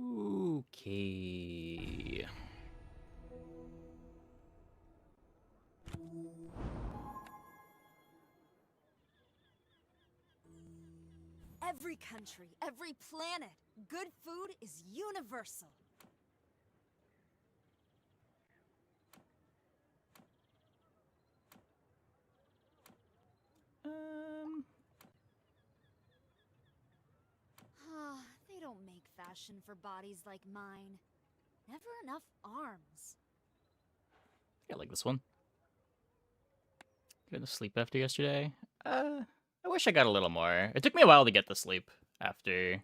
Okay. Every country, every planet, good food is universal. They don't make fashion for bodies like mine. Never enough arms. I like this one. Going to sleep after yesterday. I wish I got a little more. It took me a while to get to sleep after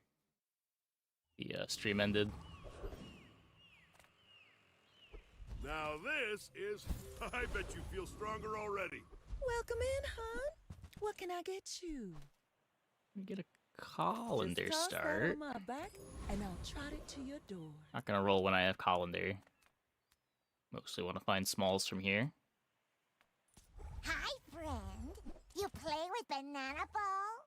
the stream ended. Now this is... I bet you feel stronger already. Welcome in, hon. What can I get you? Let me get a colander Just toss that start. on my back, and I'll trot it to your door. Not gonna roll when I have colander. Mostly want to find smalls from here. Hi, friend. You play with Banana Ball?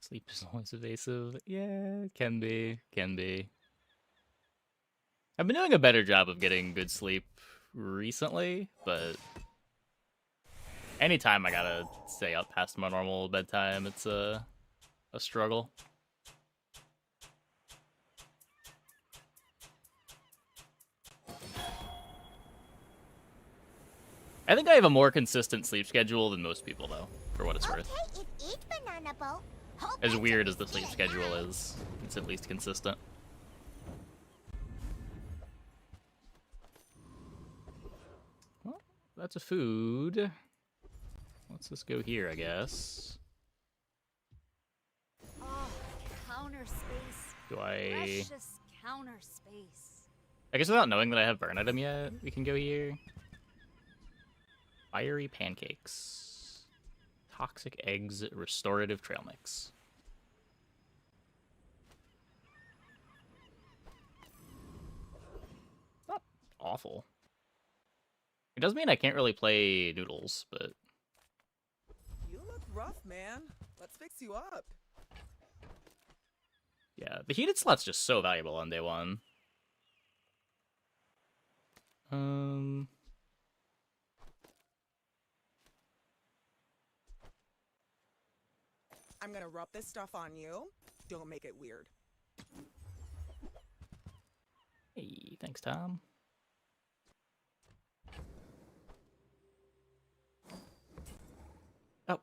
Sleep is always evasive. Yeah, can be. Can be. I've been doing a better job of getting good sleep recently, but anytime I gotta stay up past my normal bedtime, it's a struggle. I think I have a more consistent sleep schedule than most people, though, for what it's worth. Okay, eat Banana Ball. Hope As that's weird a as the sleep good schedule night. is, it's at least consistent. Well, that's a food. Let's just go here, I guess. Oh, counter space. Do I... Precious counter space. I guess without knowing that I have burn item yet, we can go here. Fiery pancakes. Toxic eggs, restorative trail mix. Not awful. It does mean I can't really play noodles, but You look rough, man. Let's fix you up. yeah, the heated slot's just so valuable on day one. I'm gonna rub this stuff on you. Don't make it weird. Hey, thanks, Tom. Oh.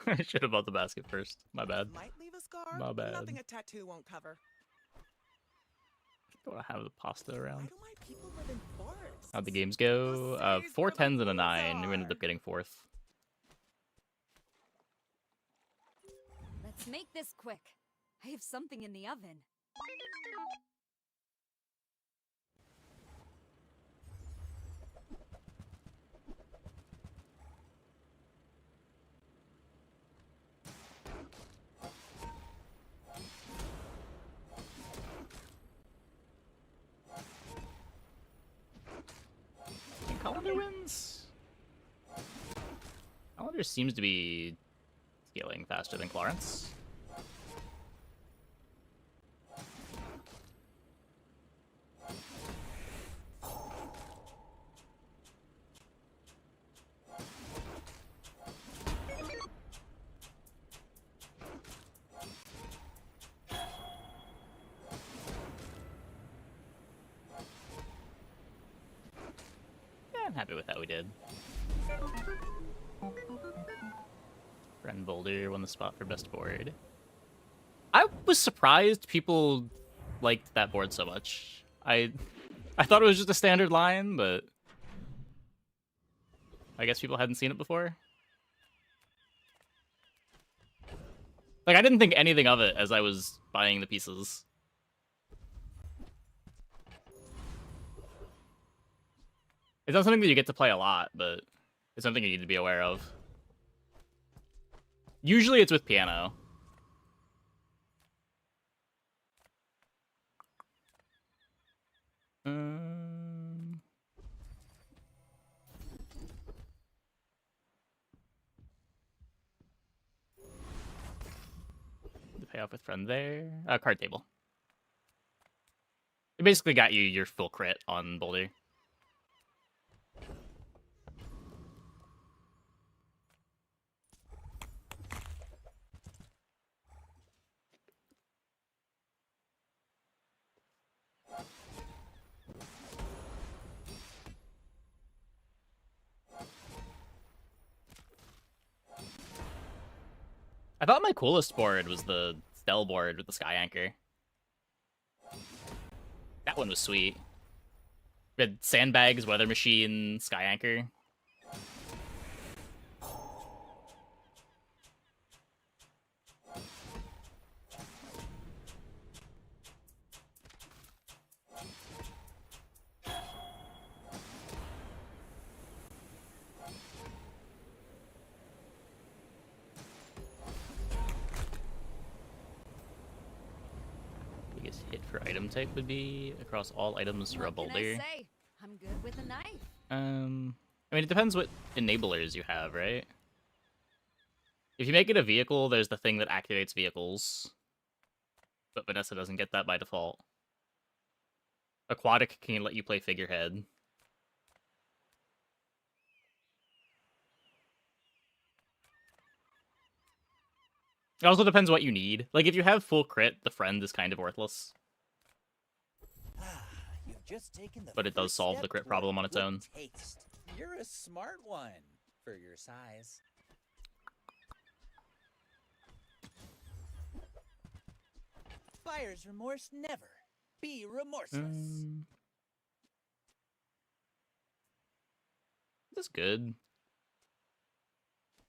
I should have bought the basket first. My bad. Might leave a scar, My but bad. nothing a tattoo won't cover. I don't have the pasta Why around. do my people live in forests? How'd the games go? Go say 4 where the 10s and a fools 9. We ended are. up getting 4th. Let's make this quick. I have something in the oven. And Colander wins? Colander seems to be scaling faster than Clarence. Yeah, I'm happy with how we did. Friend Boulder won the spot for best board. I was surprised people liked that board so much. I thought it was just a standard line, but I guess people hadn't seen it before. Like, I didn't think anything of it as I was buying the pieces. It's not something that you get to play a lot, but it's something you need to be aware of. Usually it's with piano. Um, the payoff with friend there. Card table. It basically got you your full crit on Boulder. I thought my coolest board was the Stell board with the Sky Anchor. That one was sweet. We had Sandbags, Weather Machine, Sky Anchor. Biggest hit for item type would be across all items for a What can I Boulder. say? I'm good with a knife. I mean, it depends what enablers you have, right? If you make it a vehicle, there's the thing that activates vehicles. But Vanessa doesn't get that by default. Aquatic can let you play figurehead. It also depends what you need. Like, if you have full crit, the friend is kind of worthless. You've just taken the But it does first solve the step crit toward problem on its good own. Taste. You're a smart one for your size. Buyer's remorse never. Be remorseless. That's good.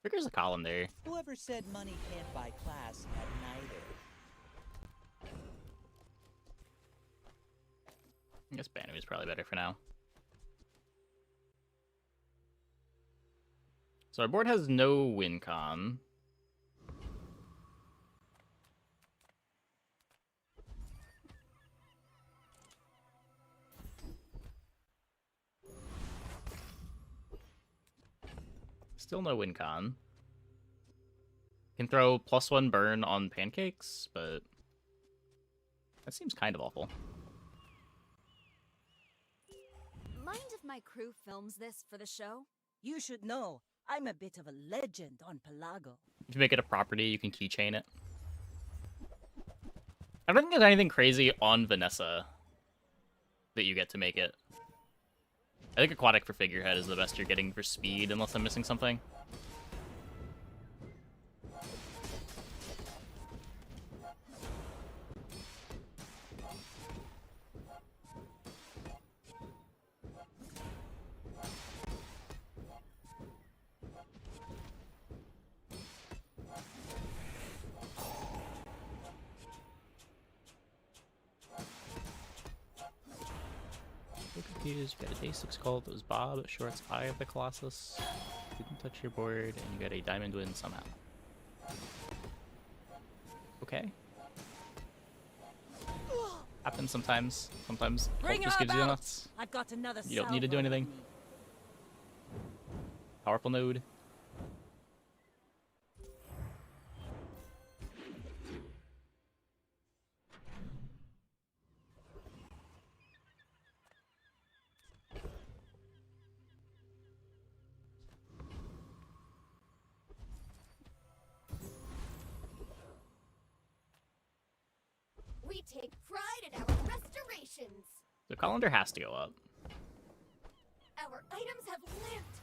There's a column there. Whoever said money can't buy class had neither. I guess Banu is probably better for now. So our board has no win con. Still no win con. Can throw +1 burn on pancakes, but that seems kind of awful. Mind if my crew films this for the show? You should know, I'm a bit of a legend on Pelago. If you make it a property, you can keychain it. I don't think there's anything crazy on Vanessa that you get to make it. I think Aquatic for figurehead is the best you're getting for speed, unless I'm missing something. Confused. You got a day 6 call that was Bob, Short's Eye of the Colossus. Didn't touch your board, and you got a diamond win somehow. Okay. Happens sometimes. Sometimes Bring hope just her gives you about. nuts. I've got another You don't need to do salvo anything. on me. Powerful node. We take pride in our restorations. The colander has to go up. Our items have lived.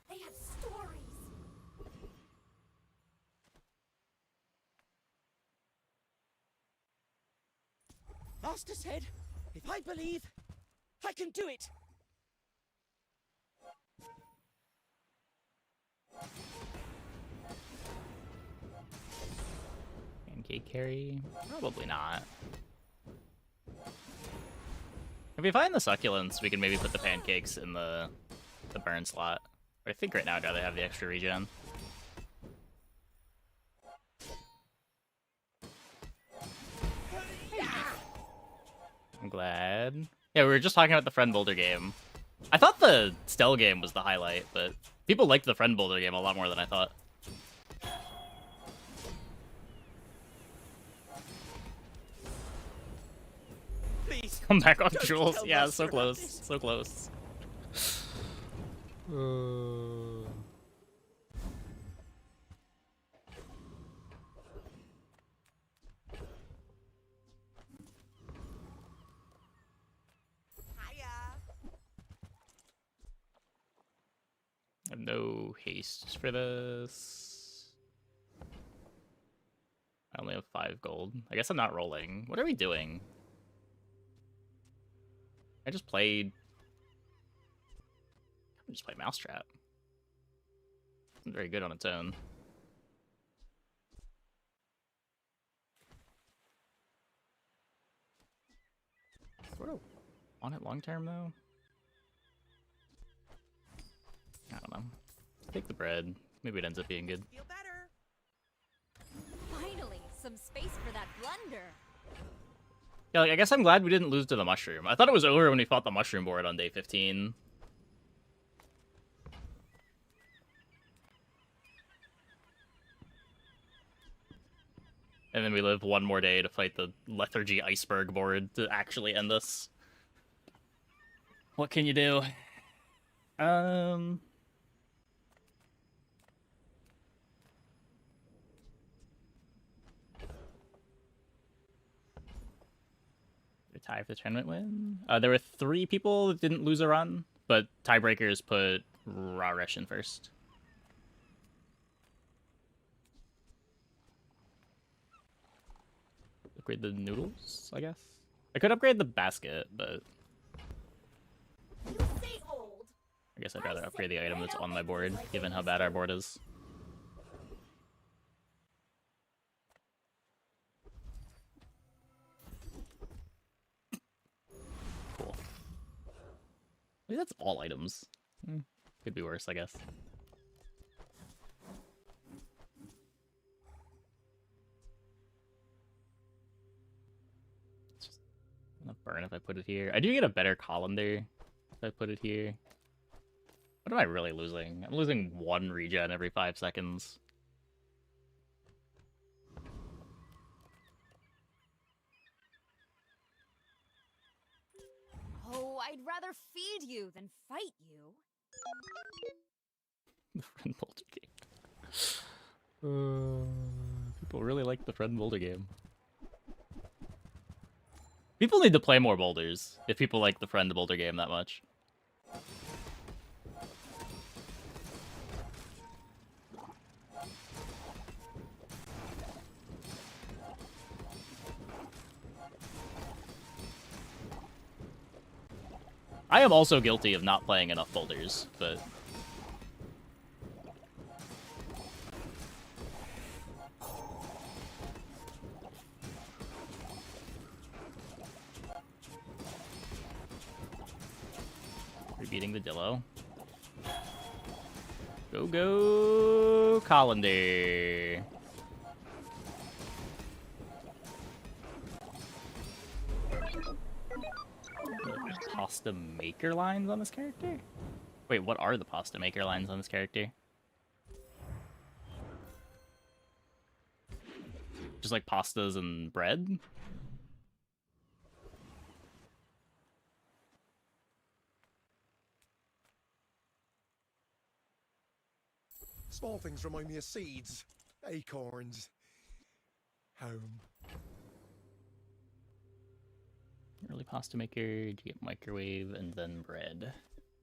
They have stories. Master said, if I believe, I can do it. Pancake carry? Probably not. If we find the succulents, we can maybe put the pancakes in the burn slot. I think right now I'd rather have the extra regen. I'm glad. Yeah, we were just talking about the friend builder game. I thought the Stell game was the highlight, but people liked the friend builder game a lot more than I thought. Please. Come back on Don't Jules. tell Yeah, Master so about close. this. So close. Hiya. I have no haste for this. I only have 5 gold. I guess I'm not rolling. What are we doing? I just played... I just played Mousetrap. It's very good on its own. Sort of on it long term though. I don't know. Take the bread. Maybe it ends up being good. Feel better. Finally, some space for that blunder. Yeah, like, I guess I'm glad we didn't lose to the mushroom. I thought it was over when we fought the mushroom board on day 15. And then we live one more day to fight the Lethargy Iceberg board to actually end this. What can you do? Tie for the tournament win. There were 3 people that didn't lose a run, but tiebreakers put Raresh in first. Upgrade the noodles, I guess. I could upgrade the basket, but You say old. I guess I'd rather upgrade the item that's on my board, given how bad our board is. Cool. Maybe that's all items. Could be worse, I guess. It's just gonna burn if I put it here. I do get a better colander if I put it here. What am I really losing? I'm losing 1 regen every 5 seconds. Oh, I'd rather feed you than fight you. The friend boulder game. People really like the friend boulder game. People need to play more boulders if people like the friend boulder game that much. I am also guilty of not playing enough boulders, but... We're beating the Dillo. Go, go, Colander. Pasta maker lines on this character? Wait, what are the pasta maker lines on this character? Just like pastas and bread? Small things remind me of seeds, acorns, home. Early pasta maker, you get microwave, and then bread.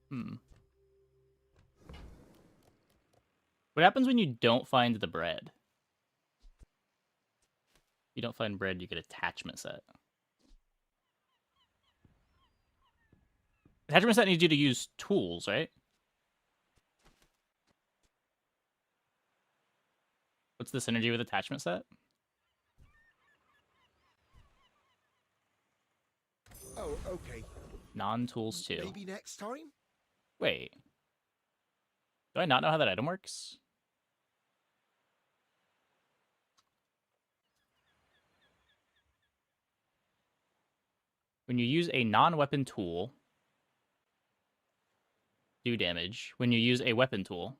What happens when you don't find the bread? You don't find bread, you get attachment set. Attachment set needs you to use tools, right? What's the synergy with attachment set? Oh, okay. Non-tools too. Maybe next time? Wait. Do I not know how that item works? When you use a non-weapon tool, do damage. When you use a weapon tool.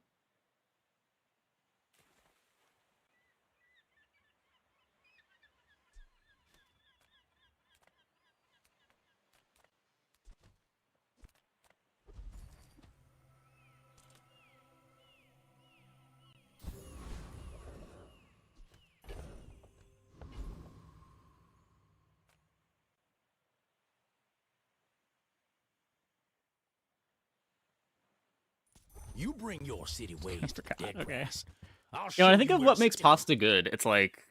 You bring your city ways to dead Okay. grass. I'll You show know, when I think you of where what to makes step. pasta good, it's like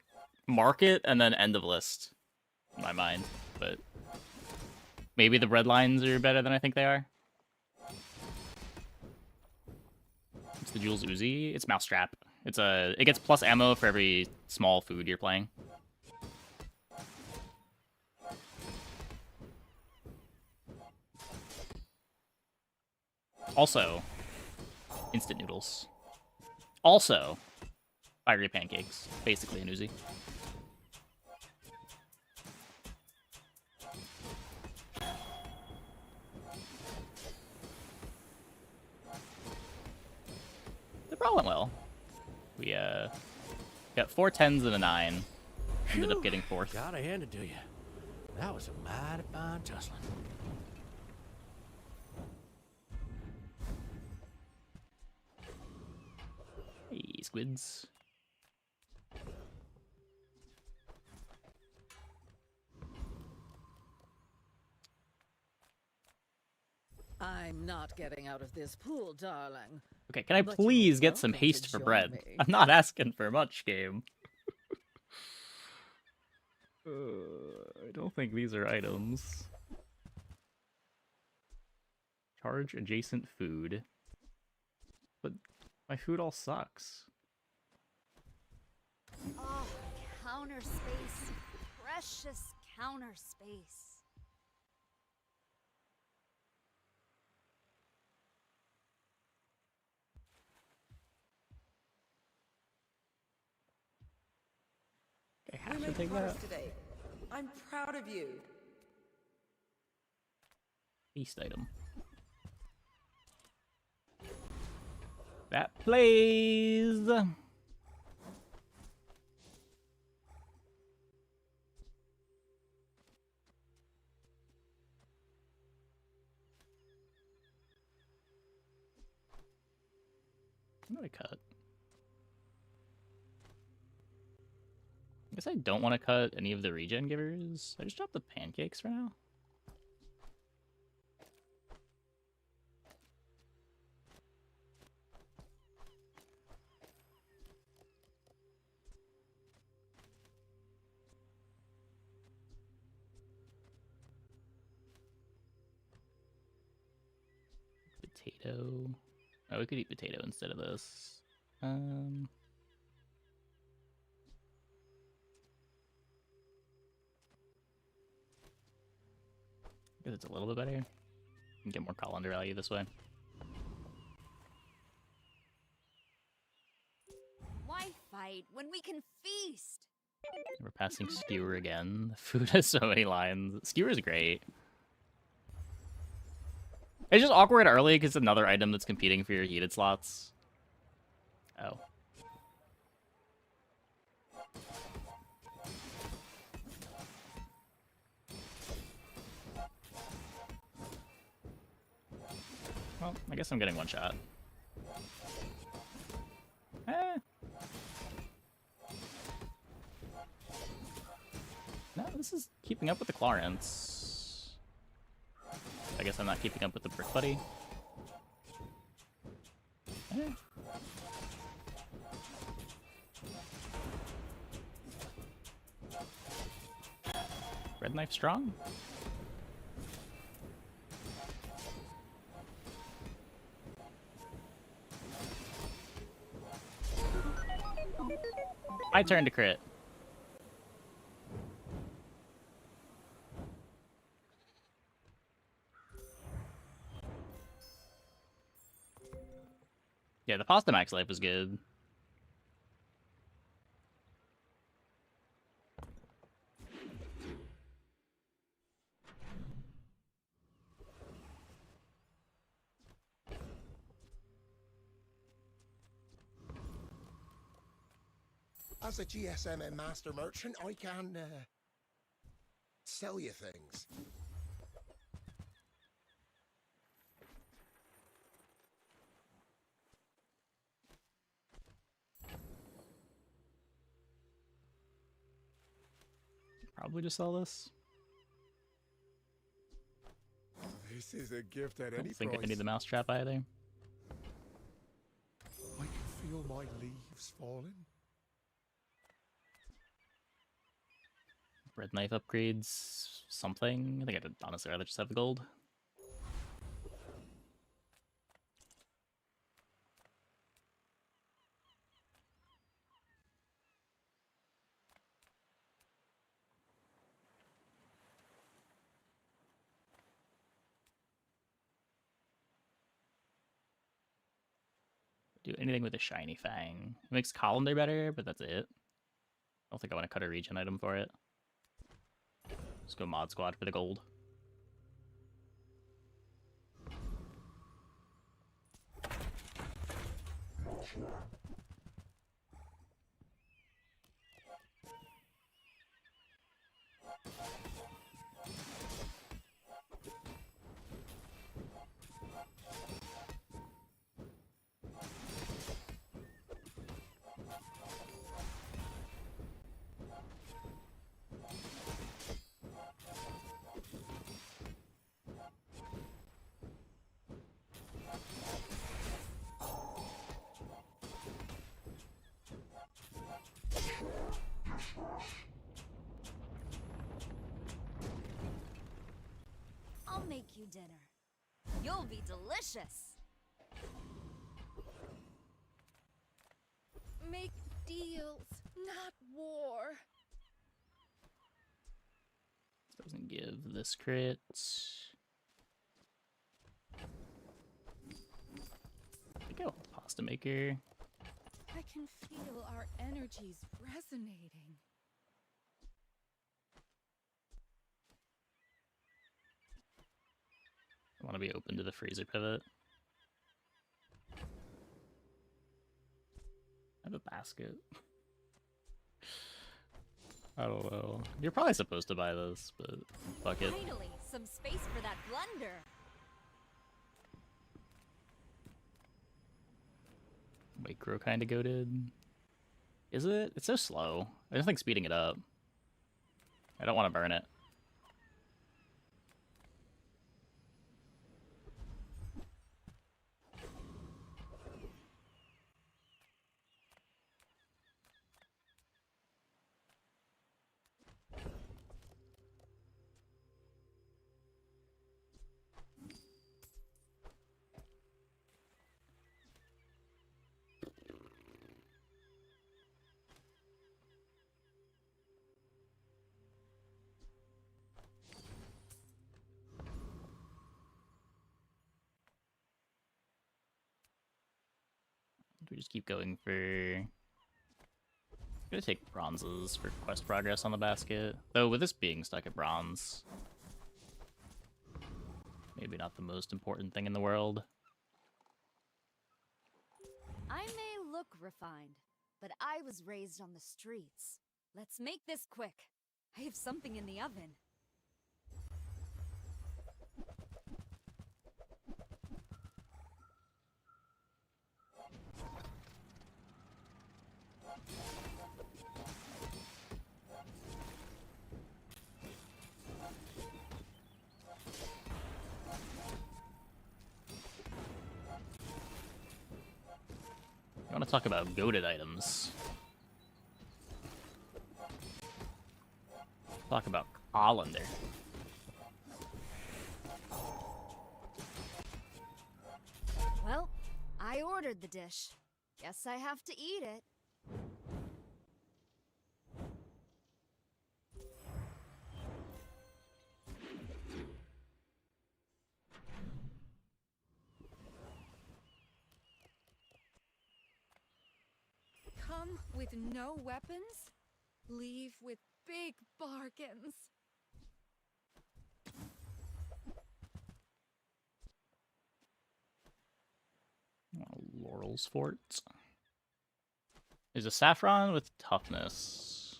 market and then end of list in my mind. But maybe the bread lines are better than I think they are. It's the Jules Uzi. It's Mousetrap. It gets plus ammo for every small food you're playing. Also, instant noodles. Also, fiery pancakes. Basically an Uzi. It all went well. We got 4 10s and a 9. Ended up getting 4th. Gotta hand it to you. That was a mighty fine tussling. Hey, squids. I'm not getting out of this pool, darling. Okay, can I But you're please get some welcome to haste for join bread? me. I'm not asking for much, game. I don't think these are items. Charge adjacent food. But my food all sucks. Oh, counter space. Precious counter space. I have You to made take progress that. today. I'm proud of you. East item. That plays. I'm gonna cut. I guess I don't want to cut any of the regen givers. I just drop the pancakes for now. Potato. Oh, we could eat potato instead of this. Guess it's a little bit better. Can get more colander value this way. Why fight when we can feast? We're passing skewer again. The food has so many lines. Skewer's great. It's just awkward early because it's another item that's competing for your heated slots. Oh. Well, I guess I'm getting one shot. Eh. No, this is keeping up with the Clarence. I guess I'm not keeping up with the Brick Buddy. Eh. Red knife strong? My turn to crit. Yeah, the pasta max life was good. As a GSM master merchant, I can sell you things. Probably just sell this. This is a gift at I any don't think I price. need the mousetrap either. I can feel my leaves falling. Red knife upgrades something. I think I'd honestly rather just have the gold. Do anything with a shiny fang. It makes colander better, but that's it. I don't think I want to cut a regen item for it. Just go mod squad for the gold. I'll make you dinner. You'll be delicious. Make deals, not war. Doesn't give this crit. I think I want pasta maker. I can feel our energies resonating. I want to be open to the freezer pivot. I have a basket. I don't know. You're probably supposed to buy this, but fuck it. Finally, some space for that blunder. Micro kind of goated. Is it? It's so slow. I don't think speeding it up. I don't want to burn it. We just keep going for... I'm gonna take bronzes for quest progress on the basket. Though with this being stuck at bronze, maybe not the most important thing in the world. I may look refined, but I was raised on the streets. Let's make this quick. I have something in the oven. I want to talk about goated items. Talk about colander. Well, I ordered the dish. Guess I have to eat it. Come with no weapons, leave with big bargains. Laurel's Fort. Is a saffron with toughness.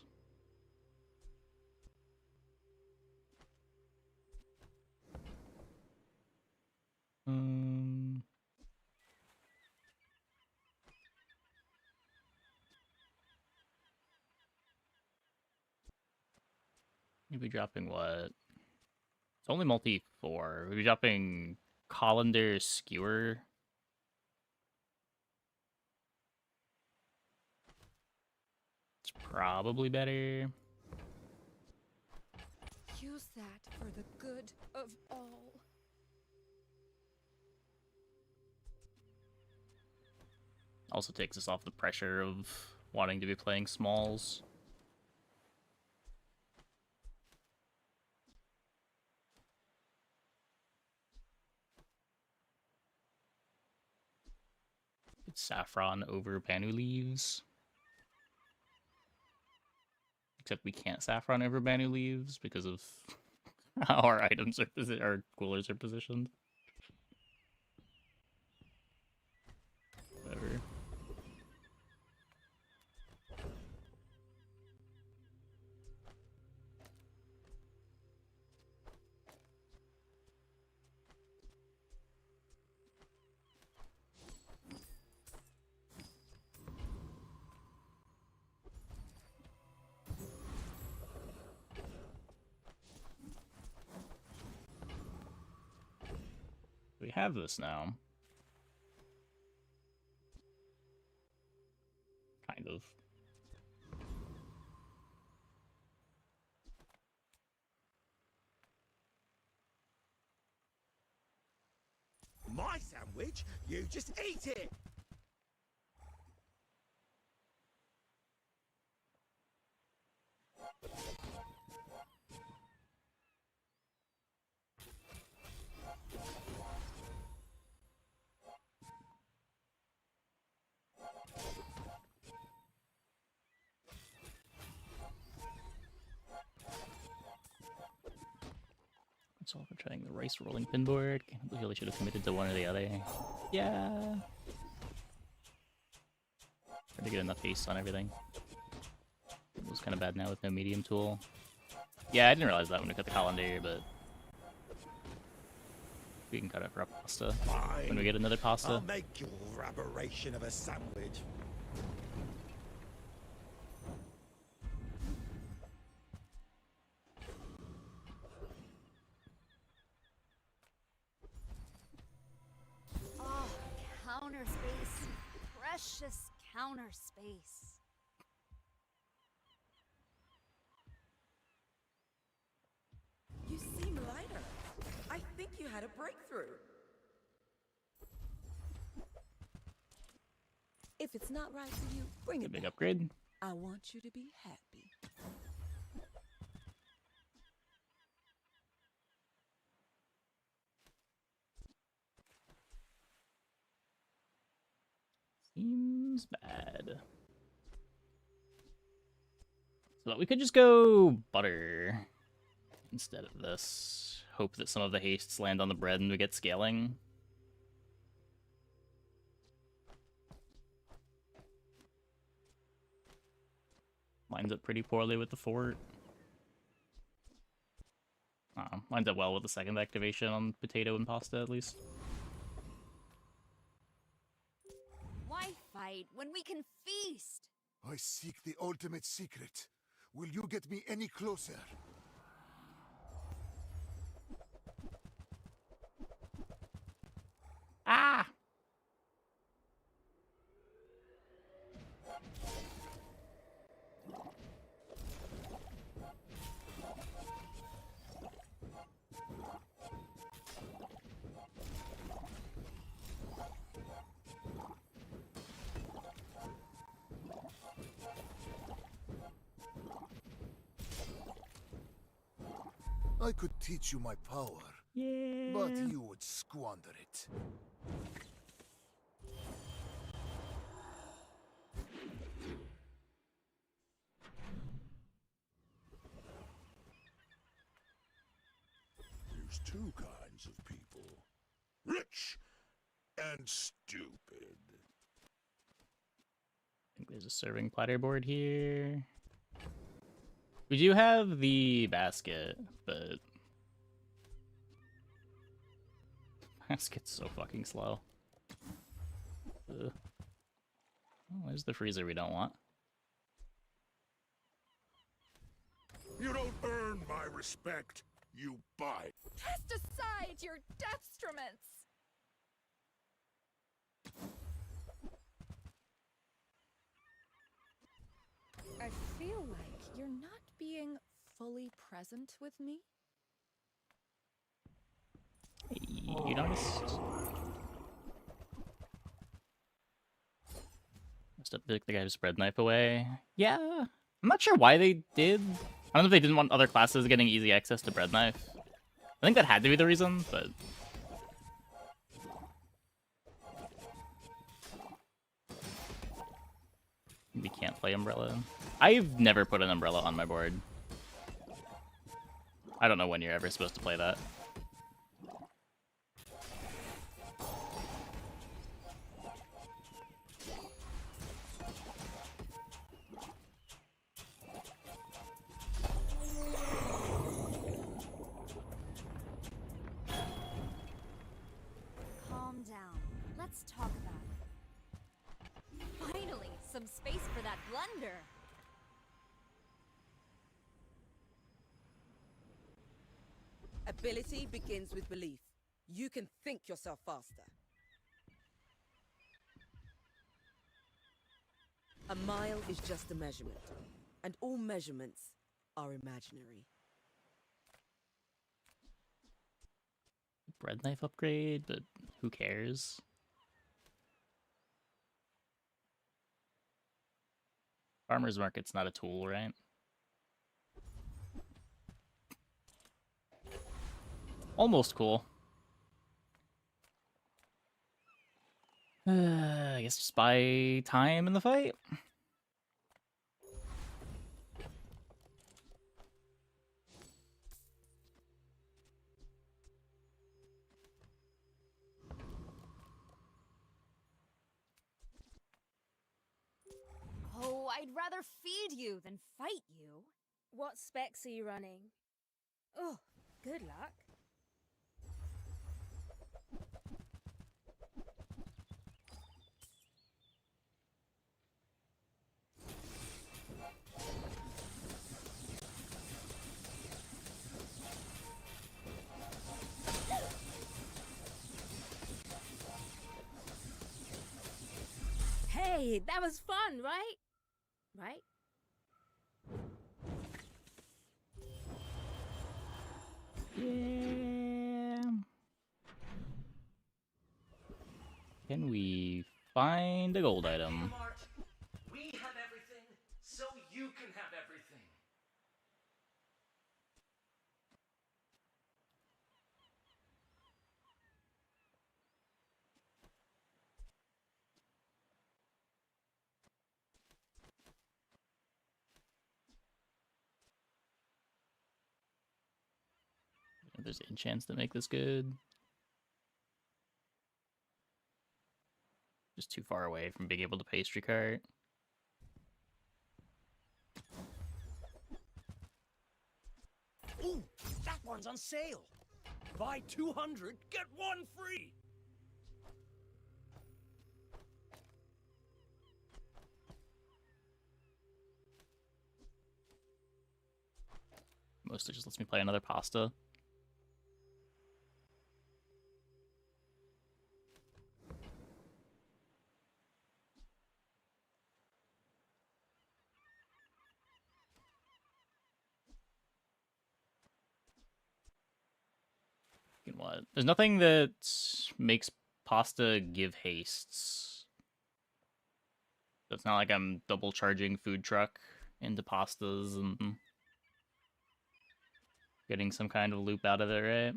You'd be dropping what? It's only multi 4. We'd be dropping Colander Skewer. It's probably better. Use that for the good of all. Also takes us off the pressure of wanting to be playing smalls. It's saffron over Banu Leaves. Except we can't saffron over Banu Leaves because of how our items are our coolers are positioned. Whatever. We have this now. Kind of. My sandwich? You just eat it! It's all for trying the rice rolling pin board. We really should have committed to one or the other. Yeah. Try to get enough haste on everything. It was kind of bad now with no medium tool. Yeah, I didn't realize that when we cut the colander, but we can cut it for a pasta Fine. when we get another pasta. I'll make your aberration of a sandwich. Oh, counter space. Precious counter space. You seem lighter. I think you had a breakthrough. If it's not right for you, bring A it big back. upgrade. I want you to be happy. Seems bad. So we could just go butter instead of this. Hope that some of the hastes land on the bread and we get scaling. Lines up pretty poorly with the fort. Lines up well with the second activation on potato and pasta, at least. Why fight when we can feast? I seek the ultimate secret. Will you get me any closer? Ah! I could teach you my power, Yeah. but you would squander it. There's two kinds of people. Rich and stupid. I think There's a serving platter board here. We do have the basket, but basket's so fucking slow. Ugh. Oh, there's the freezer we don't want. You don't earn my respect. You buy. Cast aside your destruments! I feel like you're not being fully present with me. You noticed? Must have took the guy's bread knife away. Yeah, I'm not sure why they did. I don't know if they didn't want other classes getting easy access to bread knife. I think that had to be the reason, but we can't play umbrella. I've never put an umbrella on my board. I don't know when you're ever supposed to play that. Calm down. Let's talk about it. Finally, some space for that blunder. Ability begins with belief. You can think yourself faster. A mile is just a measurement, and all measurements are imaginary. Bread knife upgrade, but who cares? Farmer's market's not a tool, right? Almost cool. I guess just buy time in the fight. Oh, I'd rather feed you than fight you. What specs are you running? Oh, good luck. Hey, that was fun, right? Right? Yeah. Can we find a gold item? We have everything, so you can have everything. There's enchants that make this good. Just too far away from being able to pastry cart. Ooh, that one's on sale. Buy 200, get one free. Mostly just lets me play another pasta. And what? There's nothing that makes pasta give hastes. So it's not like I'm double charging food truck into pastas and getting some kind of loop out of it, right?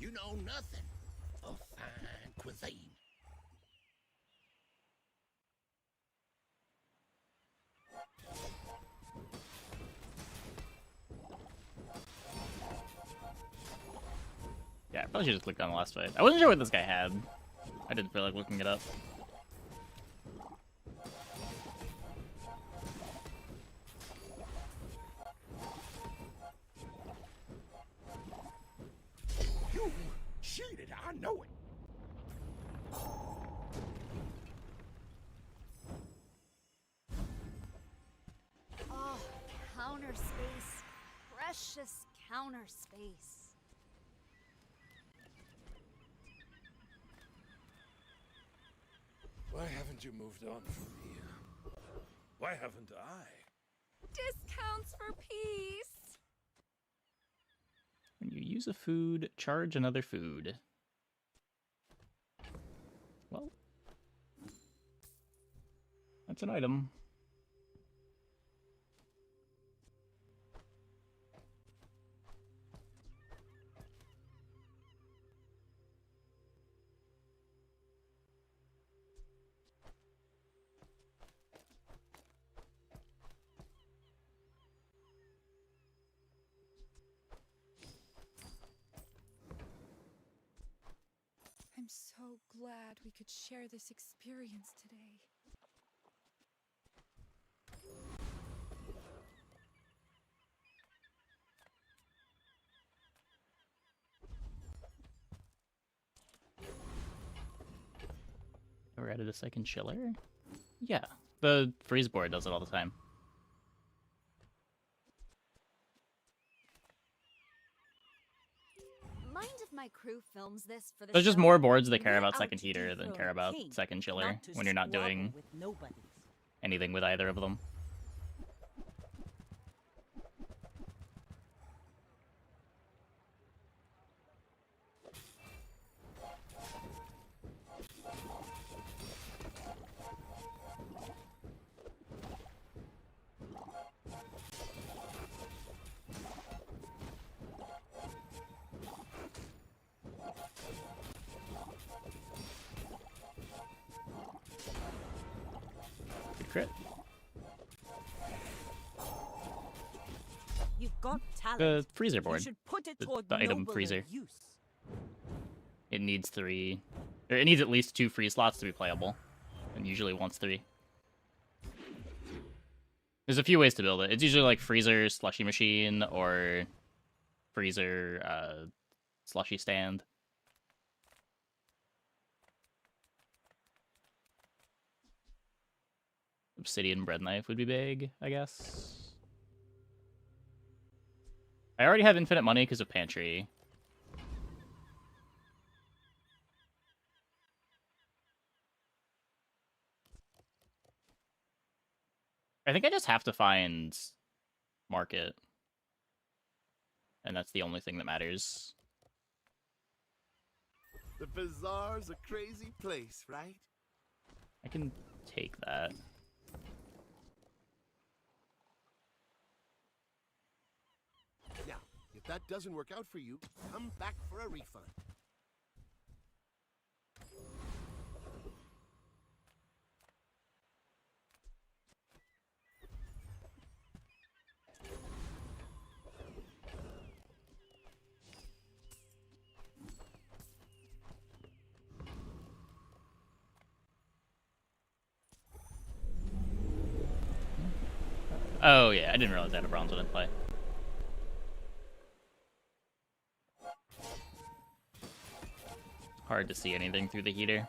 You know nothing of fine cuisine. Yeah, I probably should just click on the last fight. I wasn't sure what this guy had. I didn't feel like looking it up. You cheated, I know it. Oh, counter space. Precious counter space. Why haven't you moved on from me? Why haven't I? Discounts for peace. When you use a food, charge another food. Well, that's an item. I'm so glad we could share this experience today. Ever added a second chiller? Yeah, the freeze board does it all the time. Mind if my crew films this for the There's just show? more boards that care We're about out second to heater than dethrone care a about king, second chiller not to when you're not squabble doing with nobodies. anything with either of them. Good crit. You've got talent. The freezer You board. should put it The- toward the item nobler freezer. use. It needs 3. Or it needs at least 2 free slots to be playable. And usually wants 3. There's a few ways to build it. It's usually like freezer, slushy machine, or freezer, slushy stand. Obsidian bread knife would be big, I guess. I already have infinite money because of pantry. I think I just have to find market. And that's the only thing that matters. The bazaar's a crazy place, right? I can take that. Now, if that doesn't work out for you, come back for a refund. Oh yeah, I didn't realize I had a bronze one in play. Hard to see anything through the heater.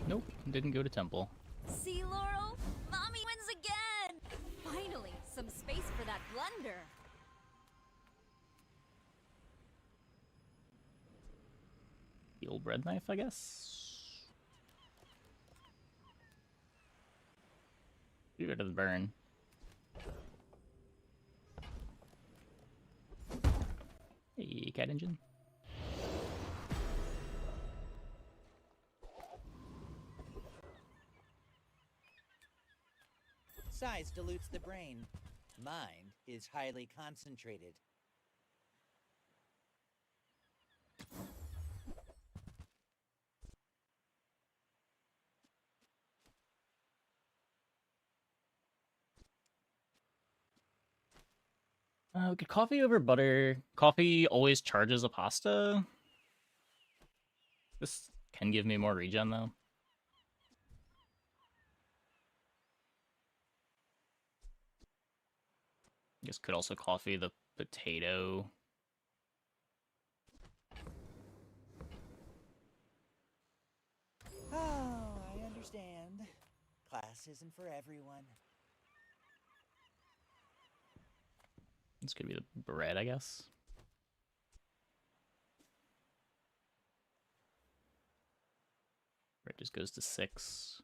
Nope, didn't go to temple. See, Laurel? Mommy wins again! Finally, some space for that blunder. Steel bread knife, I guess. Maybe it doesn't burn. Hey, cat engine. Size dilutes the brain. Mind is highly concentrated. We could coffee over butter. Coffee always charges a pasta. This can give me more regen, though. I guess could also coffee the potato. Oh, I understand. Class isn't for everyone. This could be the bread, I guess. Bread just goes to 6.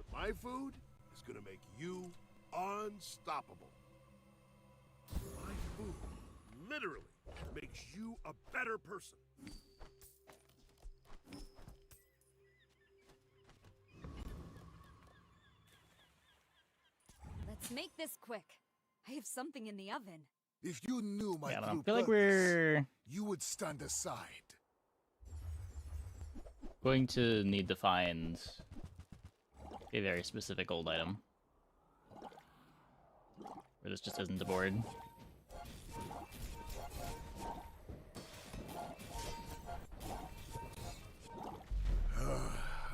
My food is gonna make you unstoppable. My food literally makes you a better person. Let's make this quick. I have something in the oven. If you knew my Yeah, I true don't feel like purpose, you would stand aside. going to need to find a very specific gold item. Or this just isn't the board.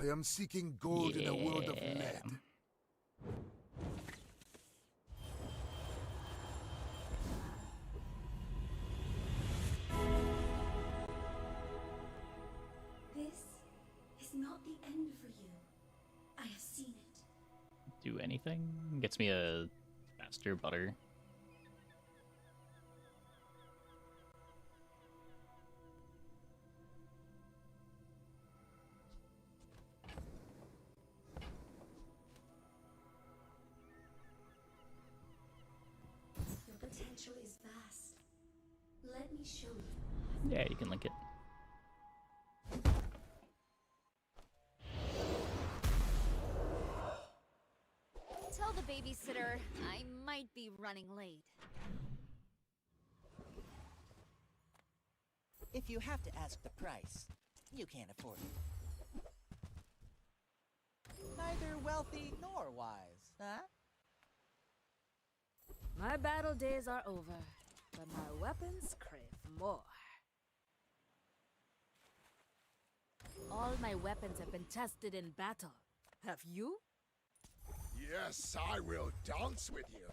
I am seeking gold in a world of lead. This is not the end for you. I have seen it. Do anything? Gets me a faster butter. Your potential is vast. Let me show you. Yeah, you can link it. Tell the babysitter I might be running late. If you have to ask the price, you can't afford it. Neither wealthy nor wise, huh? My battle days are over, but my weapons crave more. All my weapons have been tested in battle. Have you? Yes, I will dance with you.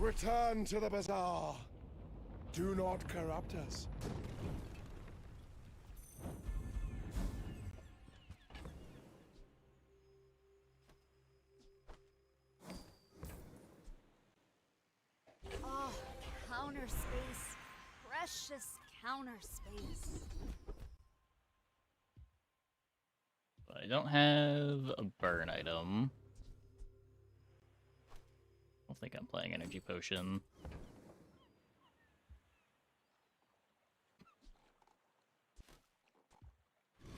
Return to the bazaar. Do not corrupt us. Oh, counter space. Precious counter space. But I don't have a burn item. I don't think I'm playing energy potion.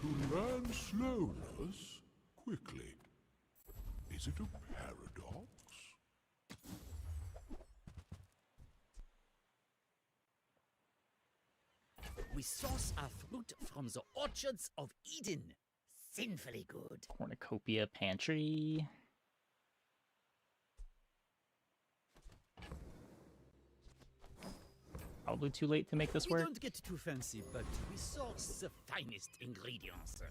To learn slowness quickly. Is it a paradox? We source our fruit from the orchards of Eden. Sinfully good. Cornucopia pantry. Probably too late to make this We work. don't get too fancy, but we source the finest ingredients.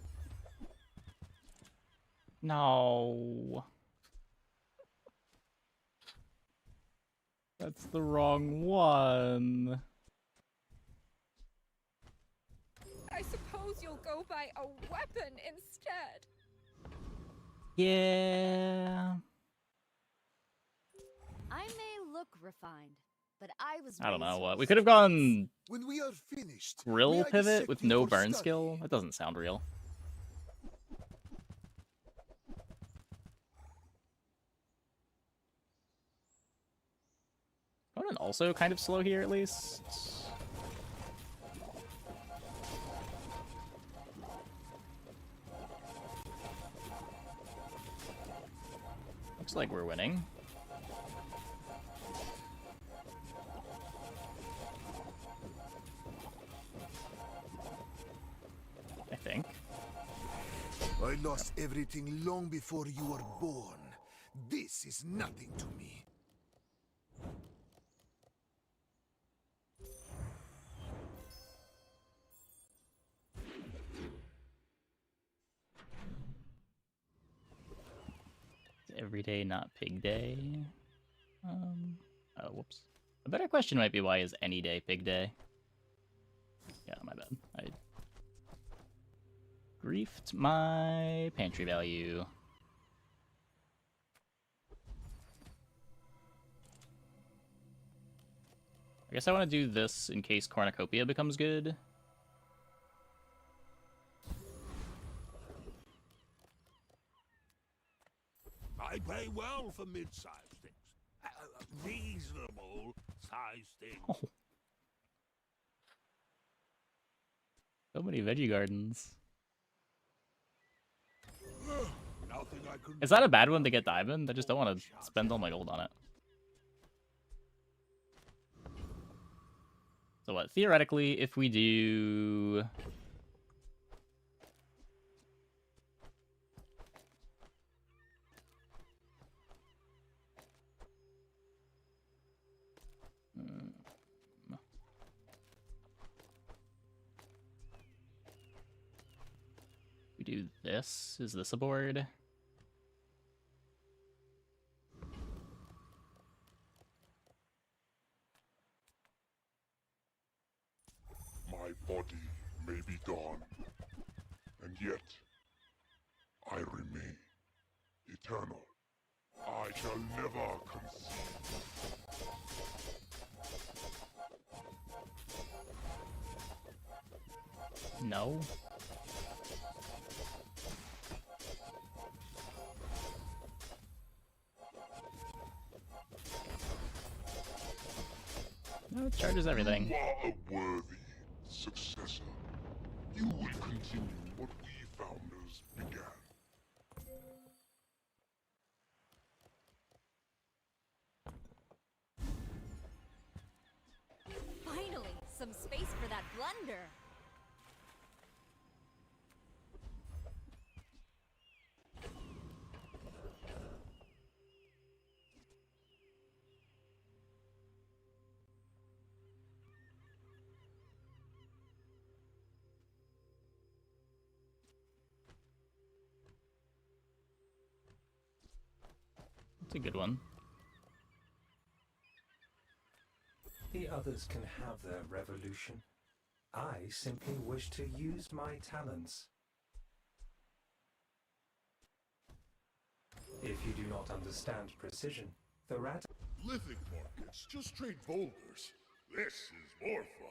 No. That's the wrong one. I suppose you'll go buy a weapon instead. Yeah. I may look refined, but I was I don't know raised what. on We the could have streets. gone When we are finished, grill may I pivot dissect with you no for burn study? skill. That doesn't sound real. Opponent also kind of slow here, at least. Looks like we're winning. I think. I lost everything long before you were born. This is nothing to me. Every day, not pig day. Oh, whoops. A better question might be, why is any day pig day? Yeah, my bad. I griefed my pantry value. I guess I want to do this in case Cornucopia becomes good. I pay well for mid-sized things. Reasonable sized things. Oh. So many veggie gardens. Nothing I can Is that a bad one to get diamond? I just don't want to spend all my gold on it. So what? Theoretically, if we do... We do this. Is this a board? My body may be gone, and yet I remain eternal. I shall never conceive. No. No, it charges everything. You are a worthy successor. You will continue what we founders began. Finally, some space for that blunder. It's a good one. The others can have their revolution. I simply wish to use my talents. If you do not understand precision, the rat... Lithic markets, just trade boulders. This is more fun.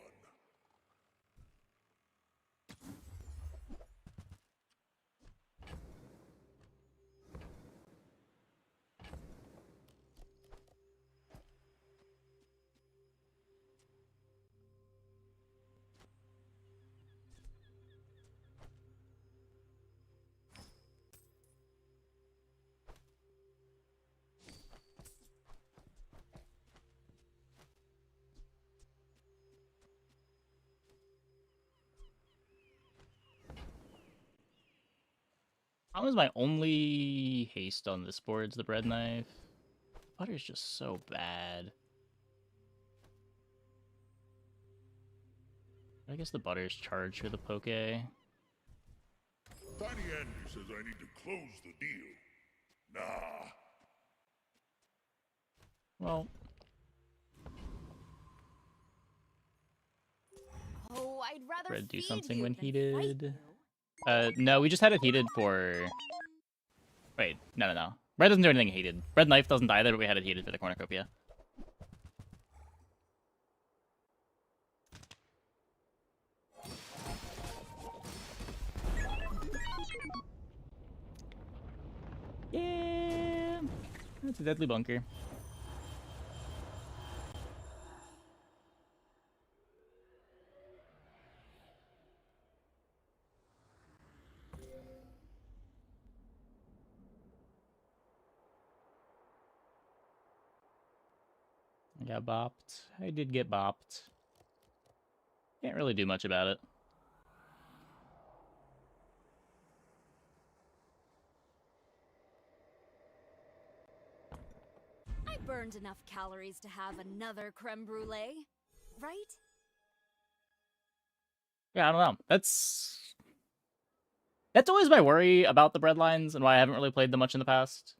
That was my only haste on this board's the bread knife. Butter's just so bad. I guess the butter's charged for the poke. Tiny Andy says I need to close the deal. Nah. Well, Oh, I'd rather bread do feed something you when than he fight did. you. No, we just had it heated for... Wait, no. Bread doesn't do anything heated. Bread knife doesn't either, but we had it heated for the cornucopia. Yeah, that's a deadly bunker. I got bopped. I did get bopped. Can't really do much about it. I burned enough calories to have another creme brulee, right? Yeah, I don't know. That's always my worry about the bread lines and why I haven't really played them much in the past.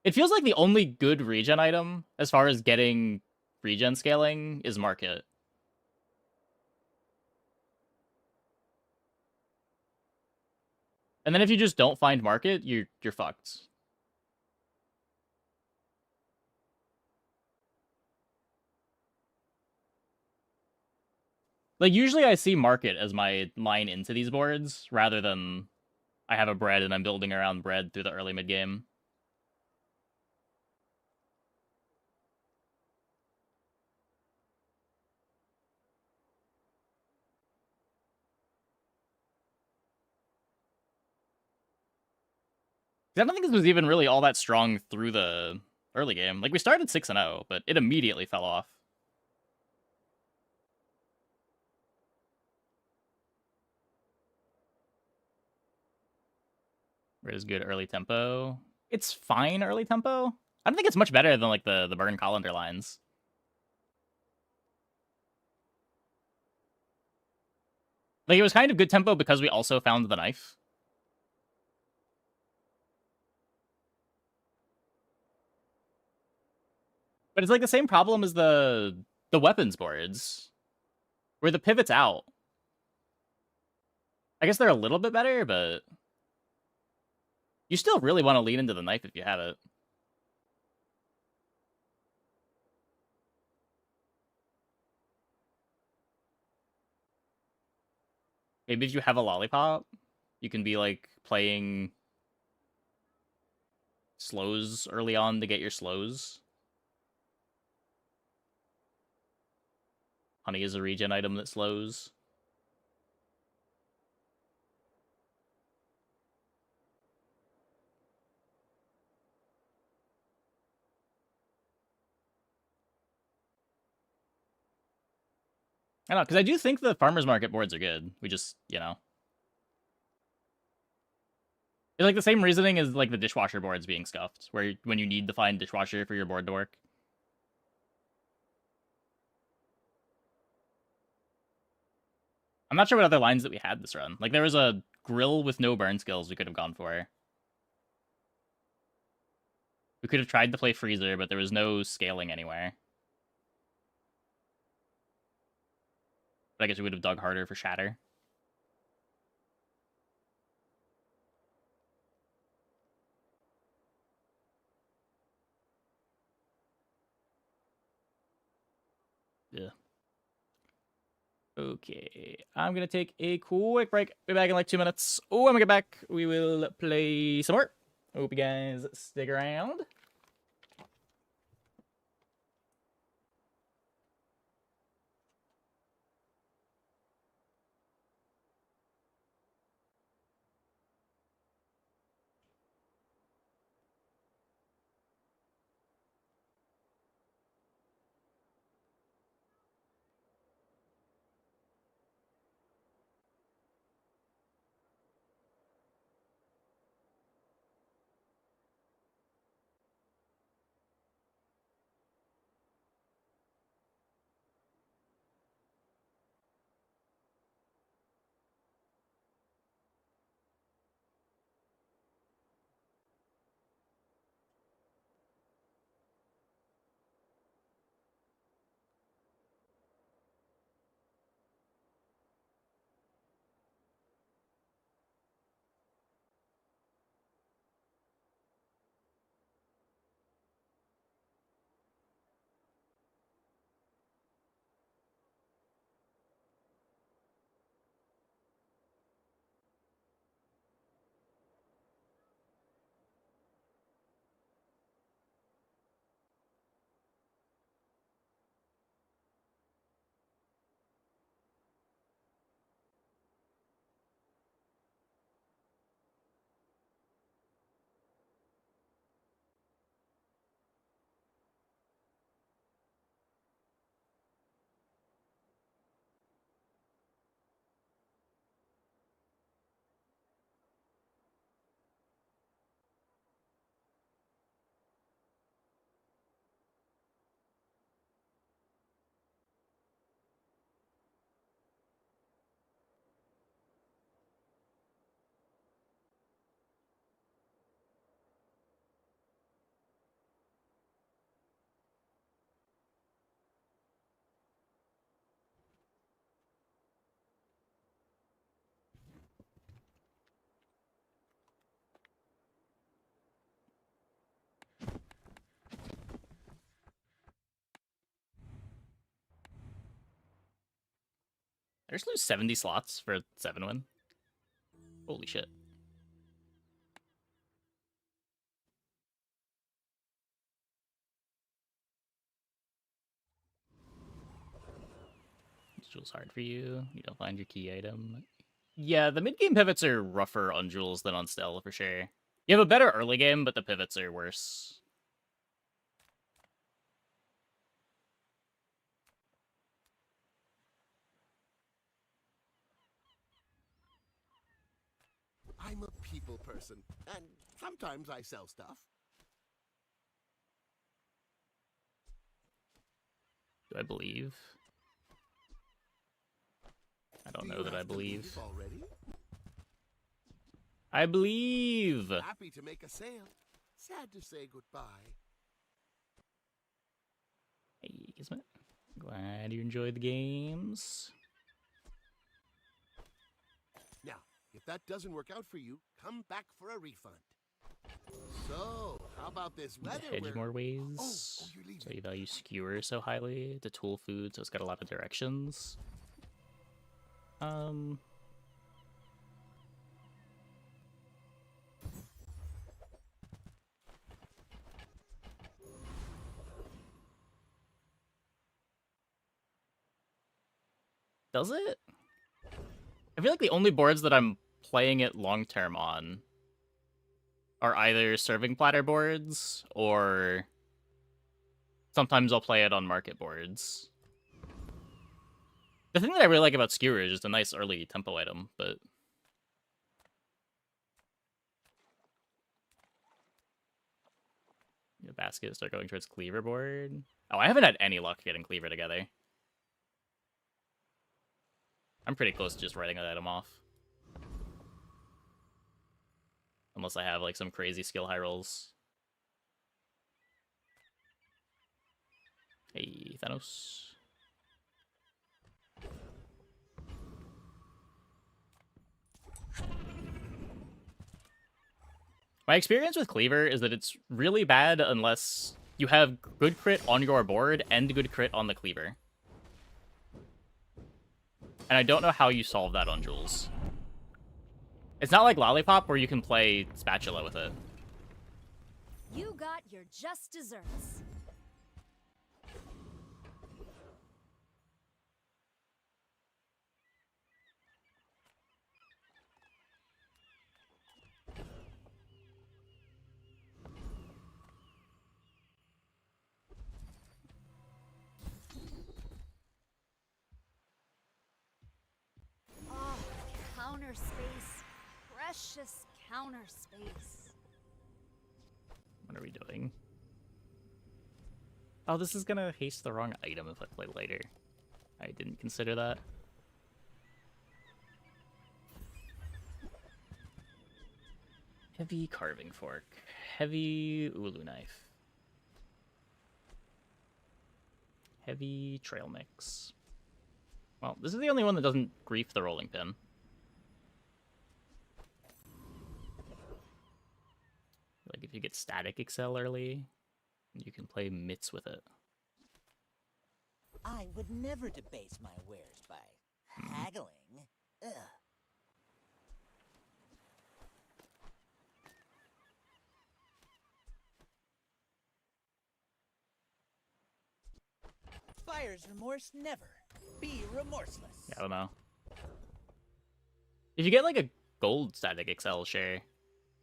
It feels like the only good regen item as far as getting regen scaling is market. And then if you just don't find market, you're fucked. Like usually I see market as my line into these boards rather than I have a bread and I'm building around bread through the early mid game. I don't think this was even really all that strong through the early game. Like we started 6-0, but it immediately fell off. Where is good early tempo? It's fine early tempo. I don't think it's much better than like the burn colander lines. Like it was kind of good tempo because we also found the knife. But it's like the same problem as the weapons boards, where the pivot's out. I guess they're a little bit better, but you still really want to lean into the knife if you have it. Maybe if you have a lollipop, you can be like playing slows early on to get your slows. Honey is a regen item that slows. I don't know, because I do think the farmer's market boards are good. We just, you know. It's like the same reasoning as like the dishwasher boards being scuffed, where when you need to find dishwasher for your board to work. I'm not sure what other lines that we had this run. Like there was a grill with no burn skills we could have gone for. We could have tried to play freezer, but there was no scaling anywhere. But I guess we would have dug harder for shatter. Yeah. Okay, I'm gonna take a quick break. Be back in like 2 minutes. Oh, when we get back, we will play some more. Hope you guys stick around. I just lose 70 slots for a 7-win. Holy shit. Is Jules hard for you? You don't find your key item? Yeah, the mid-game pivots are rougher on Jules than on Stell, for sure. You have a better early game, but the pivots are worse. I'm a people person, and sometimes I sell stuff. Do I believe? I don't know that I believe. Already? I believe! Happy to make a sale. Sad to say goodbye. Hey, Kismet. Glad you enjoyed the games. Now, if that doesn't work out for you, come back for a refund. So, how about this weather? Hedge more ways. You're leaving. So you value skewer so highly. It's a tool food, so it's got a lot of directions. Does it? I feel like the only boards that I'm playing it long-term on are either serving platter boards, or sometimes I'll play it on market boards. The thing that I really like about Skewer is just a nice early tempo item, but... The basket start going towards Cleaver board. Oh, I haven't had any luck getting Cleaver together. I'm pretty close to just writing that item off. Unless I have, like, some crazy skill high rolls. Hey, Thanos. My experience with Cleaver is that it's really bad unless you have good crit on your board and good crit on the Cleaver. And I don't know how you solve that on Jules. It's not like Lollipop where you can play Spatula with it. You got your just desserts. Oh, counter space. Precious counter space. What are we doing? Oh, this is gonna haste the wrong item if I play later. I didn't consider that. Heavy carving fork. Heavy ulu knife. Heavy trail mix. Well, this is the only one that doesn't grief the rolling pin. Like, if you get Static Excel early, you can play Mitts with it. I would never debase my wares by haggling. Ugh. Buyer's remorse never. Be remorseless. Yeah, I don't know. If you get like a gold Static Excel, sure.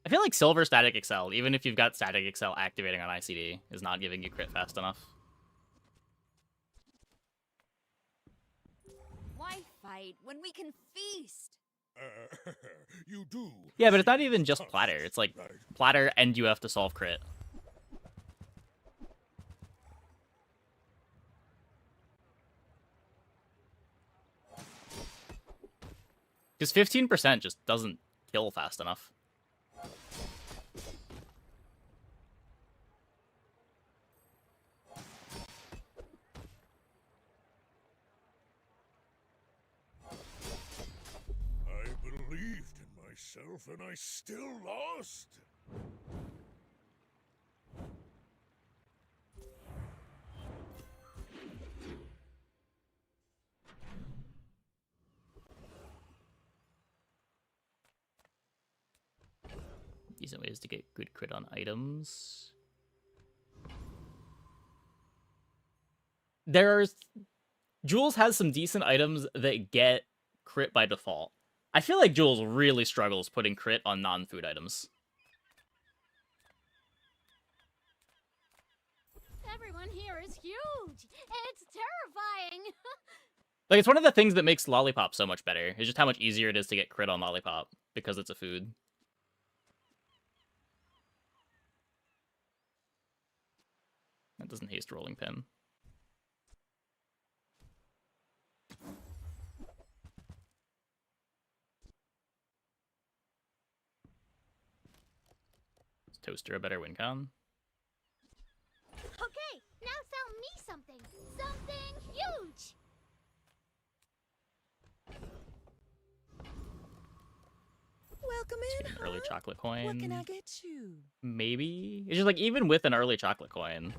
I feel like silver Static Excel, even if you've got Static Excel activating on ICD, is not giving you crit fast enough. Why fight when we can feast? You do. Yeah, but it's not even just platter. It's like platter and you have to solve crit. Because 15% just doesn't kill fast enough. I believed in myself and I still lost. decent ways to get good crit on items. Jules has some decent items that get crit by default. I feel like Jules really struggles putting crit on non-food items. Everyone here is huge. It's terrifying. Like, it's one of the things that makes Lollipop so much better. It's just how much easier it is to get crit on Lollipop because it's a food. That doesn't haste rolling pin. Is Toaster a better win con? Okay, now sell me something. Something huge. Welcome in. An early chocolate coin. What can I get you? Maybe? It's just like, even with an early chocolate coin.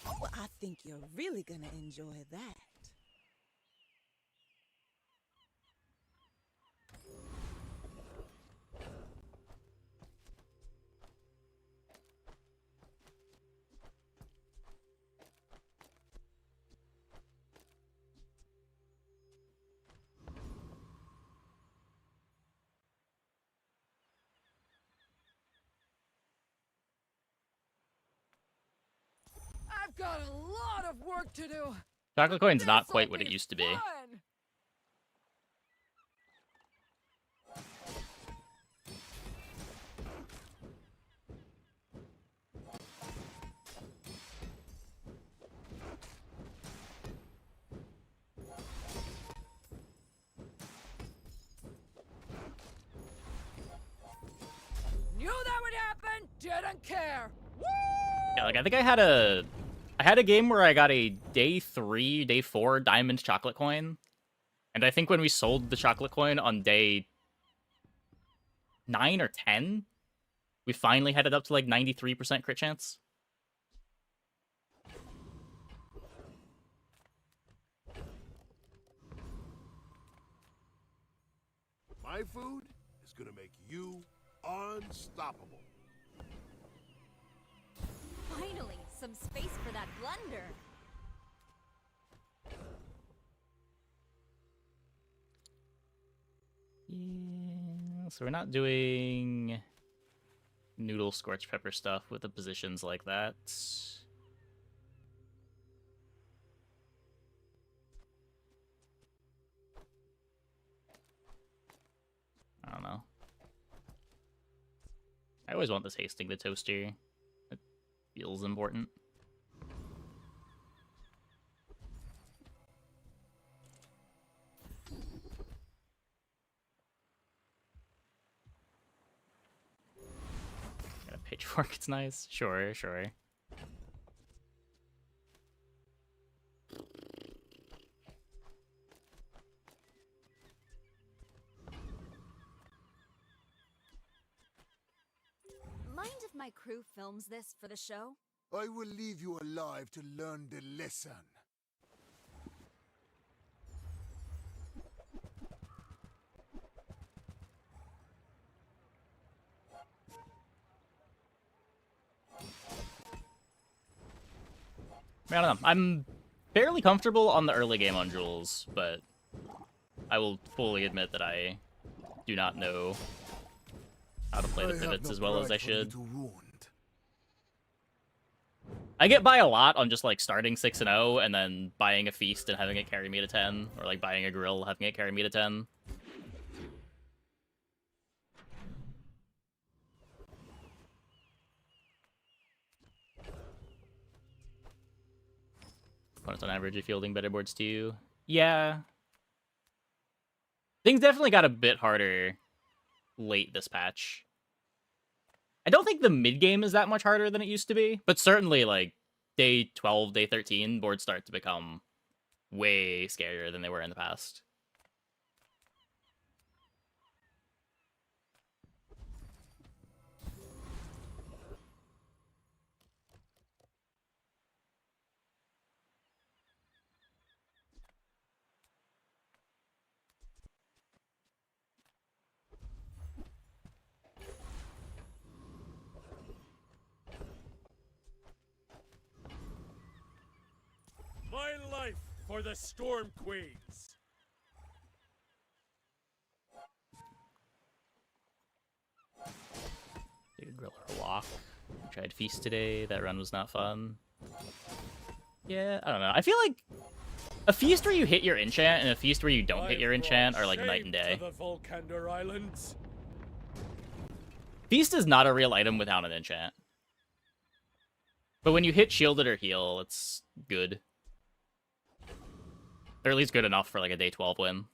Oh, I think you're really gonna enjoy that. I've got a lot of work to do. Chocolate coin's not quite what it used to be. Fun. Knew that would happen. Didn't care. Yeah, like, I think I had a game where I got a day 3, day 4 diamond chocolate coin. And I think when we sold the chocolate coin on day 9 or 10, we finally had it up to like 93% crit chance. My food is gonna make you unstoppable. Finally, some space for that blunder. Yeah, so we're not doing noodle scorch pepper stuff with the positions like that. I don't know. I always want this hasting the toaster. It feels important. Got a pitchfork, it's nice. Sure, sure. Mind if my crew films this for the show? I will leave you alive to learn the lesson. I don't know. I'm fairly comfortable on the early game on Jules, but I will fully admit that I do not know how to play the pivots as well as I should. I get by a lot on just like starting 6-0 and then buying a feast and having it carry me to 10, or like buying a grill, having it carry me to 10. Opponents on average are fielding better boards to you. Yeah. Things definitely got a bit harder late this patch. I don't think the mid-game is that much harder than it used to be, but certainly, like, day 12, day 13, boards start to become way scarier than they were in the past. for the Storm Queens. Take a grill or a walk. I tried Feast today. That run was not fun. Yeah, I don't know. I feel like a Feast where you hit your enchant and a Feast where you don't hit your enchant are like night and day. To the Volcander Islands. Feast is not a real item without an enchant. But when you hit shielded or heal, it's good. Or at least good enough for like a day 12 win.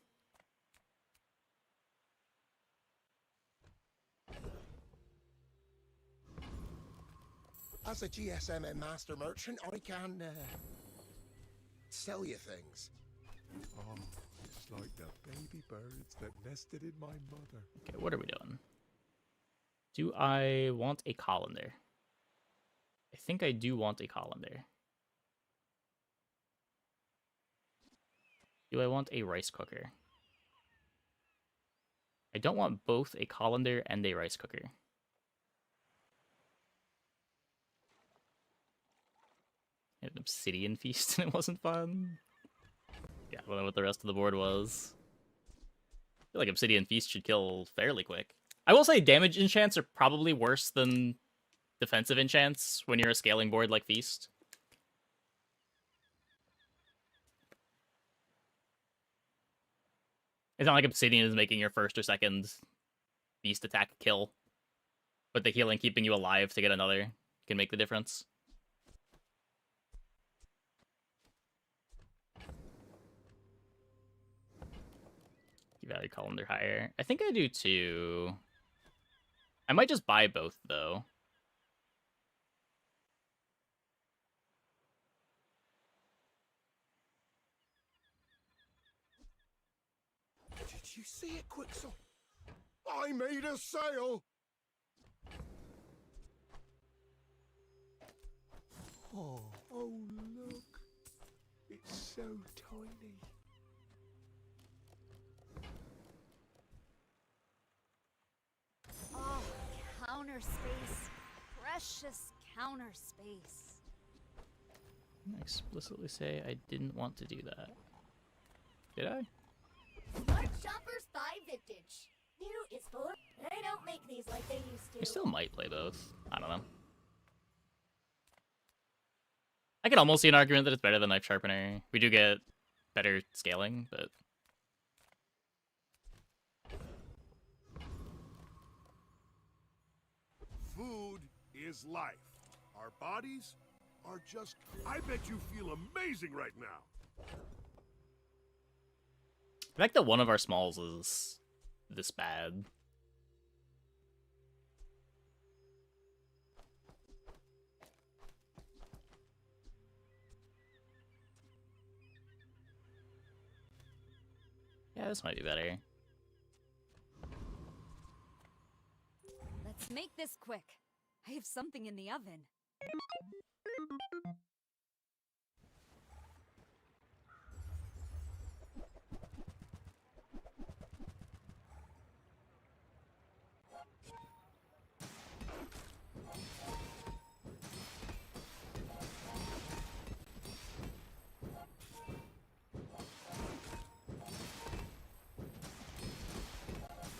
As a GSM and master merchant, I can sell you things. Oh, it's like the baby birds that nested in my mother. Okay, what are we doing? Do I want a colander? I think I do want a colander. Do I want a rice cooker? I don't want both a colander and a rice cooker. I had an obsidian feast and it wasn't fun. Yeah, I don't know what the rest of the board was. I feel like obsidian feast should kill fairly quick. I will say damage enchants are probably worse than defensive enchants when you're a scaling board like Feast. It's not like Obsidian is making your first or second Feast attack kill, but the healing keeping you alive to get another can make the difference. Value Colander higher. I think I do too. I might just buy both though. Did you see it, Quicksilver? I made a sale! Oh, look. It's so tiny. Oh, counter space. Precious counter space. I explicitly say I didn't want to do that. Did I? Smart Shoppers 5 Vintage. New is for. They don't make these like they used to. I still might play both. I don't know. I can almost see an argument that it's better than Knife Sharpener. We do get better scaling, but... Food is life. Our bodies are just... I bet you feel amazing right now. The fact that one of our smalls is this bad. Yeah, this might be better. Let's make this quick. I have something in the oven.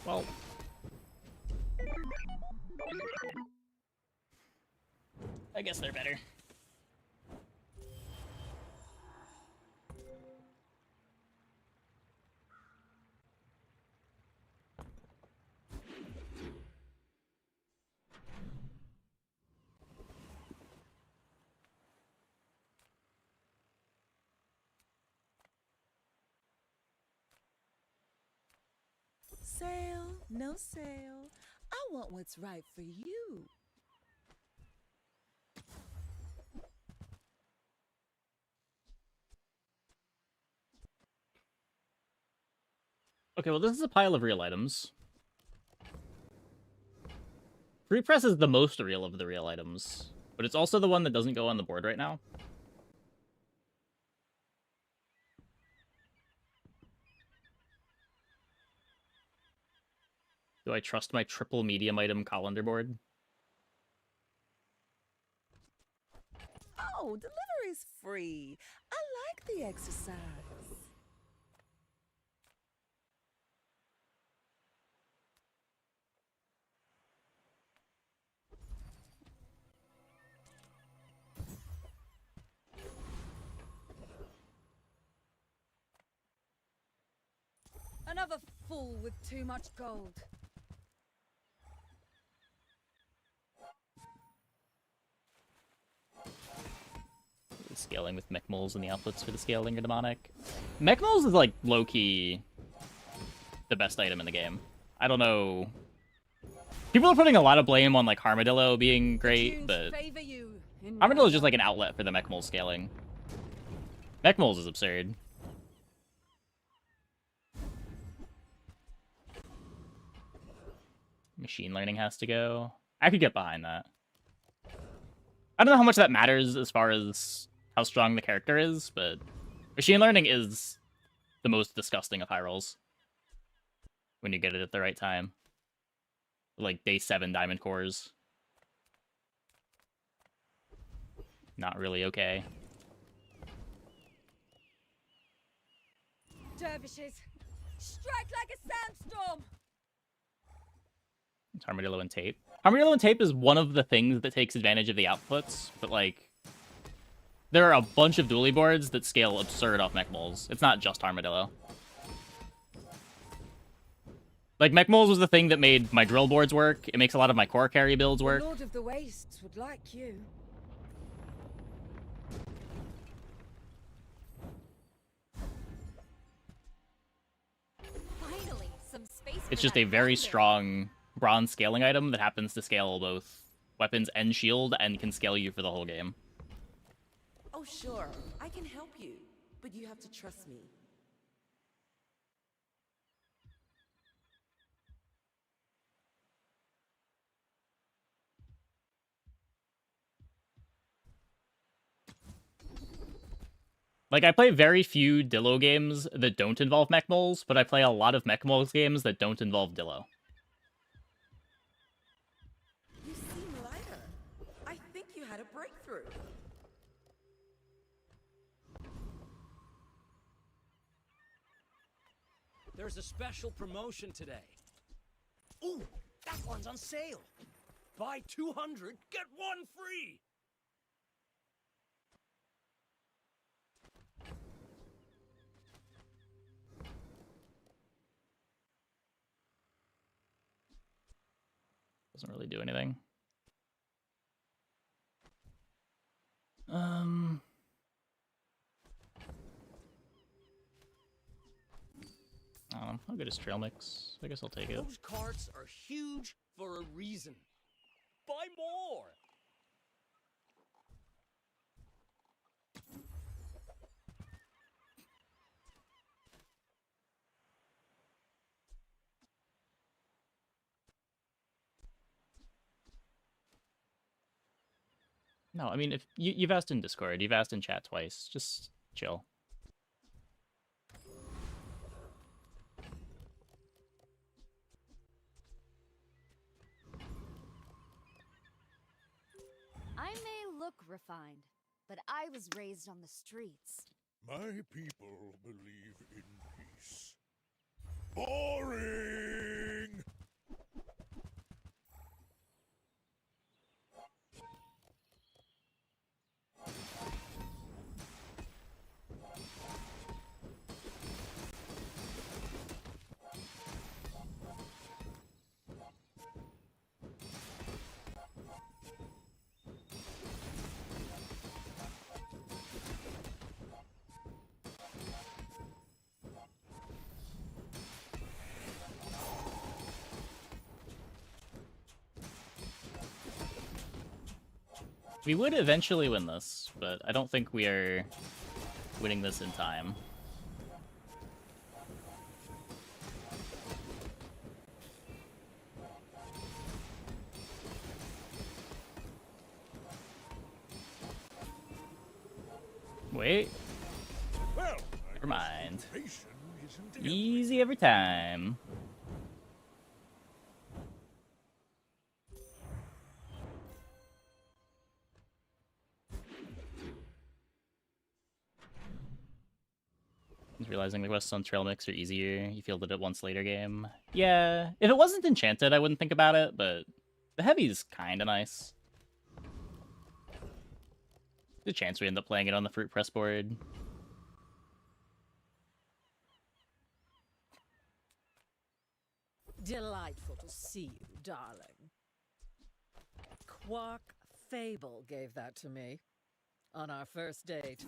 Well... I guess they're better. Sale, no sale. I want what's right for you. Okay, well, this is a pile of real items. Free Press is the most real of the real items, but it's also the one that doesn't go on the board right now. Do I trust my triple medium item colander board? Oh, delivery's free. I like the exercise. Another fool with too much gold. Scaling with mech moles and the outputs for the scaling are demonic. Mech moles is like low-key the best item in the game. I don't know. People are putting a lot of blame on like Armadillo being great, but Armadillo is just like an outlet for the mech mole scaling. Mech moles is absurd. Machine learning has to go. I could get behind that. I don't know how much that matters as far as how strong the character is, but machine learning is the most disgusting of high rolls when you get it at the right time. Like day 7 diamond cores. Not really okay. Dervishes, strike like a sandstorm! It's Armadillo and Tape. Armadillo and Tape is one of the things that takes advantage of the outputs, but like, there are a bunch of dually boards that scale absurd off mech moles. It's not just Armadillo. Like, mech moles was the thing that made my drill boards work. It makes a lot of my core carry builds work. The Lord of the Wastes would like you. Finally, some space. It's just a very strong bronze scaling item that happens to scale both weapons and shield and can scale you for the whole game. Oh, sure. I can help you, but you have to trust me. Like, I play very few Dillo games that don't involve mech moles, but I play a lot of mech moles games that don't involve Dillo. You seem lighter. I think you had a breakthrough. There's a special promotion today. Ooh, that one's on sale. Buy 200, get one free. Doesn't really do anything. I don't know. How good is Trail Mix? I guess I'll take it. Those carts are huge for a reason. Buy more. No, I mean, if you've asked in Discord, you've asked in chat twice, just chill. I may look refined, but I was raised on the streets. My people believe in peace. Boring! We would eventually win this, but I don't think we are winning this in time. Wait. Well, never mind. patient isn't Easy every time. was realizing the quests on trail mix are easier. You fielded it once later game. Yeah, if it wasn't enchanted, I wouldn't think about it, but the heavy's kind of nice. The chance we end up playing it on the fruit press board. Delightful to see you, darling. Quark Fable gave that to me on our first date.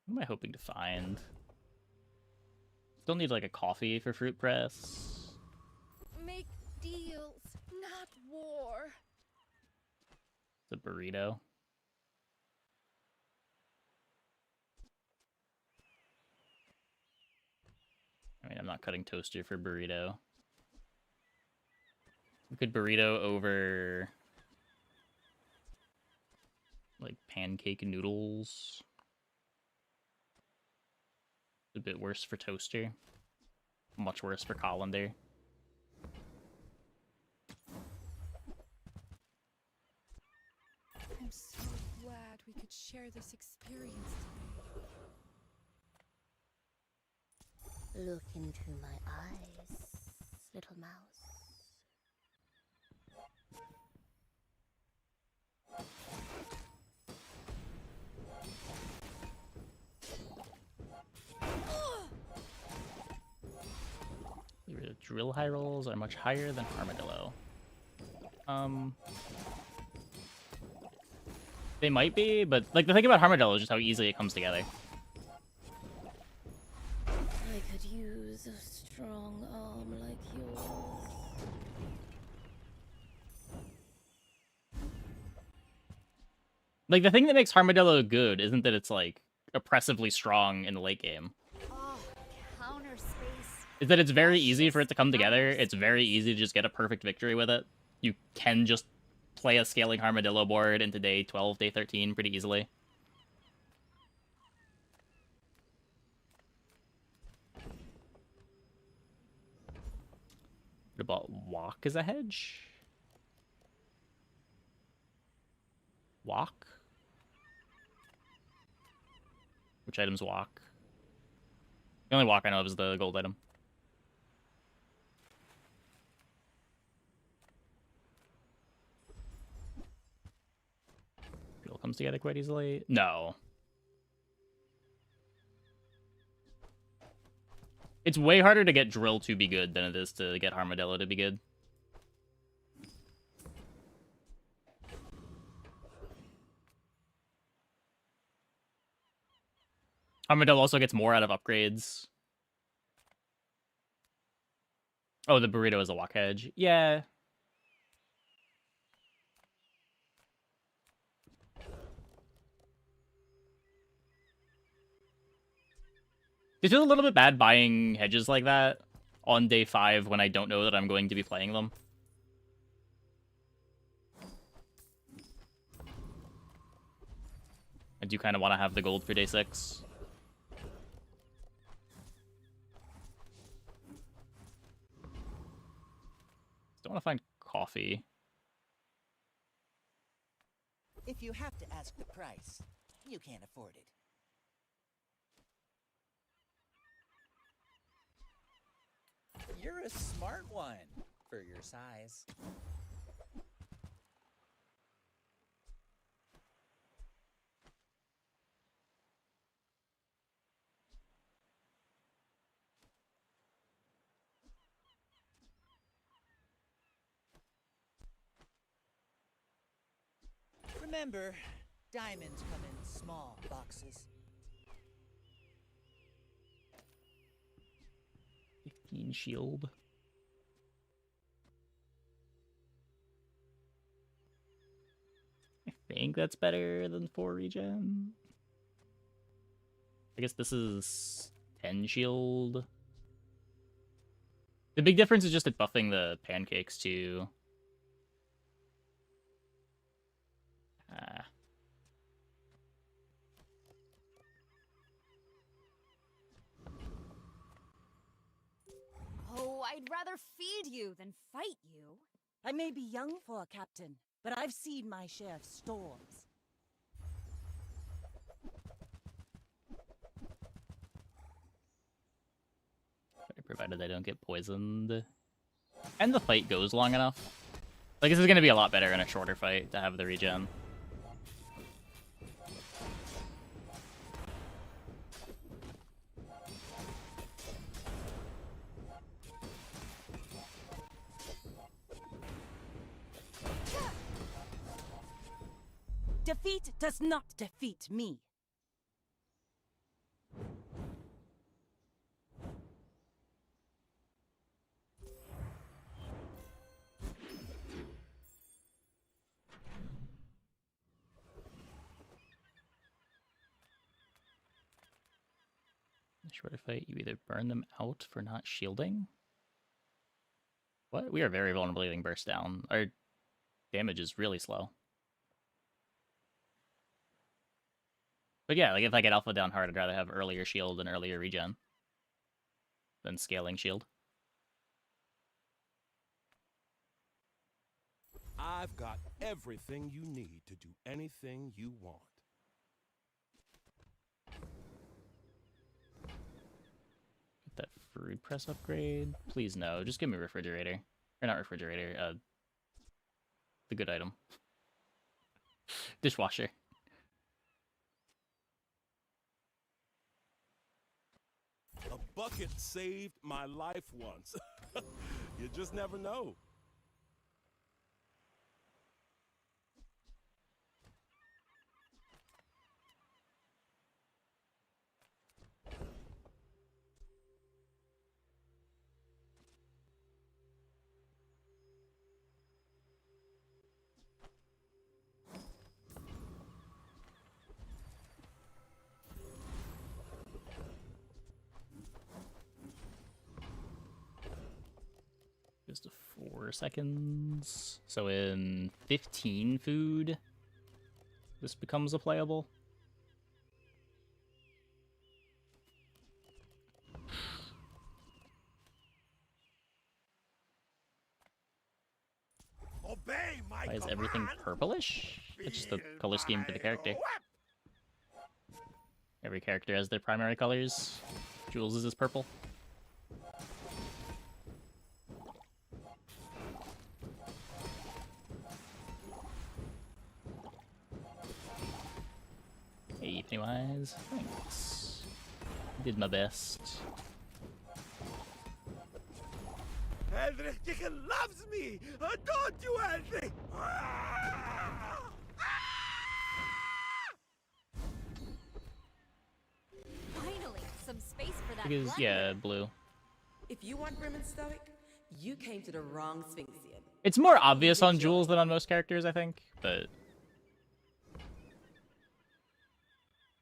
What am I hoping to find? Still need like a coffee for fruit press. Make deals, not war. The burrito. I mean, I'm not cutting toaster for burrito. We could burrito over like pancake noodles. A bit worse for toaster. Much worse for colander. I'm so glad we could share this experience today. Look into my eyes, little mouse. The drill high rolls are much higher than armadillo. They might be, but like the thing about armadillo is just how easily it comes together. I could use a strong arm like yours. Like the thing that makes armadillo good isn't that it's like oppressively strong in the late game. Counter space. Is that it's very easy for it to come together. It's very easy to just get a perfect victory with it. You can just play a scaling armadillo board into day 12, day 13 pretty easily. What about walk as a hedge? Walk? Which items walk? The only walk I know of is the gold item. It all comes together quite easily. No. It's way harder to get drill to be good than it is to get armadillo to be good. Armadillo also gets more out of upgrades. Oh, the burrito is a walk hedge. Yeah. It feels a little bit bad buying hedges like that on day 5 when I don't know that I'm going to be playing them. I do kind of want to have the gold for day 6. Don't want to find coffee. If you have to ask the price, you can't afford it. You're a smart one for your size. Remember, diamonds come in small boxes. 15 shield. I think that's better than 4 regen. I guess this is 10 shield. The big difference is just it buffing the pancakes too. I'd rather feed you than fight you. I may be young for a captain, but I've seen my share of storms. Provided they don't get poisoned. And the fight goes long enough. Like, this is going to be a lot better in a shorter fight to have the regen. Defeat does not defeat me. Shorter fight, you either burn them out for not shielding. What? We are very vulnerable to getting burst down. Our damage is really slow. But yeah, like if I get alpha down hard, I'd rather have earlier shield and earlier regen than scaling shield. I've got everything you need to do anything you want. Get that food press upgrade. Please no, just give me refrigerator. Or not refrigerator, the good item. Dishwasher. A bucket saved my life once. You just never know. Just 4 seconds. So in 15 food, this becomes a playable. Obey my Why is everything purplish? It's just the color scheme for the character. Every character has their primary colors. Jules is purple. Hey, Pennywise. Thanks. Did my best. Henrik Chicken loves me! Don't do anything! Finally, some space for that. Because, yeah, blue. If you want grim and stoic, you came to the wrong Sphinxian. It's more obvious on Jules than on most characters, I think, but...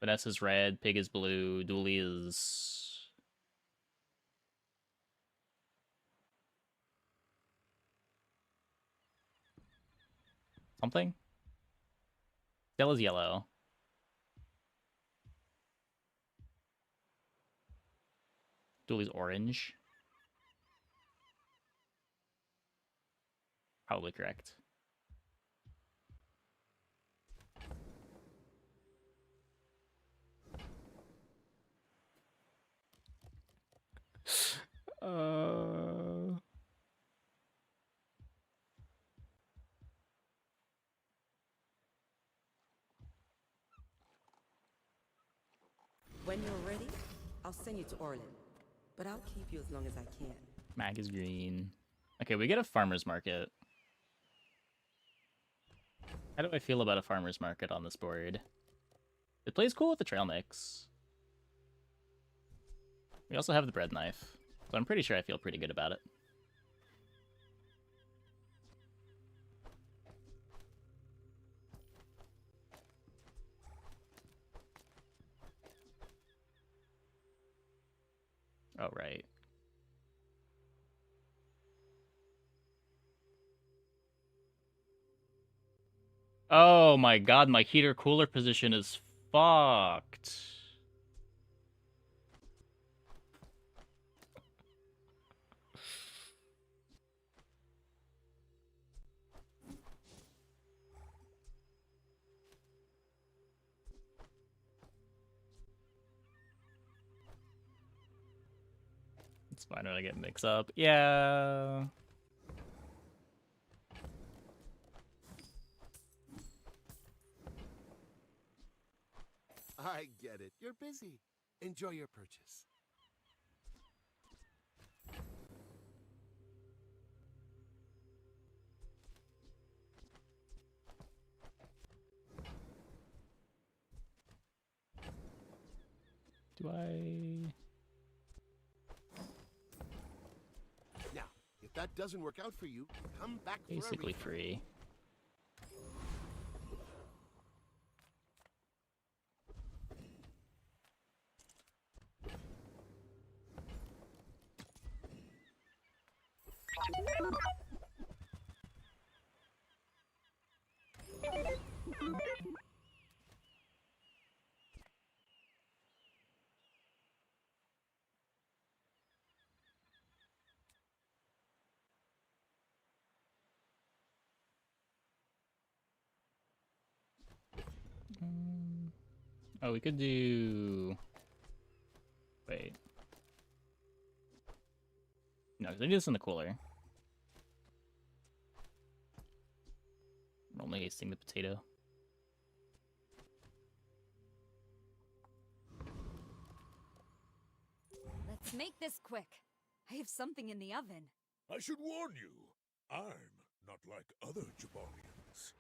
Vanessa's red, Pig is blue, Dooley is... something? Stella's yellow. Dooley's orange. Probably correct. When you're ready, I'll send you to Orlin. But I'll keep you as long as I can. Mag is green. Okay, we get a farmer's market. How do I feel about a farmer's market on this board? It plays cool with the trail mix. We also have the bread knife, so I'm pretty sure I feel pretty good about it. Oh, right. Oh my god, my heater cooler position is fucked. Fine when I get mixed up. Yeah. I get it. You're busy. Enjoy your purchase. Do I? Now, if that doesn't work out for you, come back for a Basically refund. free. Oh, we could do. Wait. No, they do this in the cooler. I'm only hasting the potato. Let's make this quick. I have something in the oven. I should warn you, I'm not like other Jabarians.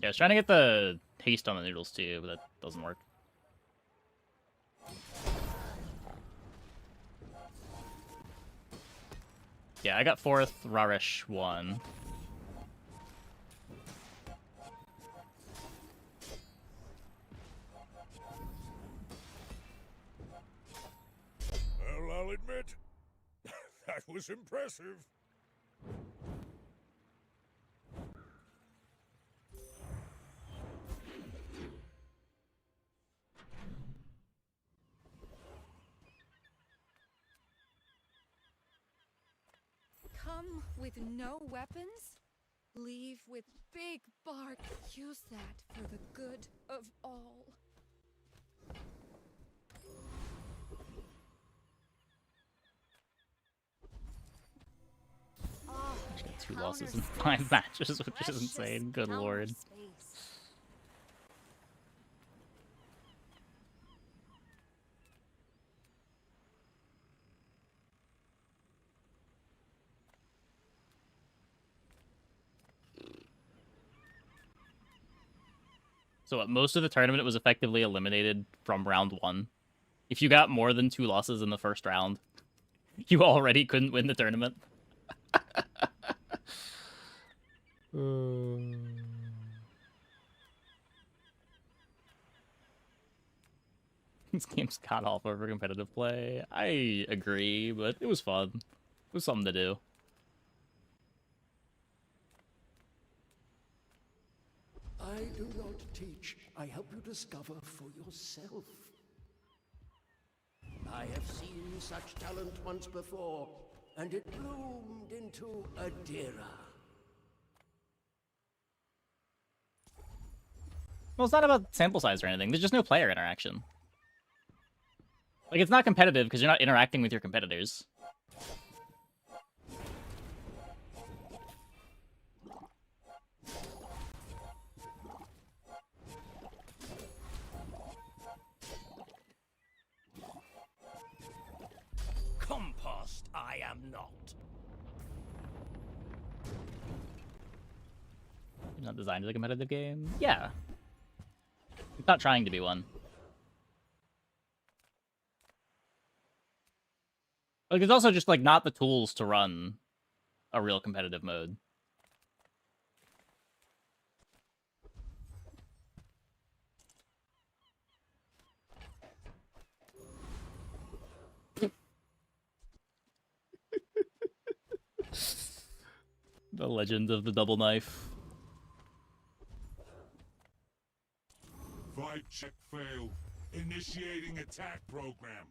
Yeah, I was trying to get the haste on the noodles too, but that doesn't work. Yeah, I got 4th, Raresh 1. Well, I'll admit, that was impressive. Come with no weapons? Leave with big bark. Use that for the good of all. Oh, I got 2 losses in 5 matches, which is insane. Good lord. So what, most of the tournament was effectively eliminated from round 1. If you got more than 2 losses in the first round, you already couldn't win the tournament. This game's got off over competitive play. I agree, but it was fun. It was something to do. I do not teach. I help you discover for yourself. I have seen such talent once before, and it bloomed into Adira. Well, it's not about sample size or anything. There's just no player interaction. Like, it's not competitive because you're not interacting with your competitors. Compost, I am not. It's not designed as a competitive game? Yeah. It's not trying to be one. Like, there's also just, like, not the tools to run a real competitive mode. The legend of the double knife. Vibe check failed. Initiating attack program.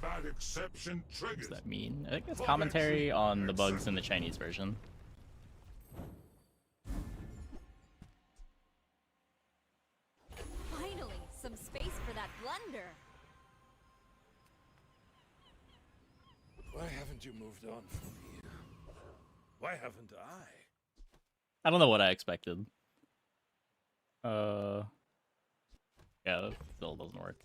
Combat exception What triggered. does that mean? I think it's commentary on the bugs in the Chinese version. Finally, some space for that blunder. Why haven't you moved on from me? Why haven't I? I don't know what I expected. Yeah, that still doesn't work.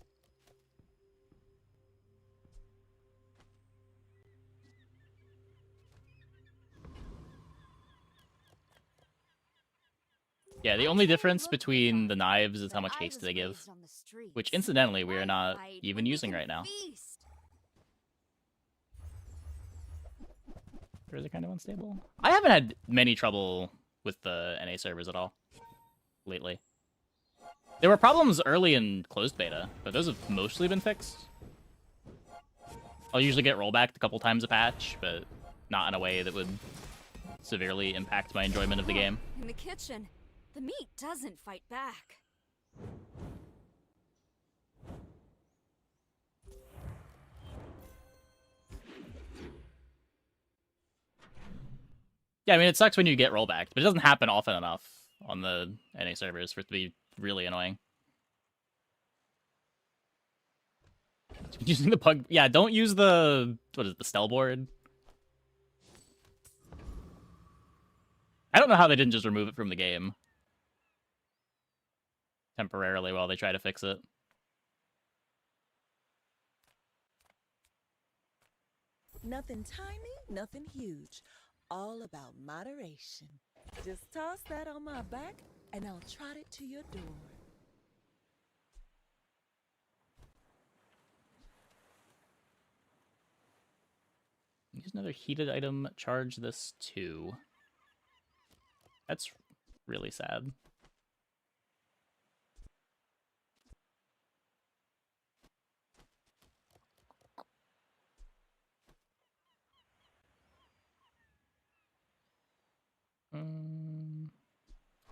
Yeah, the only difference between the knives is how much haste they give. Which, incidentally, we are not even using right now. Or is it kind of unstable? I haven't had many trouble with the NA servers at all lately. There were problems early in closed beta, but those have mostly been fixed. I'll usually get rollbacked a couple times a patch, but not in a way that would severely impact my enjoyment of the game. In the kitchen, the meat doesn't fight back. Yeah, I mean, it sucks when you get rollbacked, but it doesn't happen often enough on the NA servers for it to be really annoying. Using the pug... Yeah, don't use the... What is it, the Stell board? I don't know how they didn't just remove it from the game temporarily while they try to fix it. Nothing tiny, nothing huge. All about moderation. Just toss that on my back, and I'll trot it to your door. Use another heated item, charge this too. That's really sad.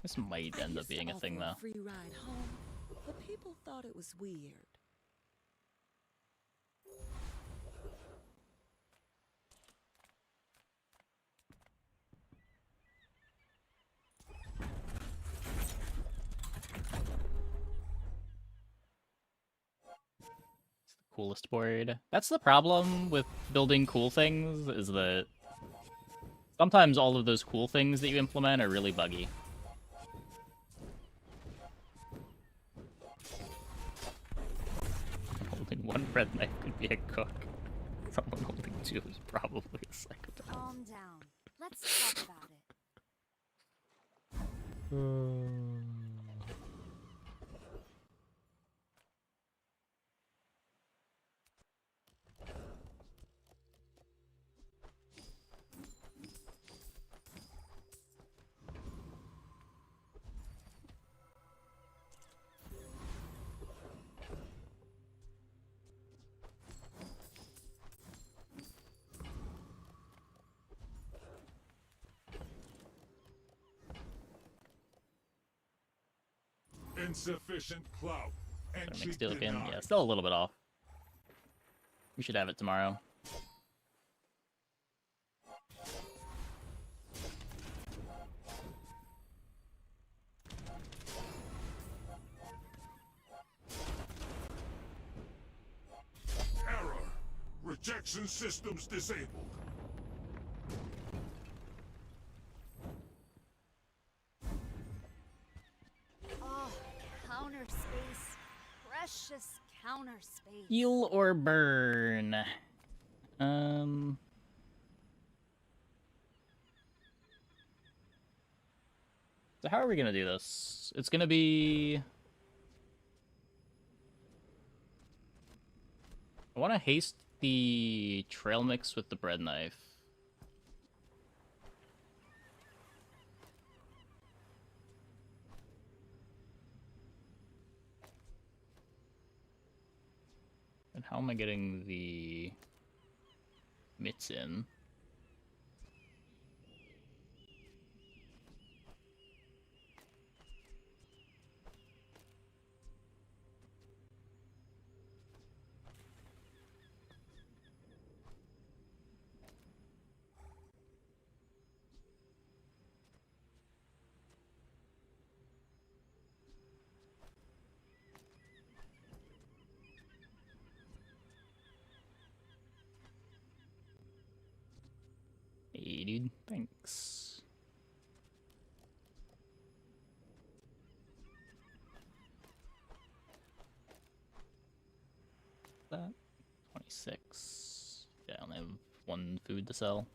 This might end up being a thing, though. Free ride home, but people thought it was weird. Coolest board. That's the problem with building cool things, is that sometimes all of those cool things that you implement are really buggy. Holding one bread knife could be a cook. Someone holding two is probably a psychopath. Calm down. Let's talk about it. Insufficient clout. Make steel again. Yeah, still a little bit off. We should have it tomorrow. Error. Rejection systems disabled. Counter space. Precious counter space. Heal or burn? So how are we gonna do this? It's gonna be... I want to haste the trail mix with the bread knife. And how am I getting the mitts in? you, dude. Thanks. That 26. Yeah, I only have one food to sell.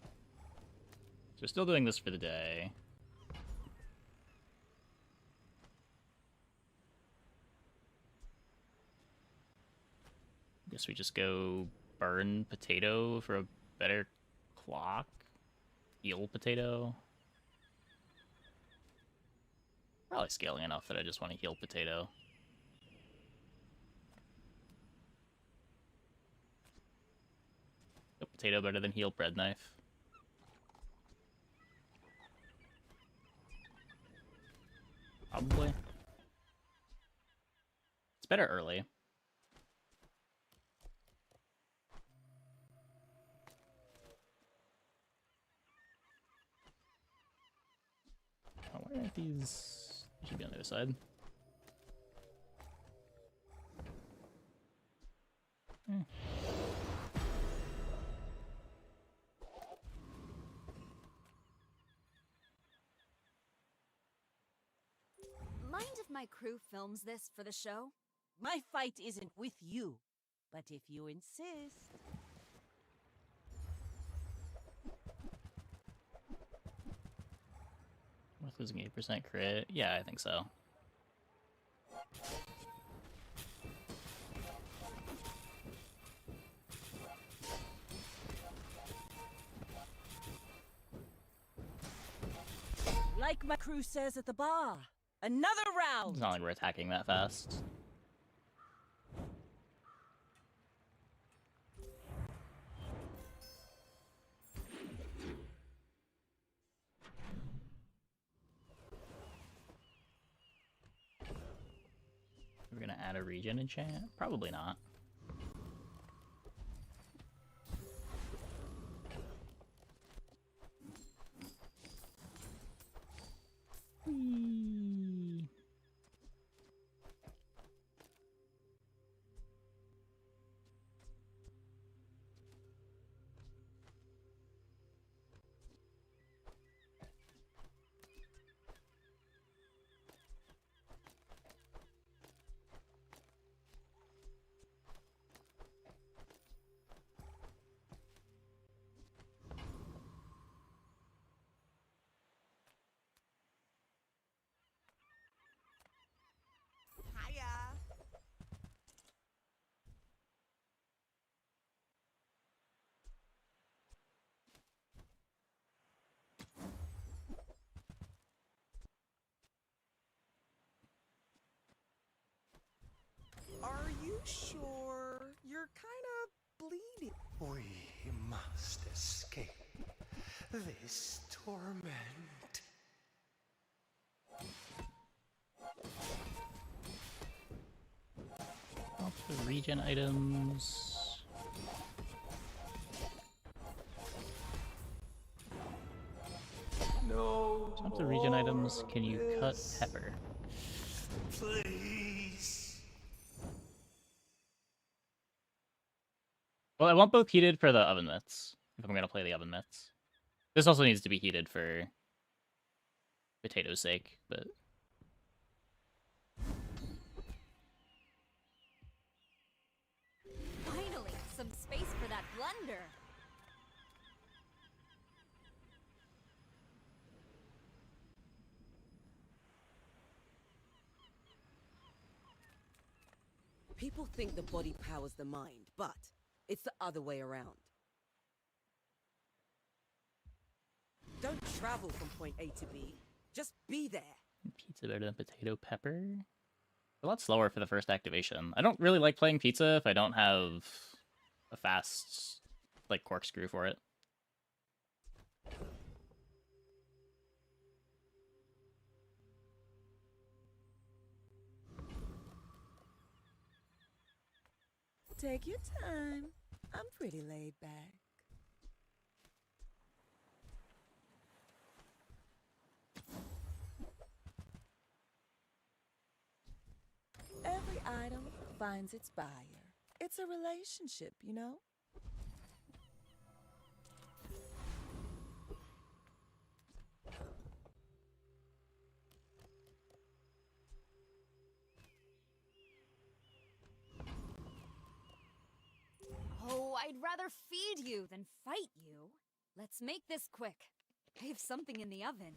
So we're still doing this for the day. Guess we just go burn potato for a better clock. Heal potato. Probably scaling enough that I just want to heal potato. Heal potato better than heal bread knife. Probably. It's better early. Oh, where are these? They should be on the other side. Mind if my crew films this for the show? My fight isn't with you, but if you insist. Worth losing 8% crit? Yeah, I think so. Like my crew says at the bar, another round! It's not like we're attacking that fast. We're gonna add a regen enchant? Probably not. Whee. Hiya! Are you sure? You're kind of bleeding. We must escape this torment. Off the regen items. No. Off the regen items, can you cut pepper? Please. Well, I want both heated for the oven mitts, if I'm gonna play the oven mitts. This also needs to be heated for potato's sake, but... Finally, some space for that blunder. People think the body powers the mind, but it's the other way around. Don't travel from point A to B. Just be there. Pizza better than potato pepper? A lot slower for the first activation. I don't really like playing pizza if I don't have a fast, like, corkscrew for it. Take your time. I'm pretty laid back. Every item finds its buyer. It's a relationship, you know? I'd rather feed you than fight you. Let's make this quick. I have something in the oven.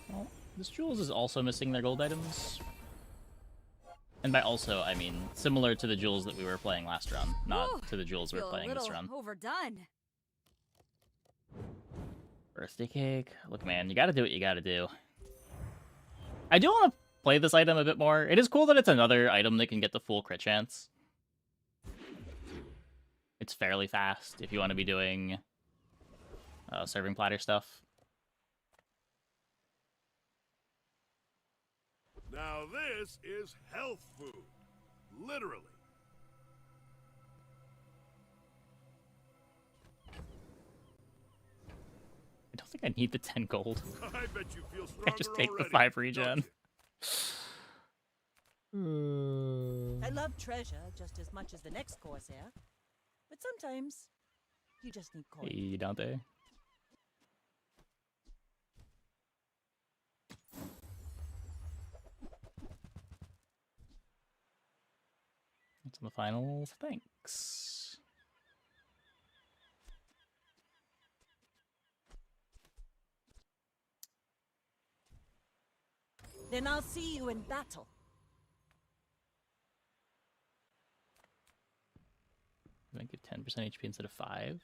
Well, this Jules is also missing their gold items. And by also, I mean similar to the Jules that we were playing last run, not Ooh, to the Jules we're playing this run. Overdone. Birthday cake. Look, man, you gotta do what you gotta do. I do want to play this item a bit more. It is cool that it's another item that can get the full crit chance. It's fairly fast if you want to be doing serving platter stuff. Now this is health food. Literally. I don't think I need the 10 gold. I bet you feel I stronger just take already, the 5 don't regen. I love treasure just as much as the next Corsair. But sometimes, you just need coin. Hey, Dante. That's in the finals. Thanks. Then I'll see you in battle. I think give 10% HP instead of 5.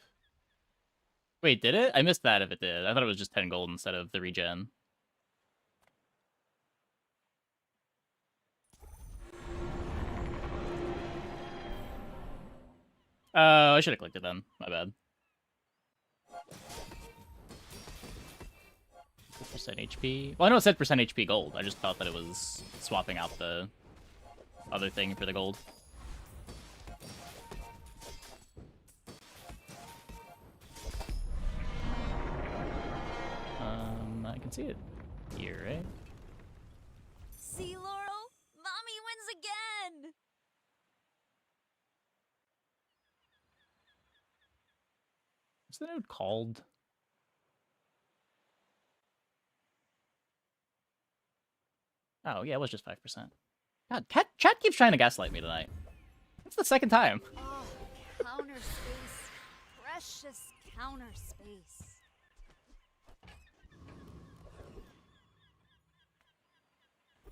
Wait, did it? I missed that if it did. I thought it was just 10 gold instead of the regen. I should have clicked it then. My bad. percent HP. Well, I know it said percent HP gold. I just thought that it was swapping out the other thing for the gold. I can see it here, right? See, Laurel? Mommy wins again! What's the node called? Oh, yeah, it was just 5%. God, chat keeps trying to gaslight me tonight. It's the second time. Oh, counter space. Precious counter space.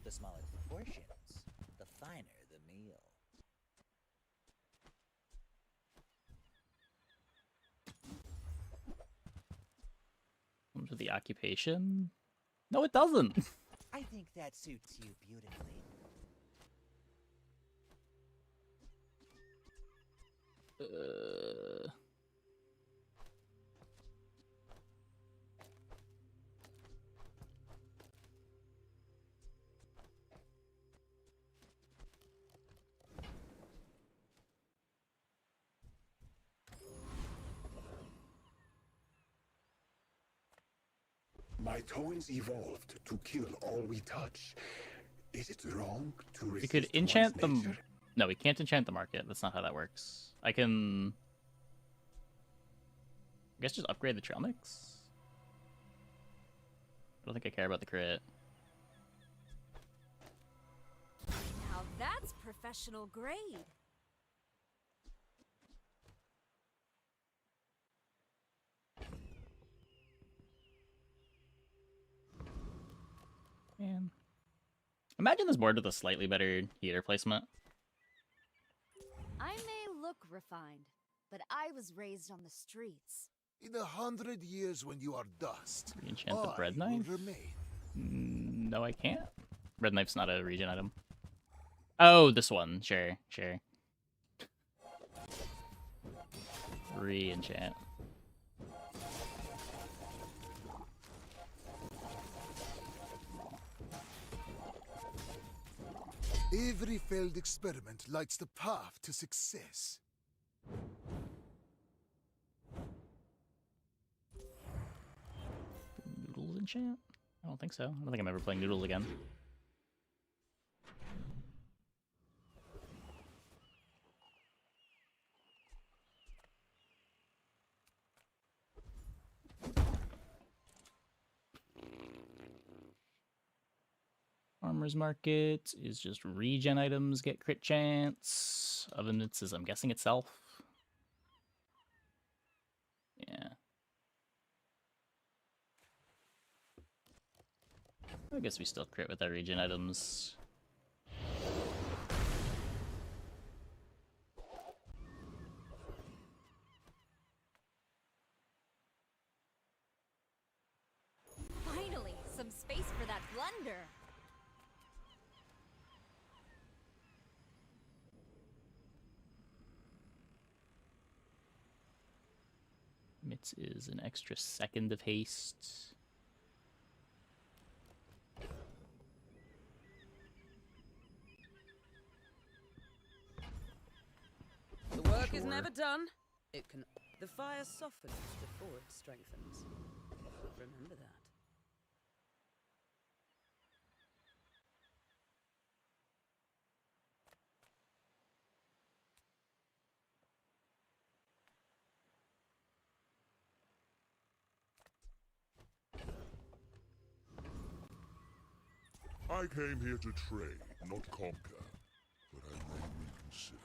The smaller the portions, the finer the meal. Comes with the occupation? No, it doesn't. I think that suits you beautifully. My toys evolved to kill all we touch. Is it wrong to resist We could enchant one's the... nature? No, we can't enchant the market. That's not how that works. I can... I guess just upgrade the trail mix? I don't think I care about the crit. Now that's professional grade. Man. Imagine this board with a slightly better heater placement. I may look refined, but I was raised on the streets. In 100 years when you are dust, Enchant the bread I will knife? remain. No, I can't. Bread knife's not a regen item. Oh, this one. Sure, sure. Re-enchant. Every failed experiment lights the path to success. Noodles enchant? I don't think so. I don't think I'm ever playing Noodles again. Farmer's Market is just regen items get crit chance. Oven mitts is, I'm guessing, itself. Yeah. I guess we still crit with our regen items. Finally, some space for that blunder. Mitts is an extra second of haste. The work is never done. It can. The fire softens before it strengthens. Remember that. I came here to trade, not conquer, but I may reconsider.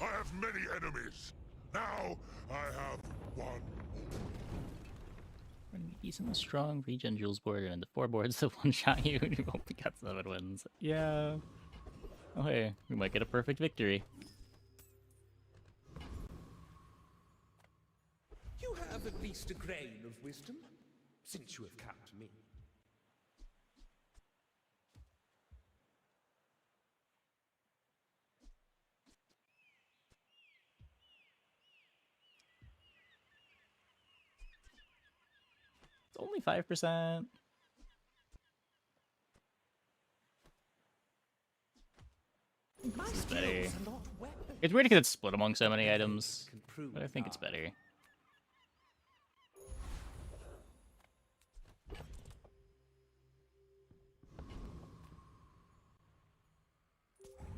I have many enemies. Now I have one more. Running a decently strong regen Jules board and the 4 boards that one-shot you and you only got 7 wins. Yeah. Oh hey, we might get a perfect victory. You have at least a grain of wisdom, since you have come to me. It's only 5%. This is better. It's weird because it's split among so many items, but I think it's better.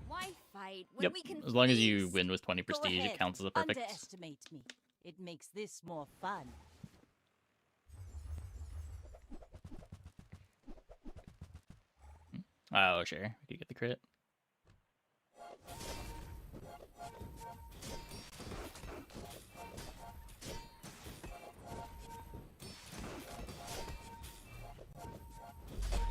Why fight when Yep, we can as long as you feast? win with 20 Go prestige, ahead. it counts as a perfect. Underestimate me. It makes this more fun. Oh, sure. We could get the crit.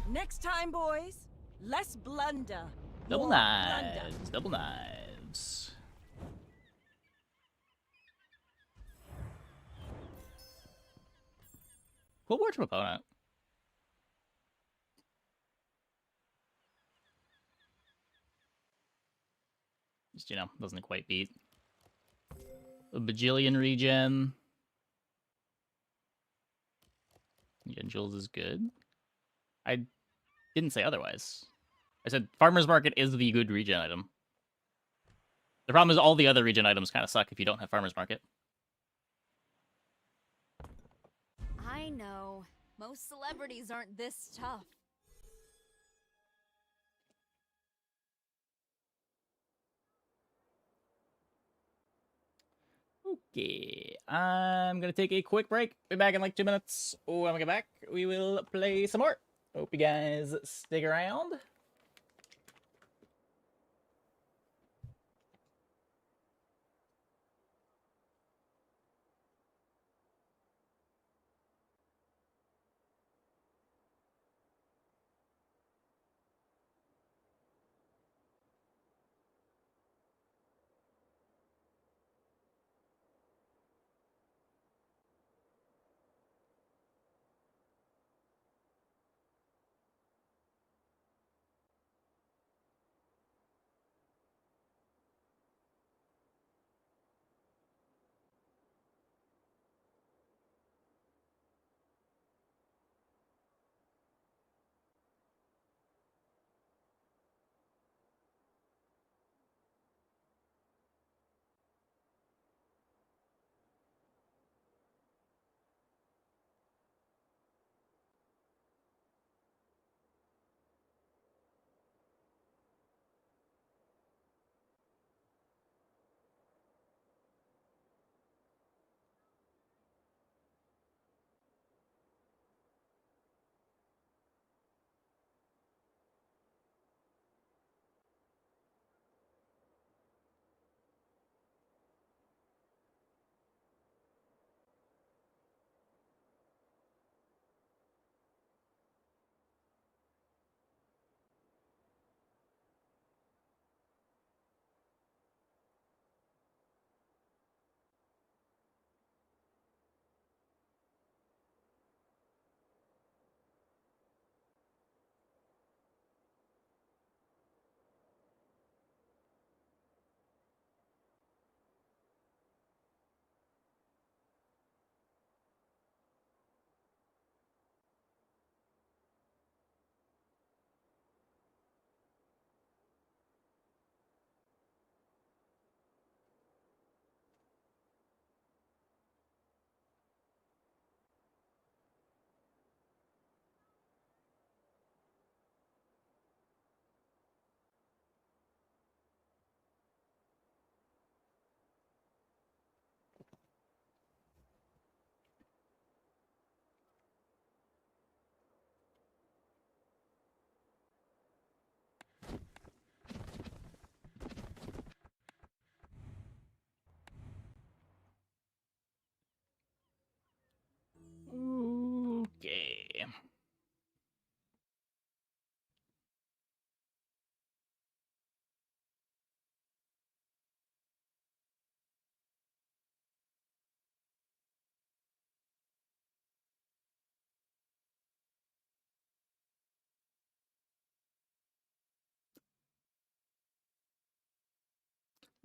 Next time, boys, less blunder. Double more knives. plunder. Double knives. Full board from opponent. Just, you know, doesn't quite beat a bajillion regen. Yeah, Jules is good. I didn't say otherwise. I said Farmer's Market is the good regen item. The problem is all the other regen items kind of suck if you don't have Farmer's Market. I know. Most celebrities aren't this tough. Okay, I'm gonna take a quick break. Be back in like 2 minutes. When we get back, we will play some more. Hope you guys stick around.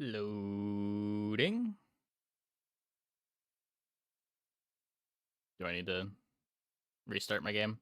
Loading. Do I need to restart my game?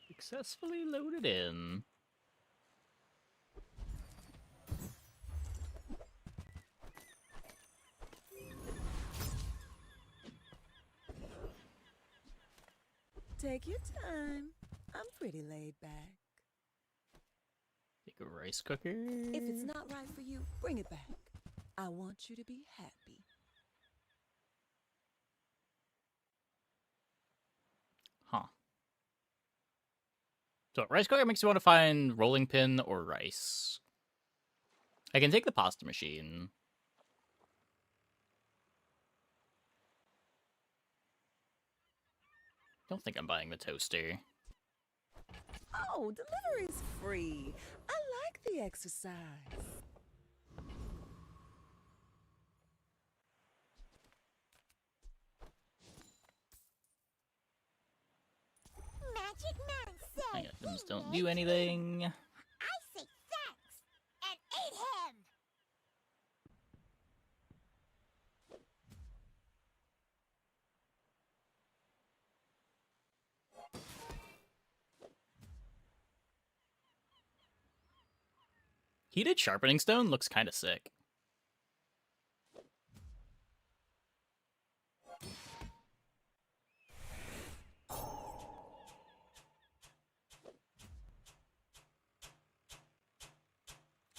Successfully loaded in. Take your time. I'm pretty laid back. Take a rice cooker. If it's not right for you, bring it back. I want you to be happy. Huh. So rice cooker makes you want to find rolling pin or rice. I can take the pasta machine. Don't think I'm buying the toaster. Oh, delivery's free. I like the exercise. Magic Man said Items don't do anything. I say thanks and ate him. Heated sharpening stone looks kind of sick.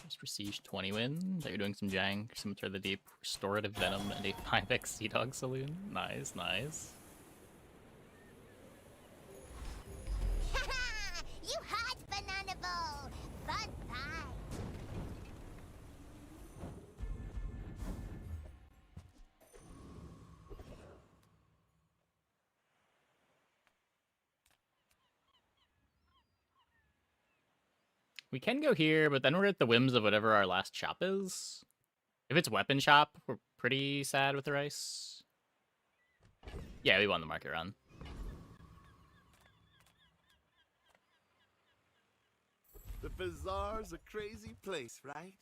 Just Prestige 20 win. That you're doing some jank, Scimitar the Deep, Restorative Venom, and a 5x Sea Dog Saloon. Nice, nice. You hot banana bowl. Fun time. We can go here, but then we're at the whims of whatever our last shop is. If it's weapon shop, we're pretty sad with the rice. Yeah, we won the market run. The bazaar's a crazy place, right?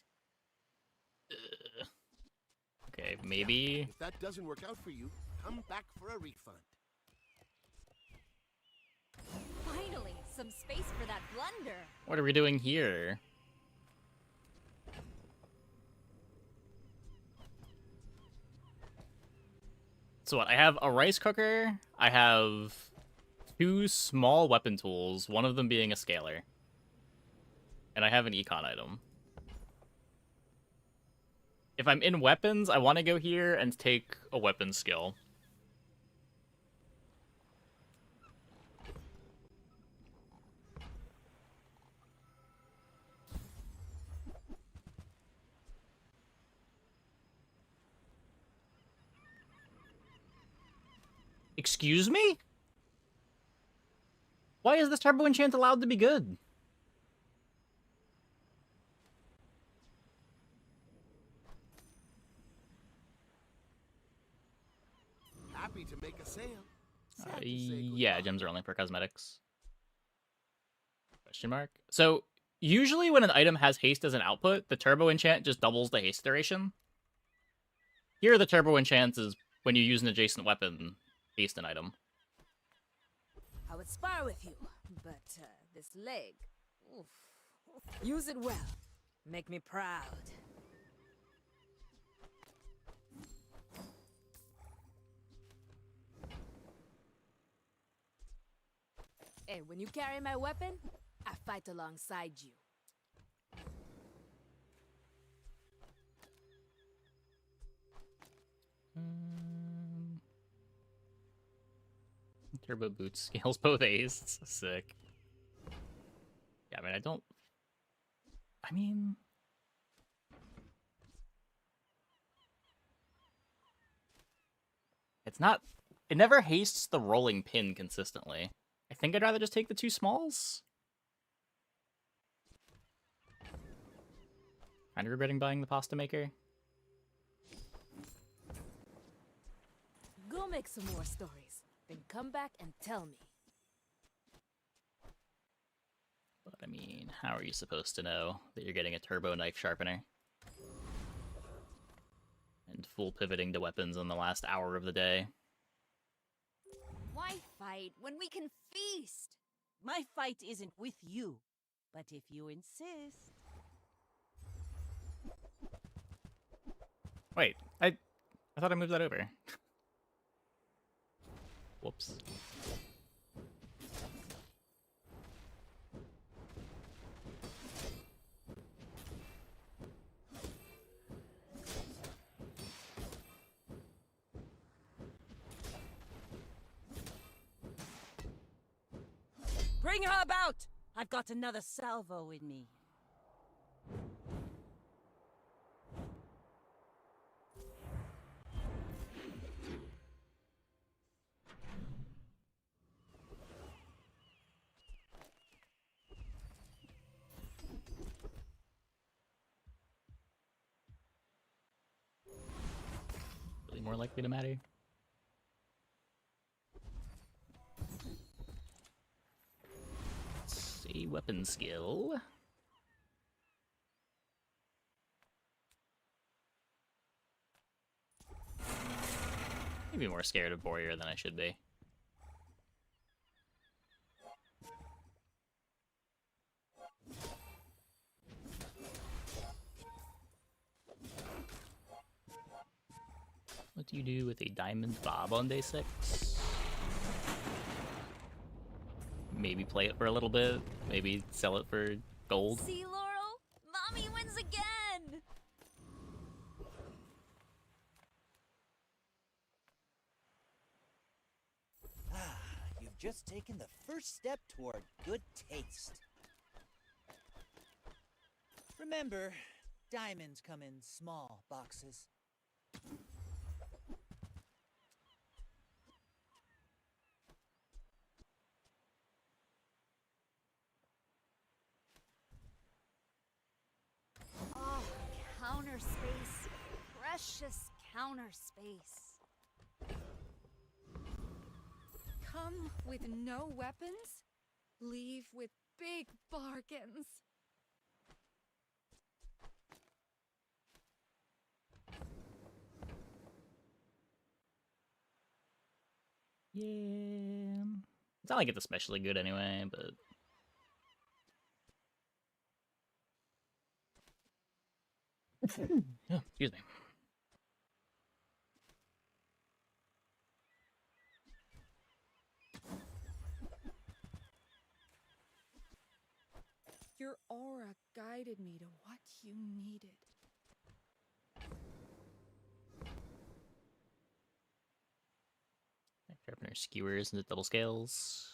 Okay, maybe. If that doesn't work out for you, come back for a refund. Finally, some space for that blunder. What are we doing here? So what? I have a rice cooker. I have 2 small weapon tools, one of them being a scaler. And I have an econ item. If I'm in weapons, I want to go here and take a weapon skill. Excuse me? Why is this turbo enchant allowed to be good? Happy to make a sale. Yeah, gems are only for cosmetics. Question mark. So, usually when an item has haste as an output, the turbo enchant just doubles the haste duration. Here, the turbo enchant is when you use an adjacent weapon, haste an item. I would spar with you, but this leg, oof, use it well. Make me proud. Hey, when you carry my weapon, I fight alongside you. Turbo boots scales both A's. It's so sick. Yeah, I mean, it's not. It never hastes the rolling pin consistently. I think I'd rather just take the 2 smalls. Kind of regretting buying the pasta maker. Go make some more stories, then come back and tell me. But I mean, how are you supposed to know that you're getting a turbo knife sharpener? And full pivoting to weapons in the last hour of the day. Why fight when we can feast? My fight isn't with you, but if you insist. Wait, I thought I moved that over. Whoops. Bring her about! I've got another salvo in me. Really more likely to matter. A weapon skill. Maybe more scared of Warrior than I should be. What do you do with a diamond bob on day 6? Maybe play it for a little bit. Maybe sell it for gold. See, Laurel? Mommy wins again! Ah, you've just taken the first step toward good taste. Remember, diamonds come in small boxes. Oh, counter space. Precious counter space. Come with no weapons, leave with big bargains. Yeah. It's not like it's especially good anyway, but... Oh, excuse me. Your aura guided me to what you needed. Sharpener skewers into double scales.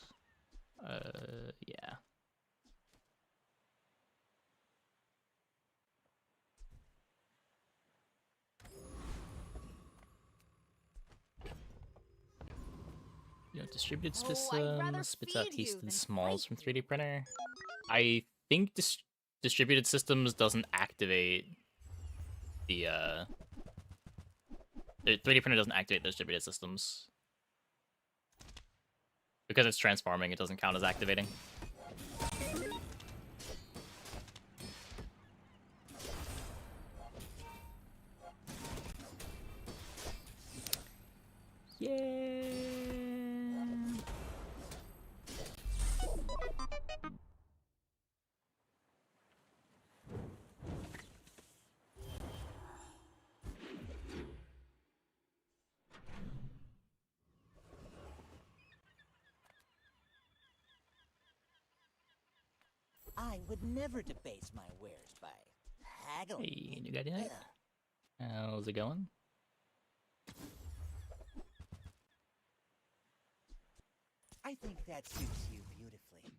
Yeah. You know, distributed systems spits out tasted smalls from 3D printer. I think distributed systems doesn't activate the 3D printer doesn't activate the distributed systems. Because it's transforming, it doesn't count as activating. Yeah. would never debase my wares by haggling. Hey, new guy tonight? How's it going? I think that suits you beautifully.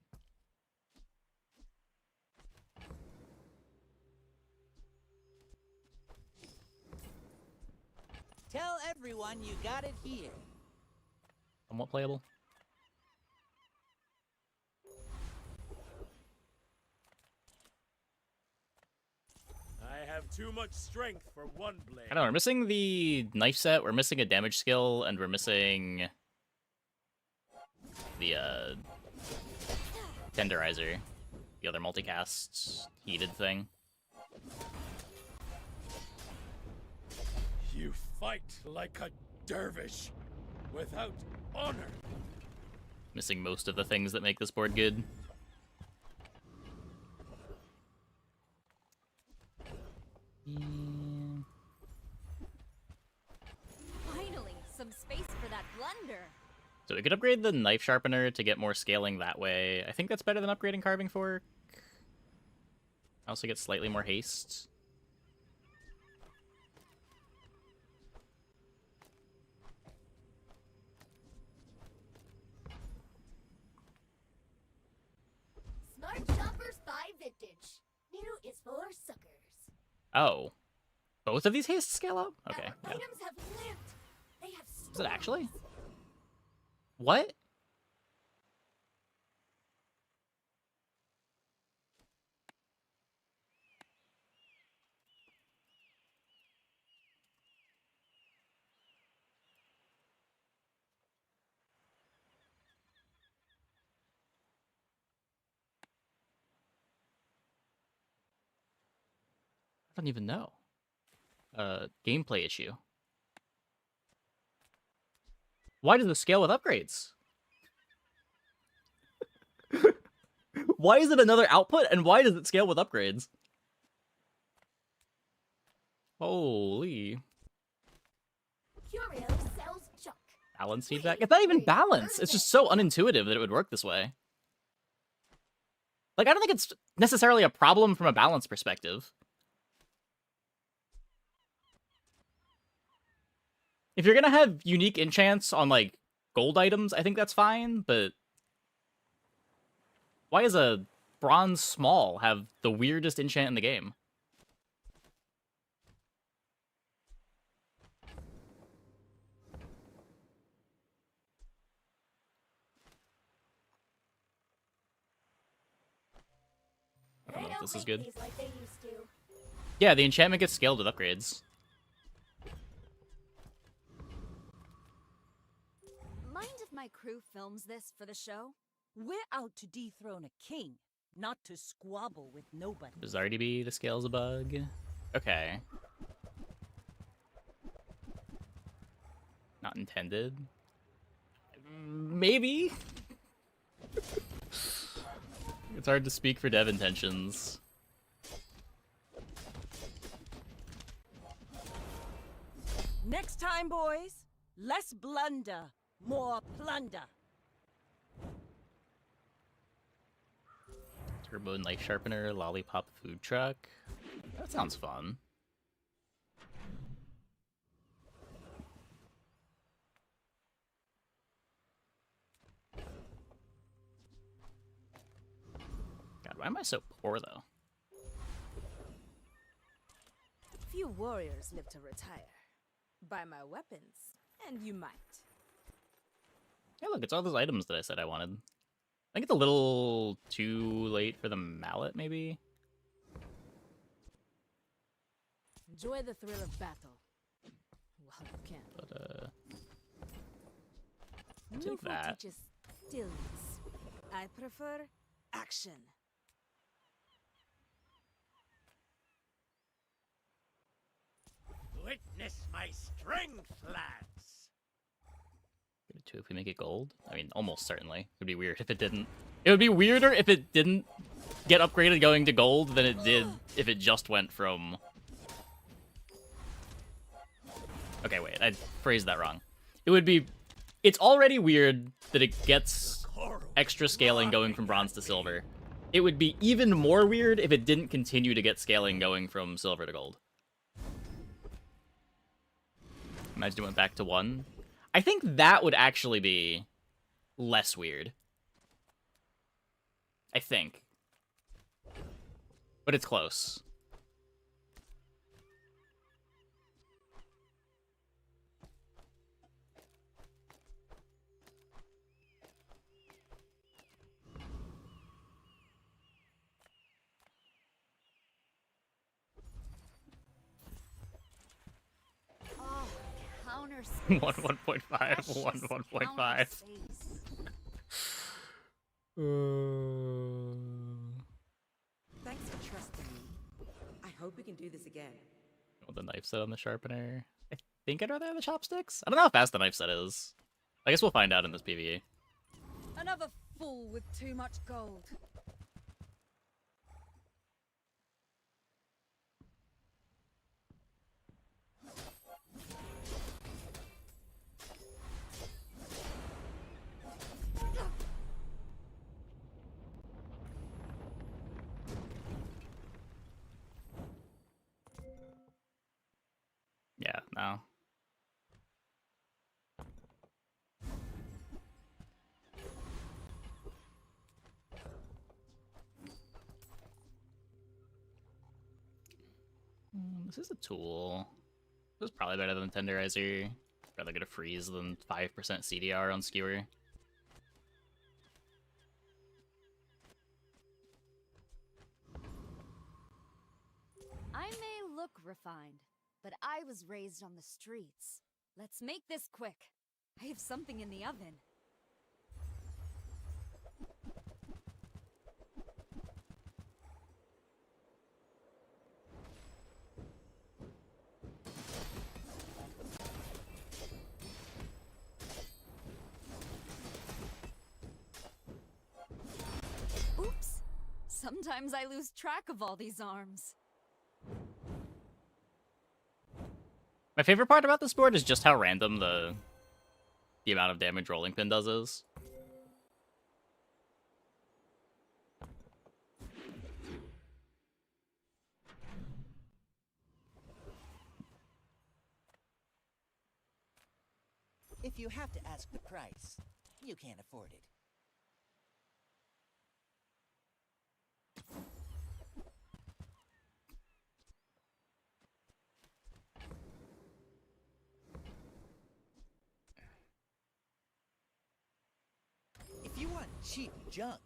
Tell everyone you got it here. Somewhat playable. I have too much strength for one blade. I know, we're missing the knife set, we're missing a damage skill, and we're missing the tenderizer. The other multicast heated thing. You fight like a dervish without honor. Missing most of the things that make this board good. Finally, some space for that blunder. So we could upgrade the knife sharpener to get more scaling that way. I think that's better than upgrading carving fork. I also get slightly more haste. Smart shoppers buy vintage. New is for suckers. Oh. Both of these hastes scale up? Okay. Our Yeah. items have lived. They have Is it actually? What? I don't even know. Gameplay issue. Why does it scale with upgrades? Why is it another output, and why does it scale with upgrades? Holy. Curio sells junk. Balance feedback? It's not even balance! It's just so unintuitive that it would work this way. Like, I don't think it's necessarily a problem from a balance perspective. If you're gonna have unique enchants on, like, gold items, I think that's fine, but... Why does a bronze small have the weirdest enchant in the game? I don't know if this is good. Like they used to. Yeah, the enchantment gets scaled with upgrades. Mind if my crew films this for the show? We're out to dethrone a king, not to squabble with nobody. Does RDB, the scale's a bug? Okay. Not intended? Maybe? It's hard to speak for dev intentions. Next time, boys, less blunder, more plunder. Turbo knife sharpener, lollipop food truck. That sounds fun. God, why am I so poor though? Few warriors live to retire. Buy my weapons, and you might. Hey, look, it's all those items that I said I wanted. I think it's a little too late for the mallet, maybe? Enjoy the thrill of battle. While you can. But, I'll New take food that. teaches stillness. I prefer action. Witness my strength, lads. Give it 2 if we make it gold? I mean, almost certainly. It would be weird if it didn't. It would be weirder if it didn't get upgraded going to gold than it did if it just went from... Okay, wait, I phrased that wrong. It would be... It's already weird that it gets extra scaling going from bronze to silver. It would be even more weird if it didn't continue to get scaling going from silver to gold. Imagine it went back to 1. I think that would actually be less weird. I think. But it's close. Oh, counter space. 1.5, Precious 1.5. counter space. Thanks for trusting me. I hope we can do this again. With the knife set on the sharpener. I think I'd rather have the chopsticks. I don't know how fast the knife set is. I guess we'll find out in this PvE. Another fool with too much gold. Yeah, no. This is a tool. This is probably better than Tenderizer. Rather get a freeze than 5% CDR on Skewer. I may look refined, but I was raised on the streets. Let's make this quick. I have something in the oven. Oops! Sometimes I lose track of all these arms. My favorite part about this board is just how random the amount of damage Rolling Pin does is. If you have to ask the price, you can't afford it. If you want cheap junk,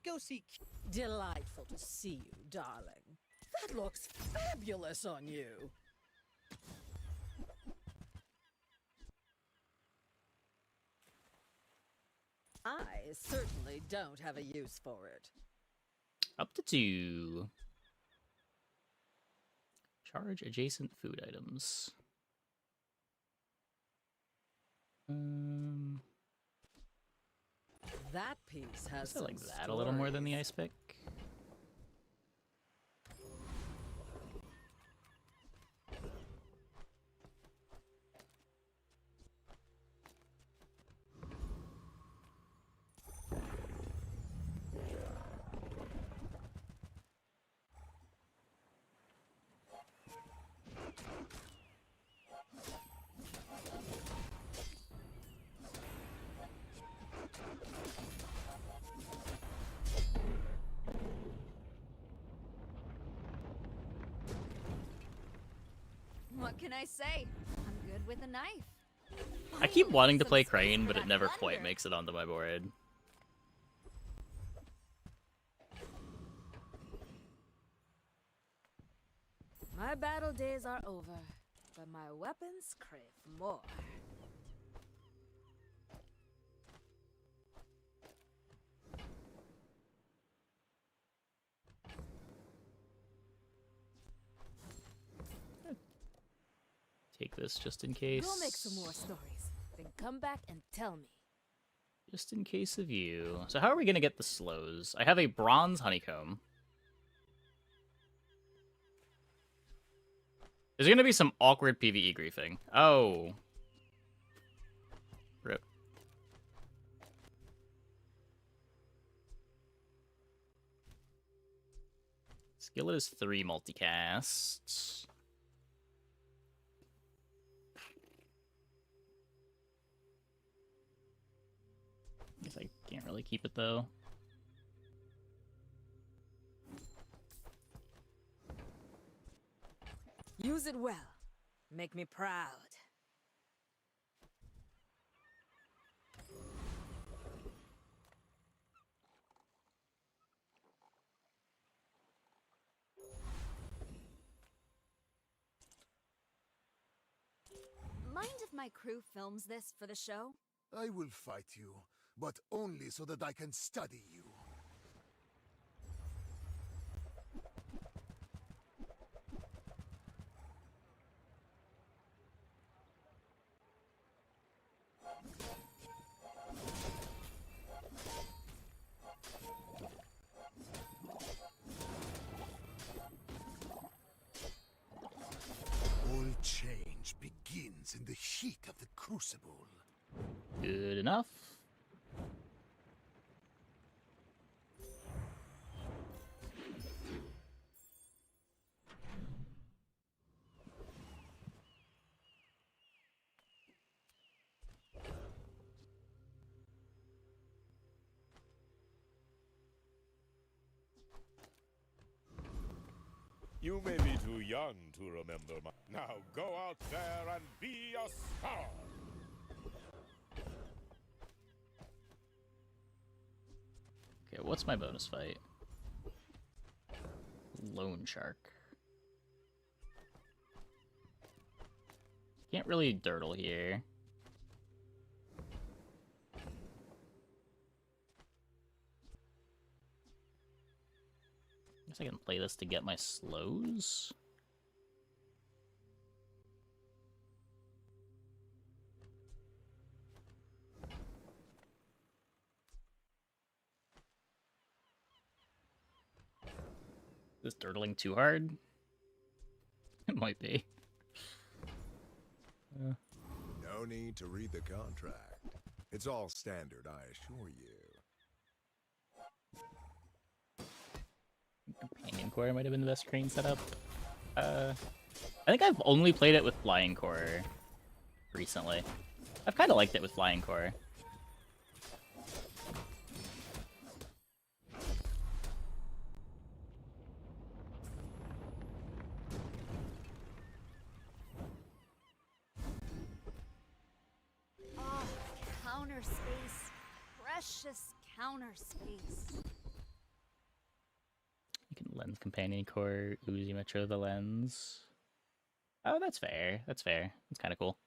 go see... Delightful to see you, darling. That looks fabulous on you. I certainly don't have a use for it. Up to 2. Charge adjacent food items. That piece has I like some that a little more than the stories. ice pick. What can I say? I'm good with a knife. I keep wanting to Some play space Crane, for but it that never blender. quite makes it onto my board. My battle days are over, but my weapons crave more. Take this just in case. Go make some more stories, then come back and tell me. Just in case of you. So how are we going to get the slows? I have a bronze honeycomb. There's going to be some awkward PvE griefing. Oh. Rip. Skillet is 3 multicasts. Guess I can't really keep it though. Use it well. Make me proud. Mind if my crew films this for the show? I will fight you, but only so that I can study you. All change begins in the heat of the crucible. Good enough. You may be too young to remember my... Now go out there and be a star! Okay, what's my bonus fight? Lone Shark. Can't really dirtle here. Guess I can play this to get my slows. Is dirtling too hard? It might be. No need to read the contract. It's all standard, I assure you. Companion Core might have been the best crane setup. I think I've only played it with Flying Core recently. I've kind of liked it with Flying Core. Oh, counter space. Precious counter space. You can lens Companion Core, Uzi Metro the lens. Oh, that's fair. That's fair. That's kind of cool.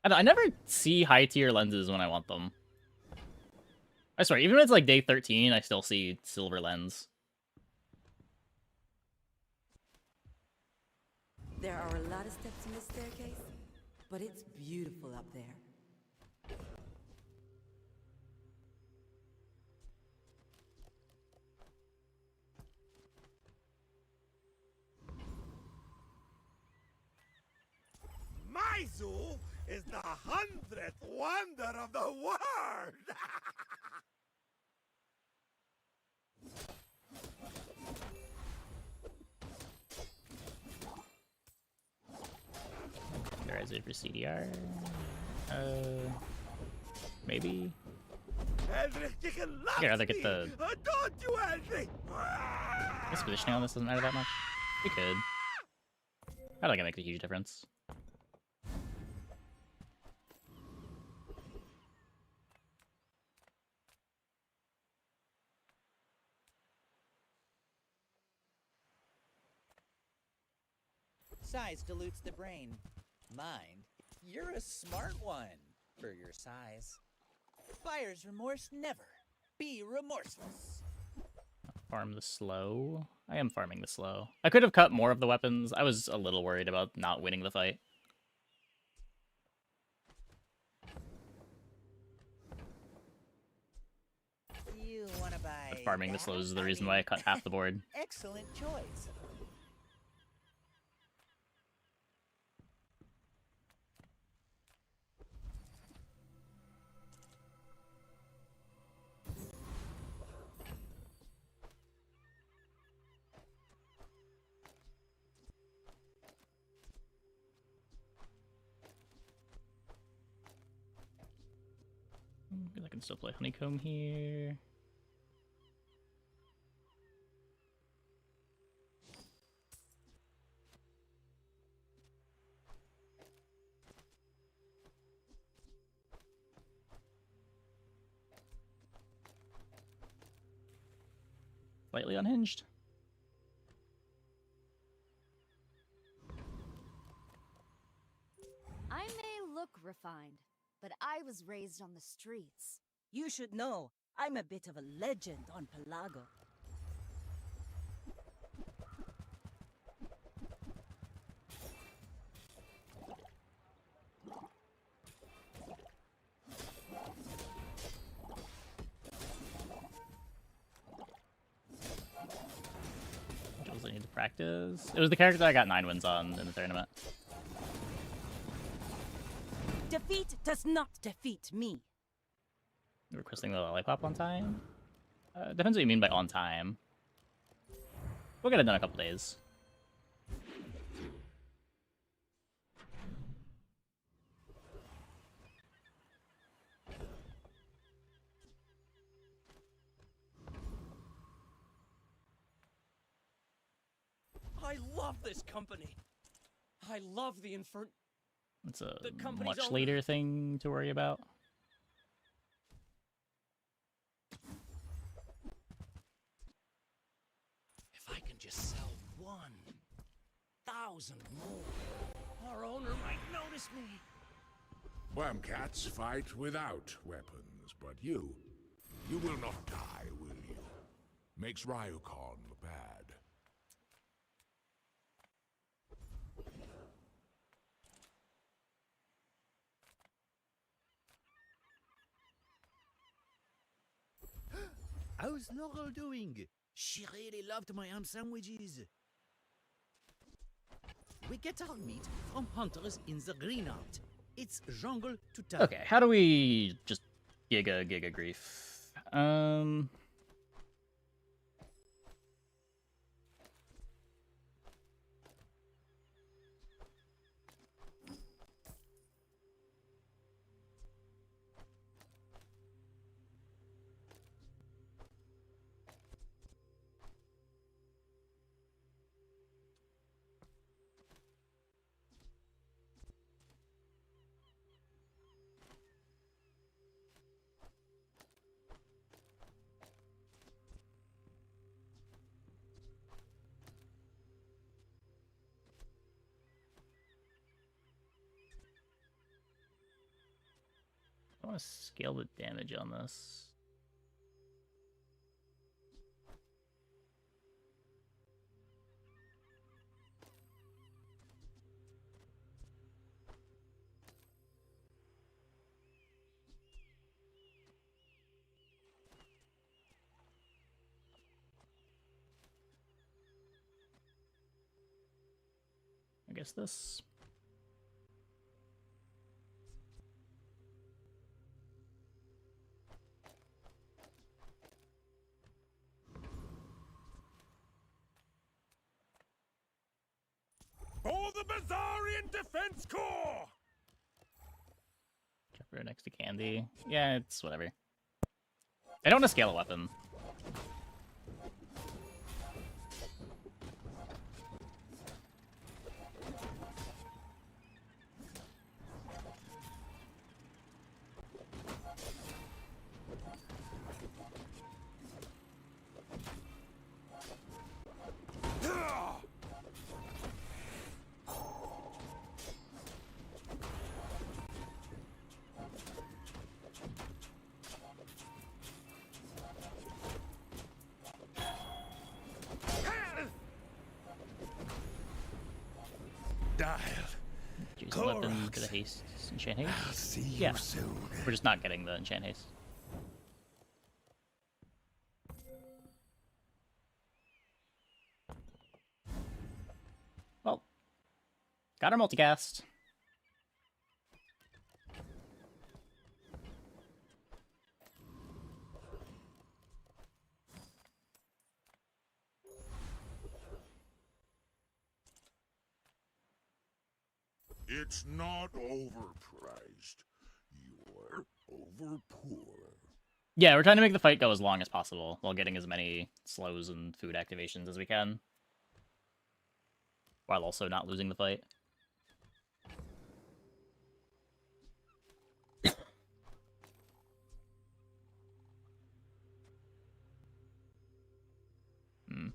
I never see high tier lenses when I want them. I swear, even when it's like day 13, I still see silver lens. There are a lot of steps in this staircase, but it's beautiful up there. My zoo is the 100th wonder of the world! There is it for CDR. Maybe. Henry, you can laugh I'd rather get the... Don't you, Henry? I guess positioning on this doesn't matter that much. We could. I don't think it makes a huge difference. Size dilutes the brain. Mind, you're a smart one for your size. Buyer's remorse never. Be remorseless. Farm the slow. I am farming the slow. I could have cut more of the weapons. I was a little worried about not winning the fight. You want to buy Farming the slows is the reason why I cut half the board. Excellent choice. can still play Honeycomb here. Slightly unhinged. I may look refined, but I was raised on the streets. You should know, I'm a bit of a legend on Pelago. Jules, I need to practice. It was the character I got 9 wins on in the tournament. Defeat does not defeat me. Requesting the lollipop on time? Depends what you mean by on time. We'll get it done in a couple days. I love this company. I love the It's a The company's much over. later thing to worry about. If I can just sell 1,000 more, our owner might notice me. Wormcats fight without weapons, but you will not die, will you? Makes Ryukon look bad. How's Laurel doing? She really loved my ham sandwiches. We get our meat from hunters in the Greenheart. It's jungle to town. Okay, how do we just giga grief? I want to scale the damage on this. I guess this. For the Bazarian Defense Corps! Trevor next to Candy. Yeah, it's whatever. I don't want to scale a weapon. Dial. Use the weapon to the haste. Enchant haste? I'll see yeah. you soon. We're just not getting the enchant haste. Well, got our multicast. It's not overpriced. You're over poor. Yeah, we're trying to make the fight go as long as possible while getting as many slows and food activations as we can. While also not losing the fight. Hmm.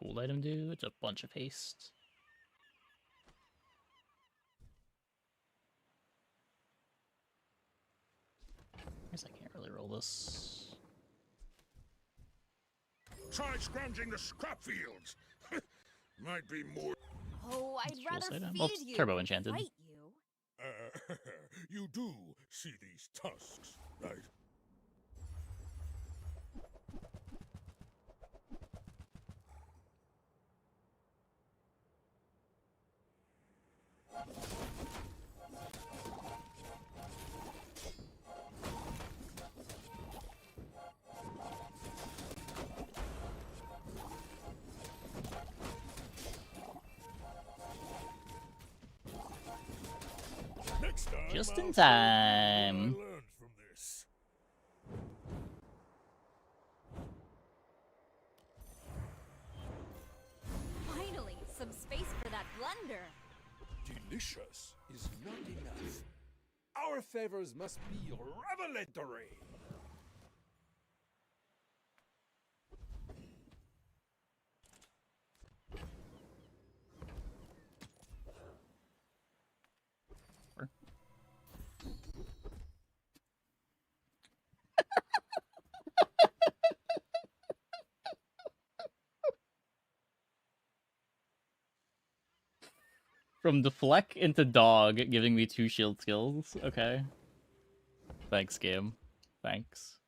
Cool item do? It's a bunch of haste. I guess I can't really roll this. Try scrounging the scrap fields. Might be more. Oh, I'd rather item. feed Well, it's you. turbo enchanted. Fight you. You do see these tusks, right? Next time, Just in I'll show you what I time. learned from this. Finally, some space for that blunder. Delicious is not enough. Our favors must be revelatory. From deflect into dog, giving me 2 shield skills. Okay. Thanks, game. Thanks.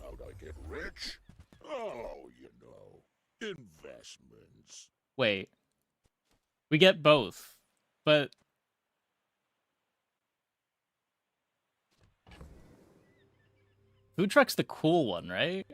How'd I get rich? Oh, you know, investments. Wait. We get both. But... Food truck's the cool one, right?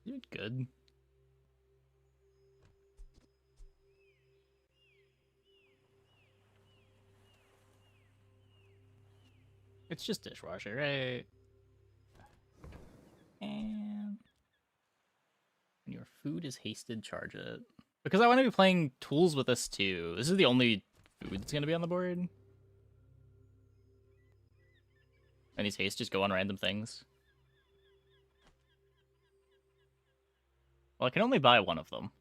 You're good. It's just dishwasher, right? And when your food is hasted, charge it. Because I want to be playing tools with this too. This is the only food that's going to be on the board. And these hastes just go on random things. Well, I can only buy one of them.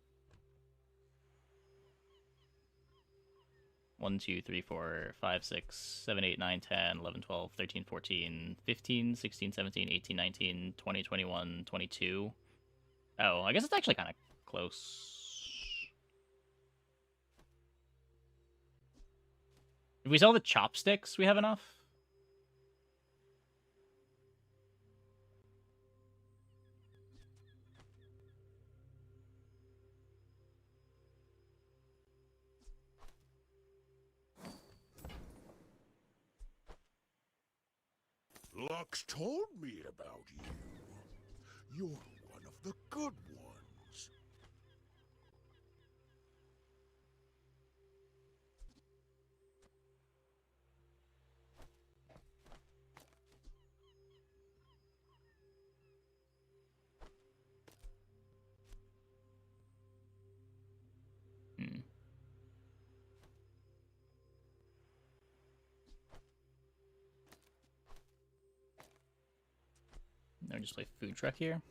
1, 2, 3, 4, 5, 6, 7, 8, 9, 10, 11, 12, 13, 14, 15, 16, 17, 18, 19, 20, 21, 22. Oh, I guess it's actually kind of close. If we sell the chopsticks, we have enough. Fox told me about you. You're one of the good ones. No, just play food truck here.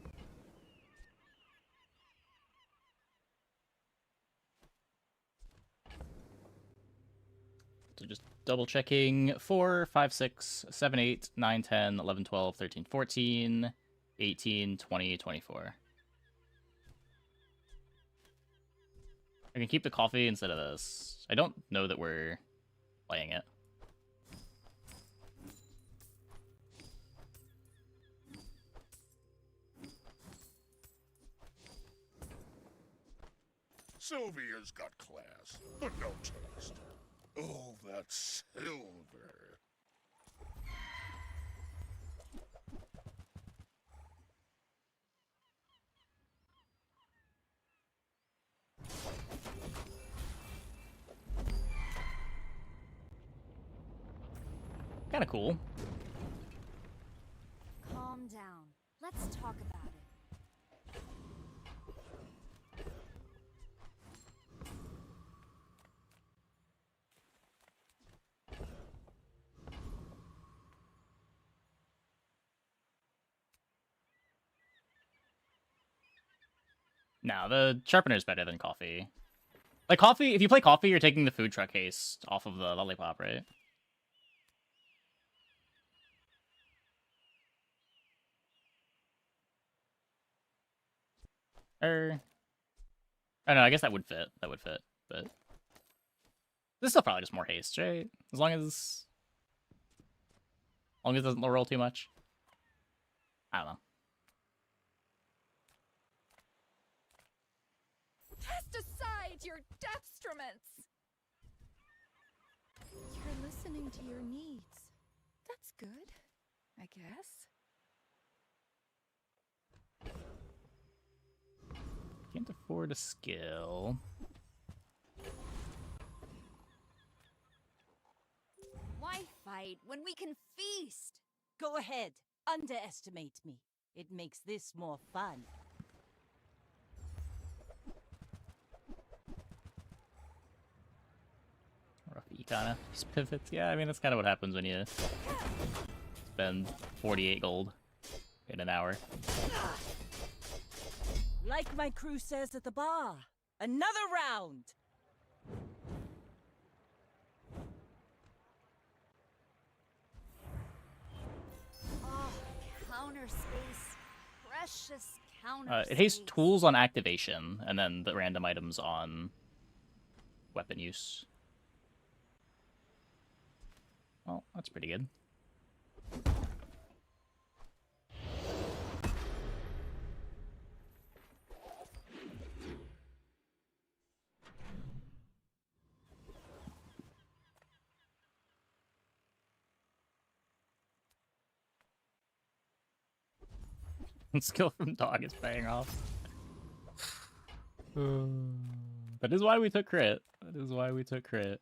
So just double checking 4, 5, 6, 7, 8, 9, 10, 11, 12, 13, 14, 18, 20, 24. I can keep the coffee instead of this. I don't know that we're playing it. Sylvia's got class, but no taste. Oh, that silver. Kind of cool. Calm down. Let's talk about it. No, the sharpener's better than coffee. Like coffee, if you play coffee, you're taking the food truck haste off of the lollipop, right? I don't know, I guess that would fit. That would fit, but this is still probably just more haste, right? As long as it doesn't roll too much. I don't know. Test aside your deathstruments! You're listening to your needs. That's good, I guess. Can't afford a skill. Why fight when we can feast? Go ahead. Underestimate me. It makes this more fun. Rough kinda. Just pivots. Yeah, I mean that's kind of what happens when you spend 48 gold in an hour. Like my crew says at the bar, another round! Oh, counter space. Precious counter It hastes tools on activation, and then the random items on weapon use. Well, that's pretty good. Skill from dog is paying off. That is why we took crit. That is why we took crit.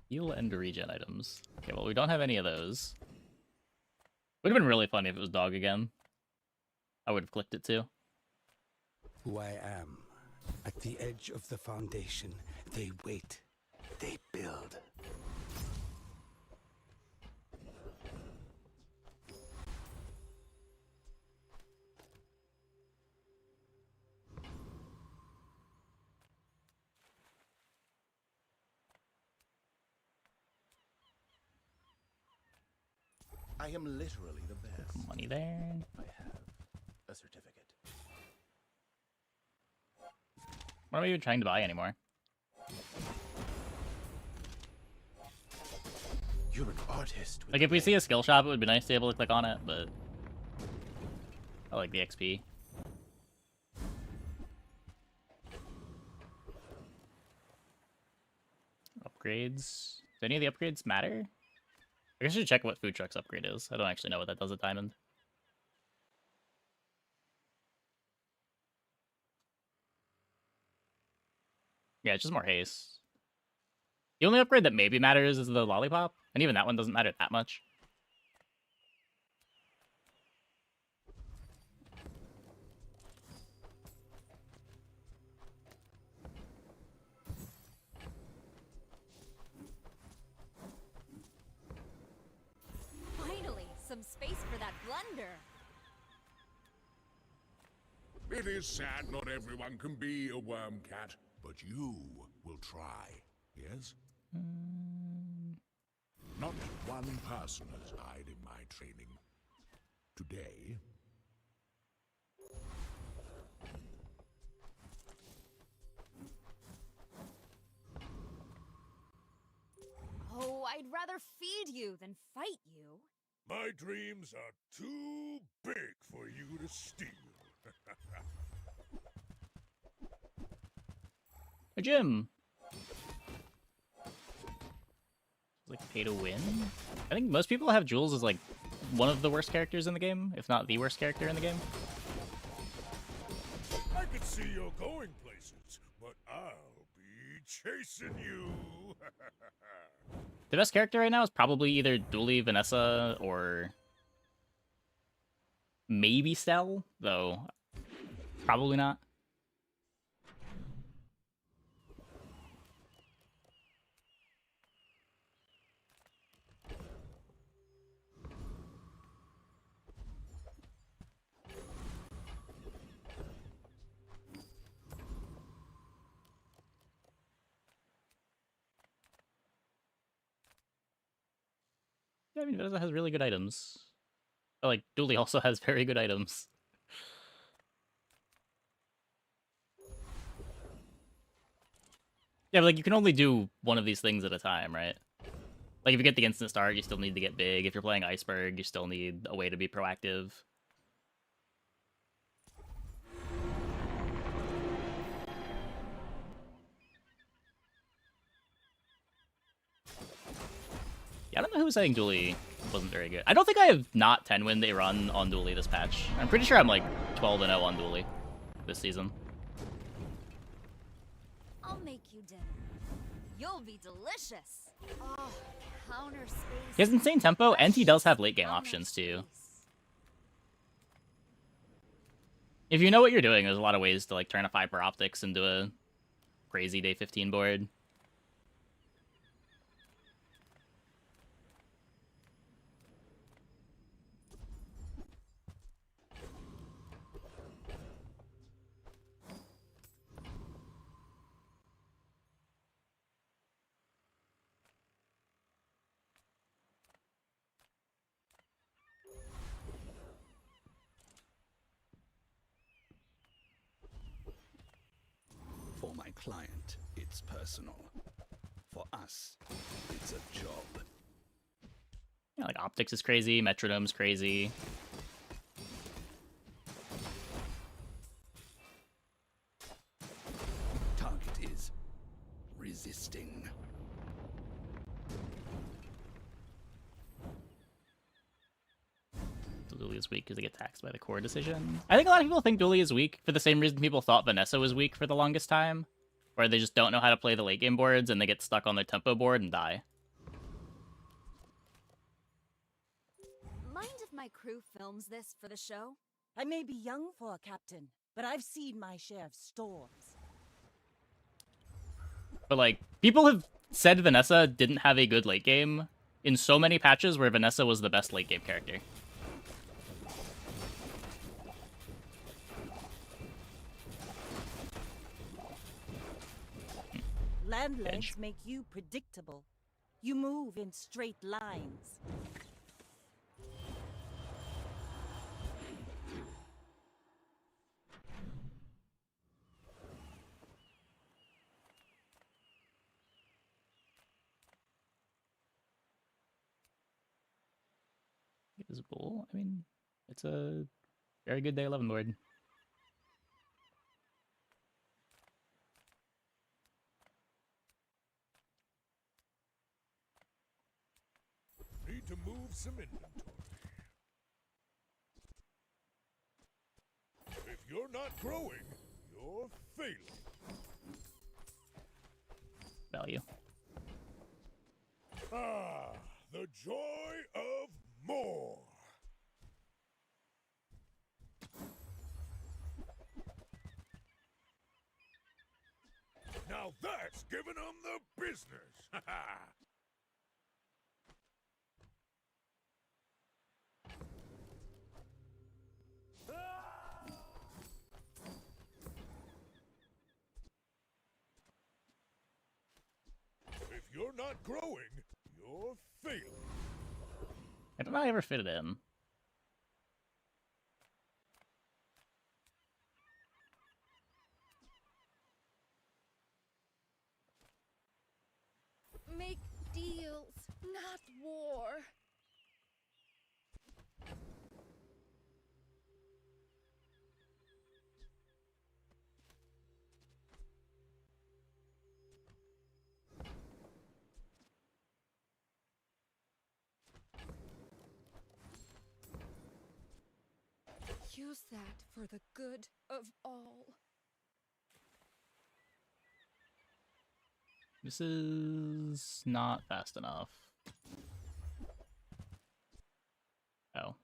Heal and regen items. Okay, well we don't have any of those. Would have been really funny if it was dog again. I would have clicked it too. Who I am. At the edge of the foundation, they wait. They build. I am literally the best. Money there. I have a certificate. What am I even trying to buy anymore? You're an artist. Like if we see a skill shop, it would be nice to be able to click on it, but I like the XP. Upgrades. Do any of the upgrades matter? I guess I should check what food truck's upgrade is. I don't actually know what that does at Diamond. Yeah, it's just more haste. The only upgrade that maybe matters is the lollipop, and even that one doesn't matter that much. Finally, some space for that blunder. It is sad not everyone can be a worm cat, but you will try, yes? Not one person has died in my training. Today... Oh, I'd rather feed you than fight you. My dreams are too big for you to steal. A gym. Like pay to win. I think most people have Jules as like one of the worst characters in the game, if not the worst character in the game. I could see you're going places, but I'll be chasing you. The best character right now is probably either Dooley, Vanessa, or maybe Stell, though probably not. Yeah, I mean, Vanessa has really good items. But, like, Dooley also has very good items. Yeah, but, like, you can only do one of these things at a time, right? Like, if you get the instant start, you still need to get big. If you're playing Iceberg, you still need a way to be proactive. Yeah, I don't know who was saying Dooley wasn't very good. I don't think I have not 10-win a run on Dooley this patch. I'm pretty sure I'm like 12-0 on Dooley this season. I'll make you dinner. You'll be delicious. Oh, counter space. He has insane tempo, and he does have late game options too. If you know what you're doing, there's a lot of ways to like turn a fiber optics into a crazy day 15 board. For my client, it's personal. For us, it's a job. Yeah, like optics is crazy, metronome's crazy. Target is resisting. Dooley is weak because they get taxed by the core decision. I think a lot of people think Dooley is weak for the same reason people thought Vanessa was weak for the longest time, where they just don't know how to play the late game boards and they get stuck on their tempo board and die. Mind if my crew films this for the show? I may be young for a captain, but I've seen my share of storms. But like, people have said Vanessa didn't have a good late game in so many patches where Vanessa was the best late game character. Land legs make you predictable. You move in straight lines. Visible. I mean, it's a very good day 11 board. some inventory. If you're not growing, you're failing. Value. Ah, the joy of more. Now that's giving them the business. If you're not growing, you're failing. I don't know how I ever fit it in. Make deals, not war. Use that for the good of all. This is not fast enough. Oh.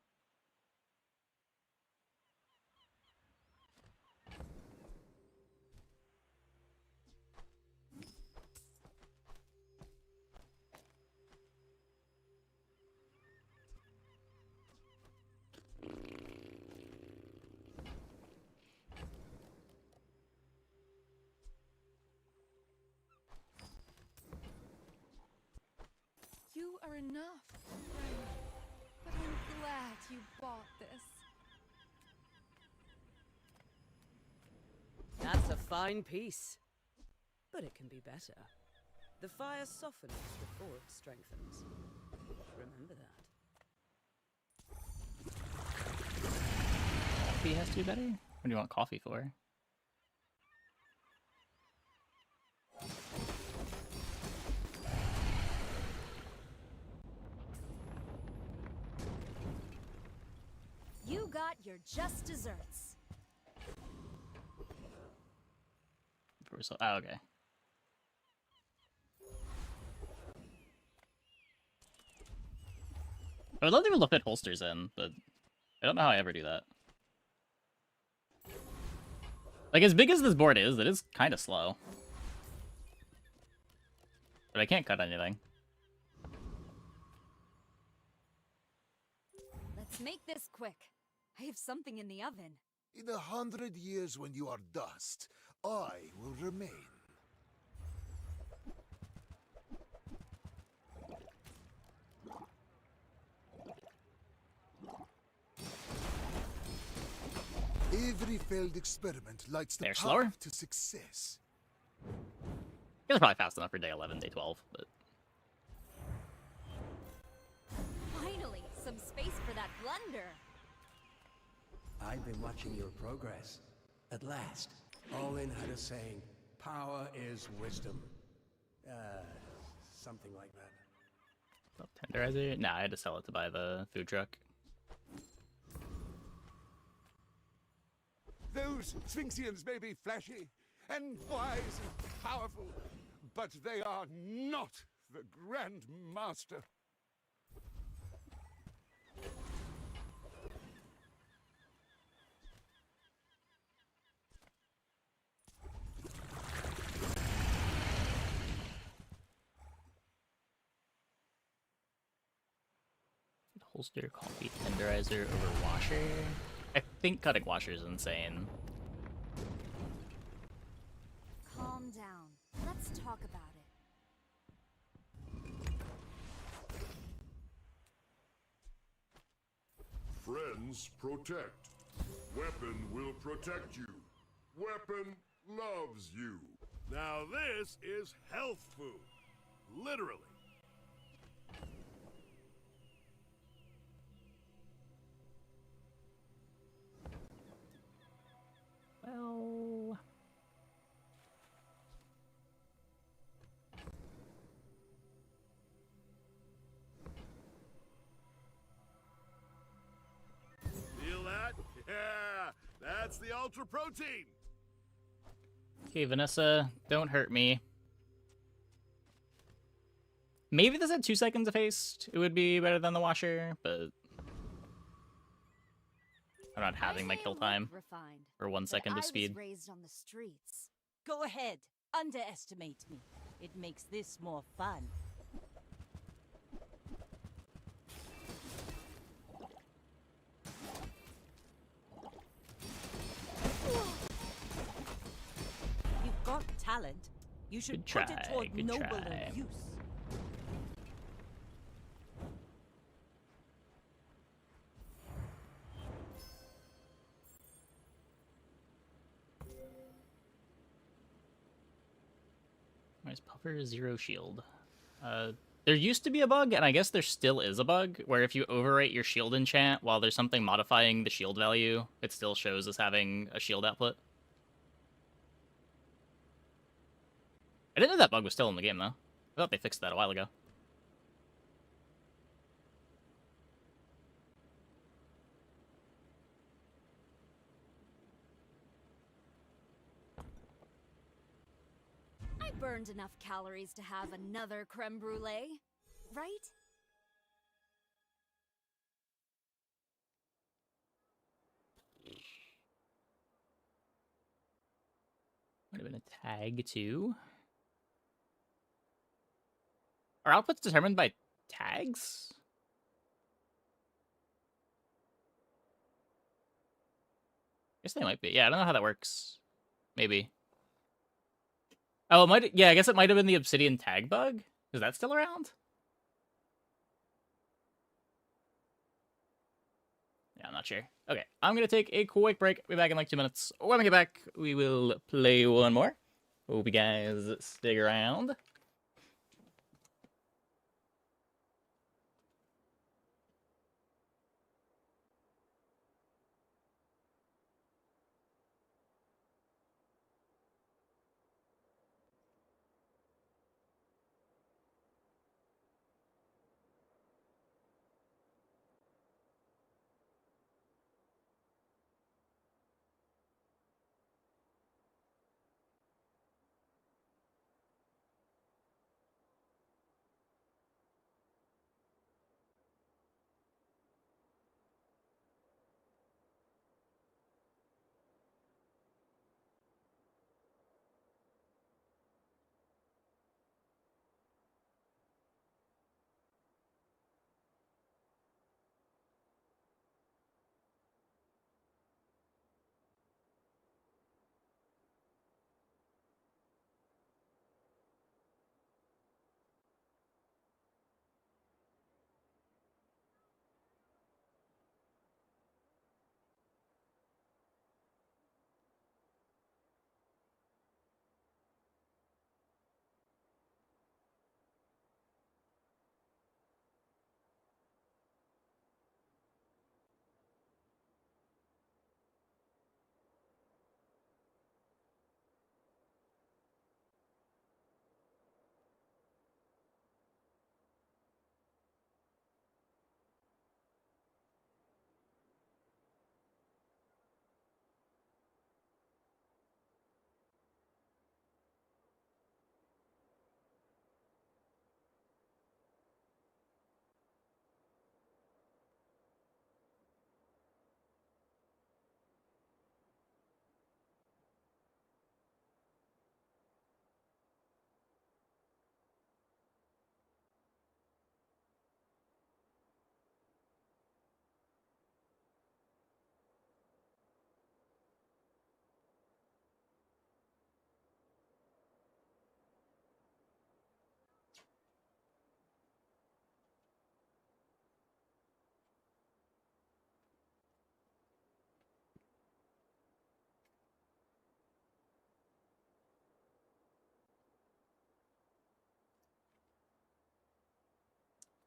You are enough, friend. But I'm glad you bought this. That's a fine piece. But it can be better. The fire softens before it strengthens. Remember that. Coffee has to be better? What do you want coffee for? You got your just desserts. Oh, okay. I would love to be able to fit holsters in, but I don't know how I ever do that. Like, as big as this board is, it is kind of slow. But I can't cut anything. Let's make this quick. I have something in the oven. In 100 years when you are dust, I will remain. Every failed experiment lights the They're path slower? to success. It's probably fast enough for day 11, day 12, but... Finally, some space for that blunder. I've been watching your progress. At last, Olin had a saying, power is wisdom. Something like that. Tenderizer? Nah, I had to sell it to buy the food truck. Those Sphinxians may be flashy and wise and powerful, but they are not the Grand Master. Holster, coffee, tenderizer over washer. I think cutting washer is insane. Calm down. Let's talk about it. Friends protect. Weapon will protect you. Weapon loves you. Now this is health food. Literally. Well... Yeah, that's the ultra protein. Okay, Vanessa, don't hurt me. Maybe this had 2 seconds of haste. It would be better than the washer, but I'm not having my kill time Refined, for 1 second but of speed. I was raised on the streets. Go ahead. Underestimate me. It makes this more fun. You've got talent. You should Good put it try, toward good nobler try. use. Where's Puffer? 0 shield. There used to be a bug, and I guess there still is a bug, where if you overwrite your shield enchant while there's something modifying the shield value, it still shows as having a shield output. I didn't know that bug was still in the game, though. I thought they fixed that a while ago. I burned enough calories to have another creme brulee, right? Might have been a tag, too. Are outputs determined by tags? Guess they might be. Yeah, I don't know how that works. Maybe. Oh, it might. Yeah, I guess it might have been the obsidian tag bug. Is that still around? Yeah, I'm not sure. Okay, I'm gonna take a quick break. Be back in like 2 minutes. When we get back, we will play one more. Hope you guys stick around.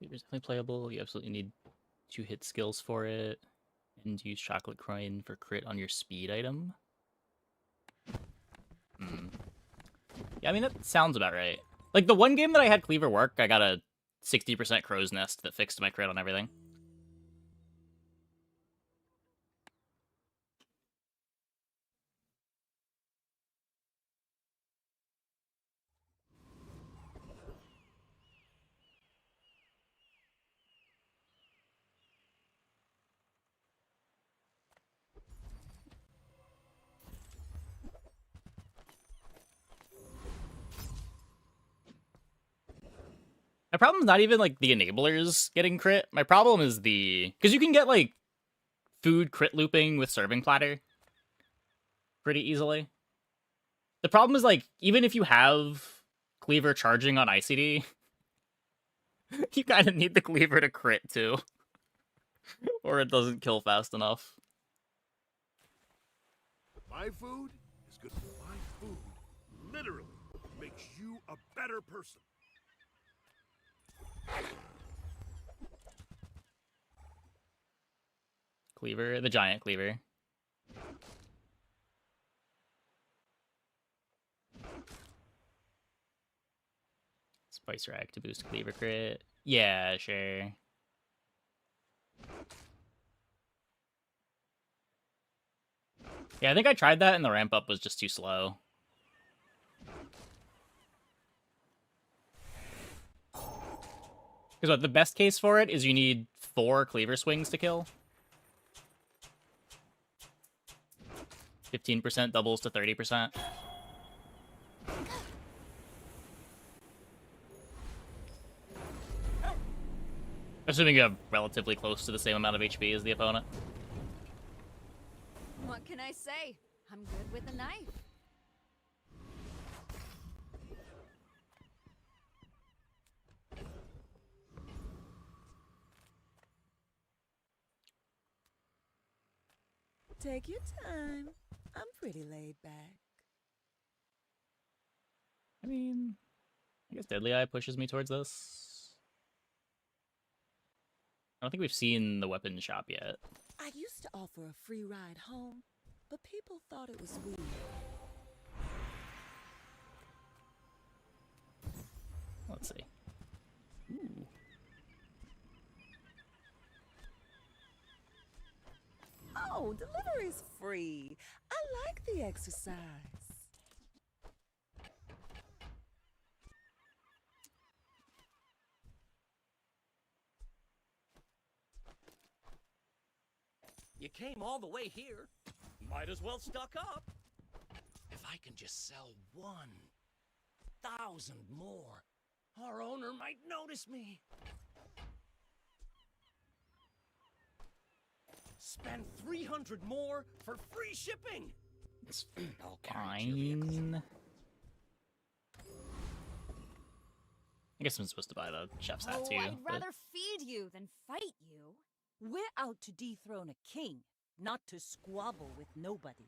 It's definitely playable. You absolutely need 2 hit skills for it. And use chocolate coin for crit on your speed item. Yeah, I mean, that sounds about right. Like, the one game that I had Cleaver work, I got a 60% crow's nest that fixed my crit on everything. problem is not even like the enablers getting crit. My problem is because you can get like food crit looping with serving platter pretty easily. The problem is like even if you have cleaver charging on ICD, you kind of need the cleaver to crit too, or it doesn't kill fast enough. My food is good. My food literally makes you a better person. Cleaver, the giant cleaver. Spice rack to boost cleaver crit. Yeah, sure. Yeah, I think I tried that and the ramp up was just too slow. Because what the best case for it is you need 4 cleaver swings to kill. 15% doubles to 30%. Assuming you have relatively close to the same amount of HP as the opponent. What can I say? I'm good with a knife. Take your time. I'm pretty laid back. I mean, I guess Deadly Eye pushes me towards this. I don't think we've seen the weapon shop yet. I used to offer a free ride home, but people thought it was weird. Let's see. Ooh. Oh, delivery's free. I like the exercise. You came all the way here. Might as well stock up. If I can just sell 1,000 more, our owner might notice me. Spend 300 more for free shipping. It's fine. I guess I'm supposed to buy the chef's hat too. I'd rather feed you than fight you. We're out to dethrone a king, not to squabble with nobodies.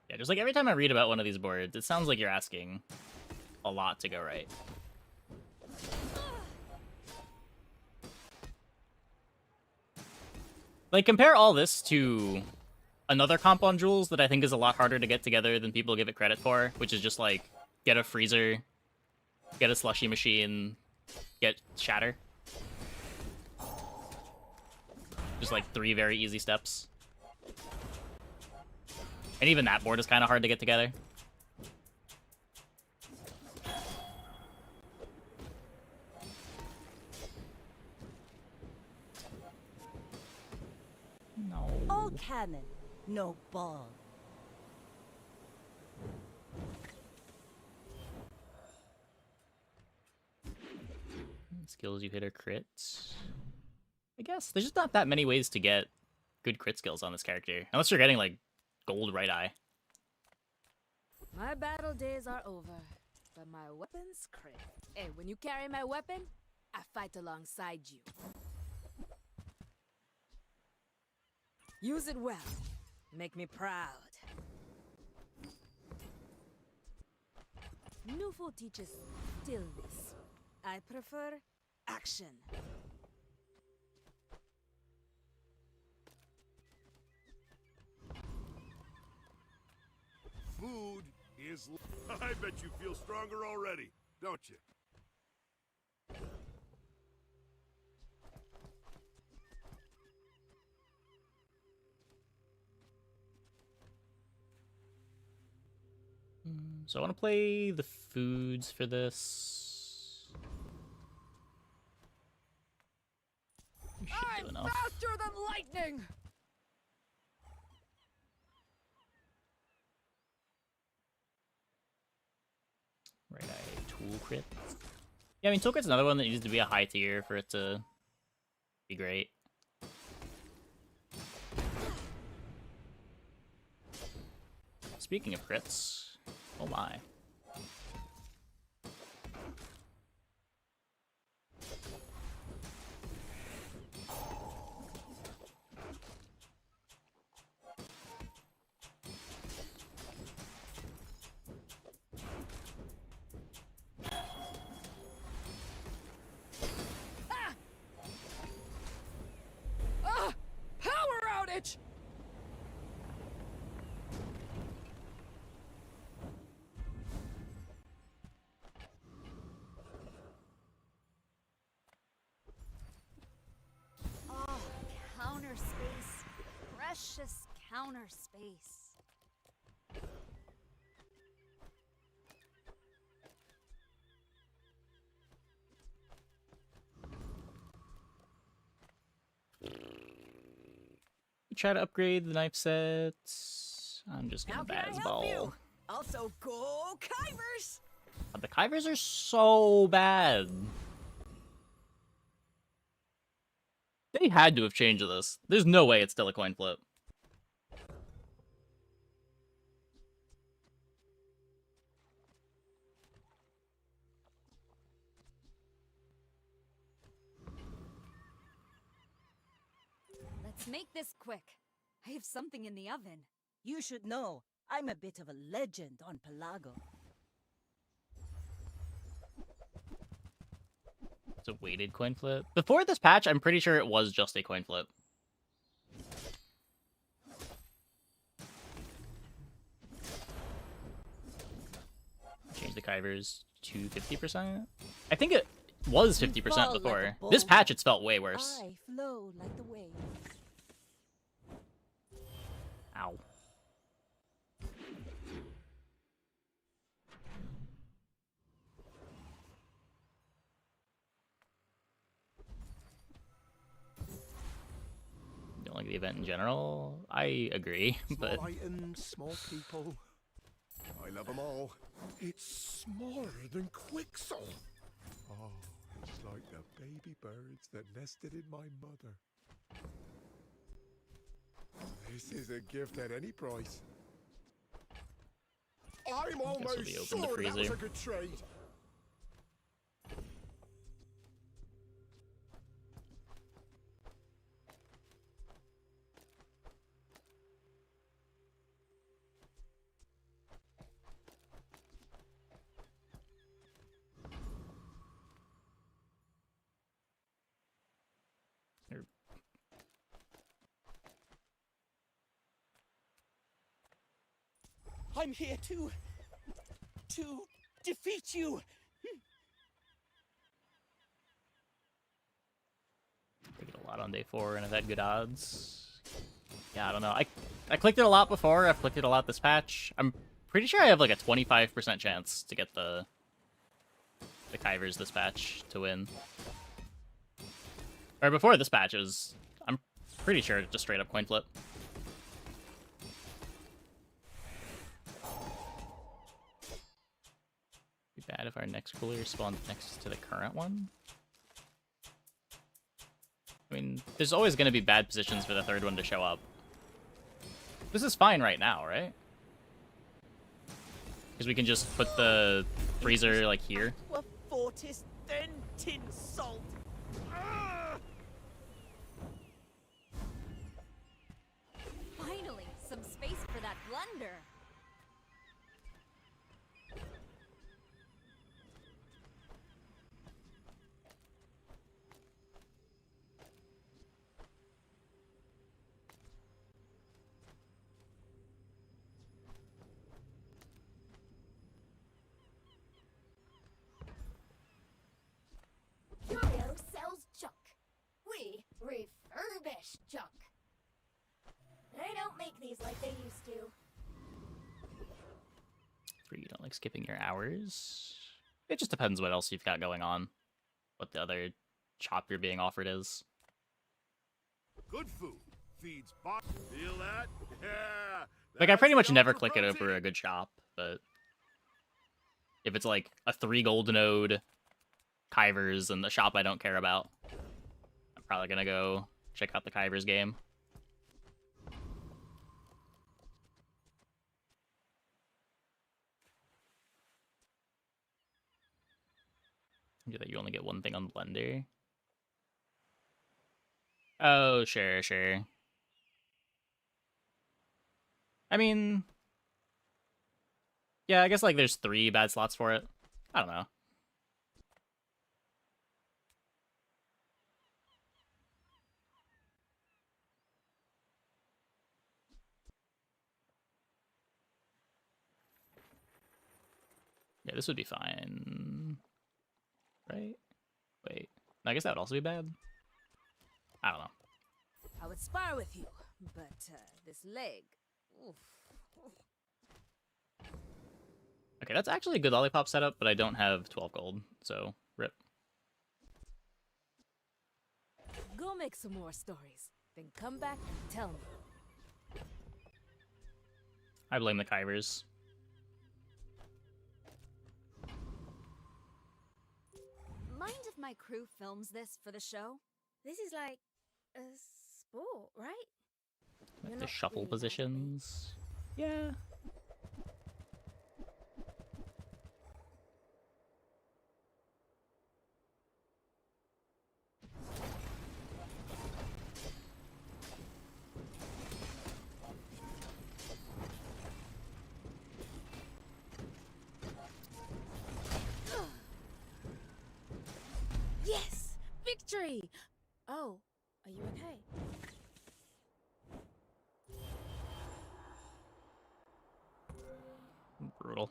Yeah, just like every time I read about one of these boards, it sounds like you're asking a lot to go right. Like, compare all this to another comp on Jules that I think is a lot harder to get together than people give it credit for, which is just, like, get a freezer, get a slushy machine, get shatter. Just, like, 3 very easy steps. And even that board is kind of hard to get together. No. All cannon, no ball. Skills you hit or crits. I guess there's just not that many ways to get good crit skills on this character. Unless you're getting, like, gold right eye. My battle days are over, but my weapons crit. Hey, when you carry my weapon, I fight alongside you. Use it well. Make me proud. Nufo teaches stillness. I prefer action. Food is... I bet you feel stronger already, don't you? So I want to play the foods for this. We should do enough. Faster than lightning! Ooh, crit. Yeah, I mean, Toolkit's another one that needs to be a high tier for it to be great. Speaking of crits, oh my. Ah! Power outage! Oh, counter space. Precious counter space. Try to upgrade the knife sets. I'm just gonna Bazball. Also, go Kivers! The Kivers are so bad. They had to have changed this. There's no way it's still a coin flip. Let's make this quick. I have something in the oven. You should know, I'm a bit of a legend on Pelago. It's a weighted coin flip. Before this patch, I'm pretty sure it was just a coin flip. Change the Kivers to 50%. I think it was 50% before. This patch, it's felt way worse. I flow like the waves. Ow. Don't like the event in general. I agree, but Small items, small people. I love them all. It's smaller than Quixel. Oh, it's like the baby birds that nested in my mother. This is a gift at any price. I'm almost sure that was a good trade. I'm here to defeat you. I get a lot on day 4 and I've had good odds. Yeah, I don't know. I clicked it a lot before. I've clicked it a lot this patch. I'm pretty sure I have like a 25% chance to get the Kivers this patch to win. Or before this patch, it was, I'm pretty sure, just straight up coin flip. Be bad if our next cooler spawned next to the current one. I mean, there's always going to be bad positions for the third one to show up. This is fine right now, right? Because we can just put the freezer, like, here. Aqua fortis, then tin salt. Finally, some space for that blunder. Curio sells junk. We refurbish junk. They don't make these like they used to. You don't like skipping your hours? It just depends what else you've got going on. What the other chop you're being offered is. Good food feeds body. Feel that? Yeah. Like, I pretty much never click it over a good chop, but If it's like a 3 gold node, Kivers, and the shop I don't care about, I'm probably gonna go check out the Kivers game. That you only get one thing on Blender. Oh, sure, sure. I mean, yeah, I guess like there's 3 bad slots for it. I don't know. Yeah, this would be fine. Right? Wait. I guess that would also be bad. I don't know. I would spar with you, but this leg. Oof. Okay, that's actually a good lollipop setup, but I don't have 12 gold, so rip. Go make some more stories, then come back and tell me. I blame the Kivers. Mind if my crew films this for the show? This is like a sport, right? Like the shuffle positions. Yeah. Yes! Victory! Oh, are you okay? Brutal.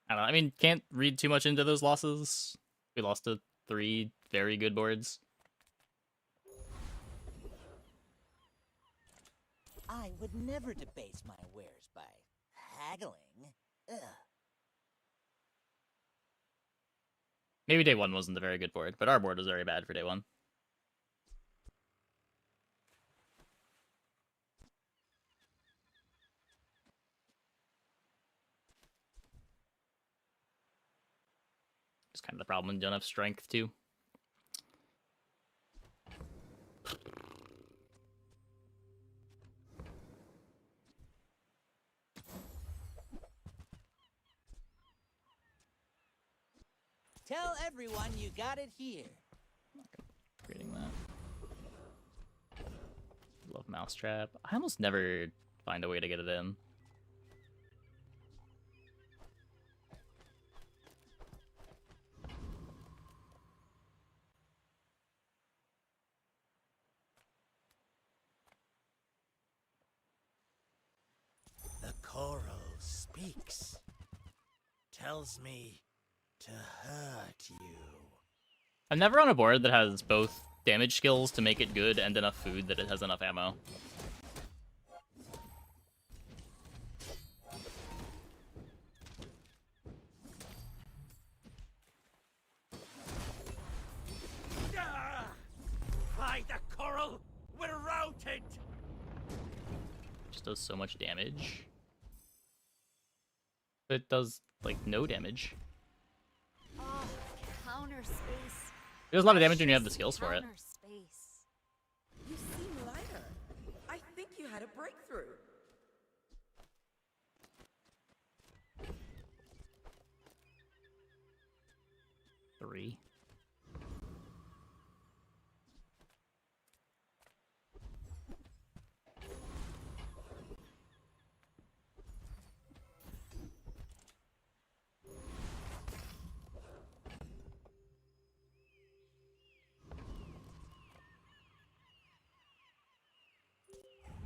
I don't know. I mean, can't read too much into those losses. We lost to 3 very good boards. I would never debase my wares by haggling. Ugh. Maybe day 1 wasn't a very good board, but our board was very bad for day 1. It's kind of the problem when you don't have strength, too. Tell everyone you got it here. Creating that. Love Mousetrap. I almost never find a way to get it in. The coral speaks. Tells me to hurt you. I'm never on a board that has both damage skills to make it good and enough food that it has enough ammo. Fight the coral! We're routed! Just does so much damage. It does, like, no damage. Oh, counter space. It does a lot of damage when you have the skills for it. Counter space. You seem lighter. I think you had a breakthrough. Three.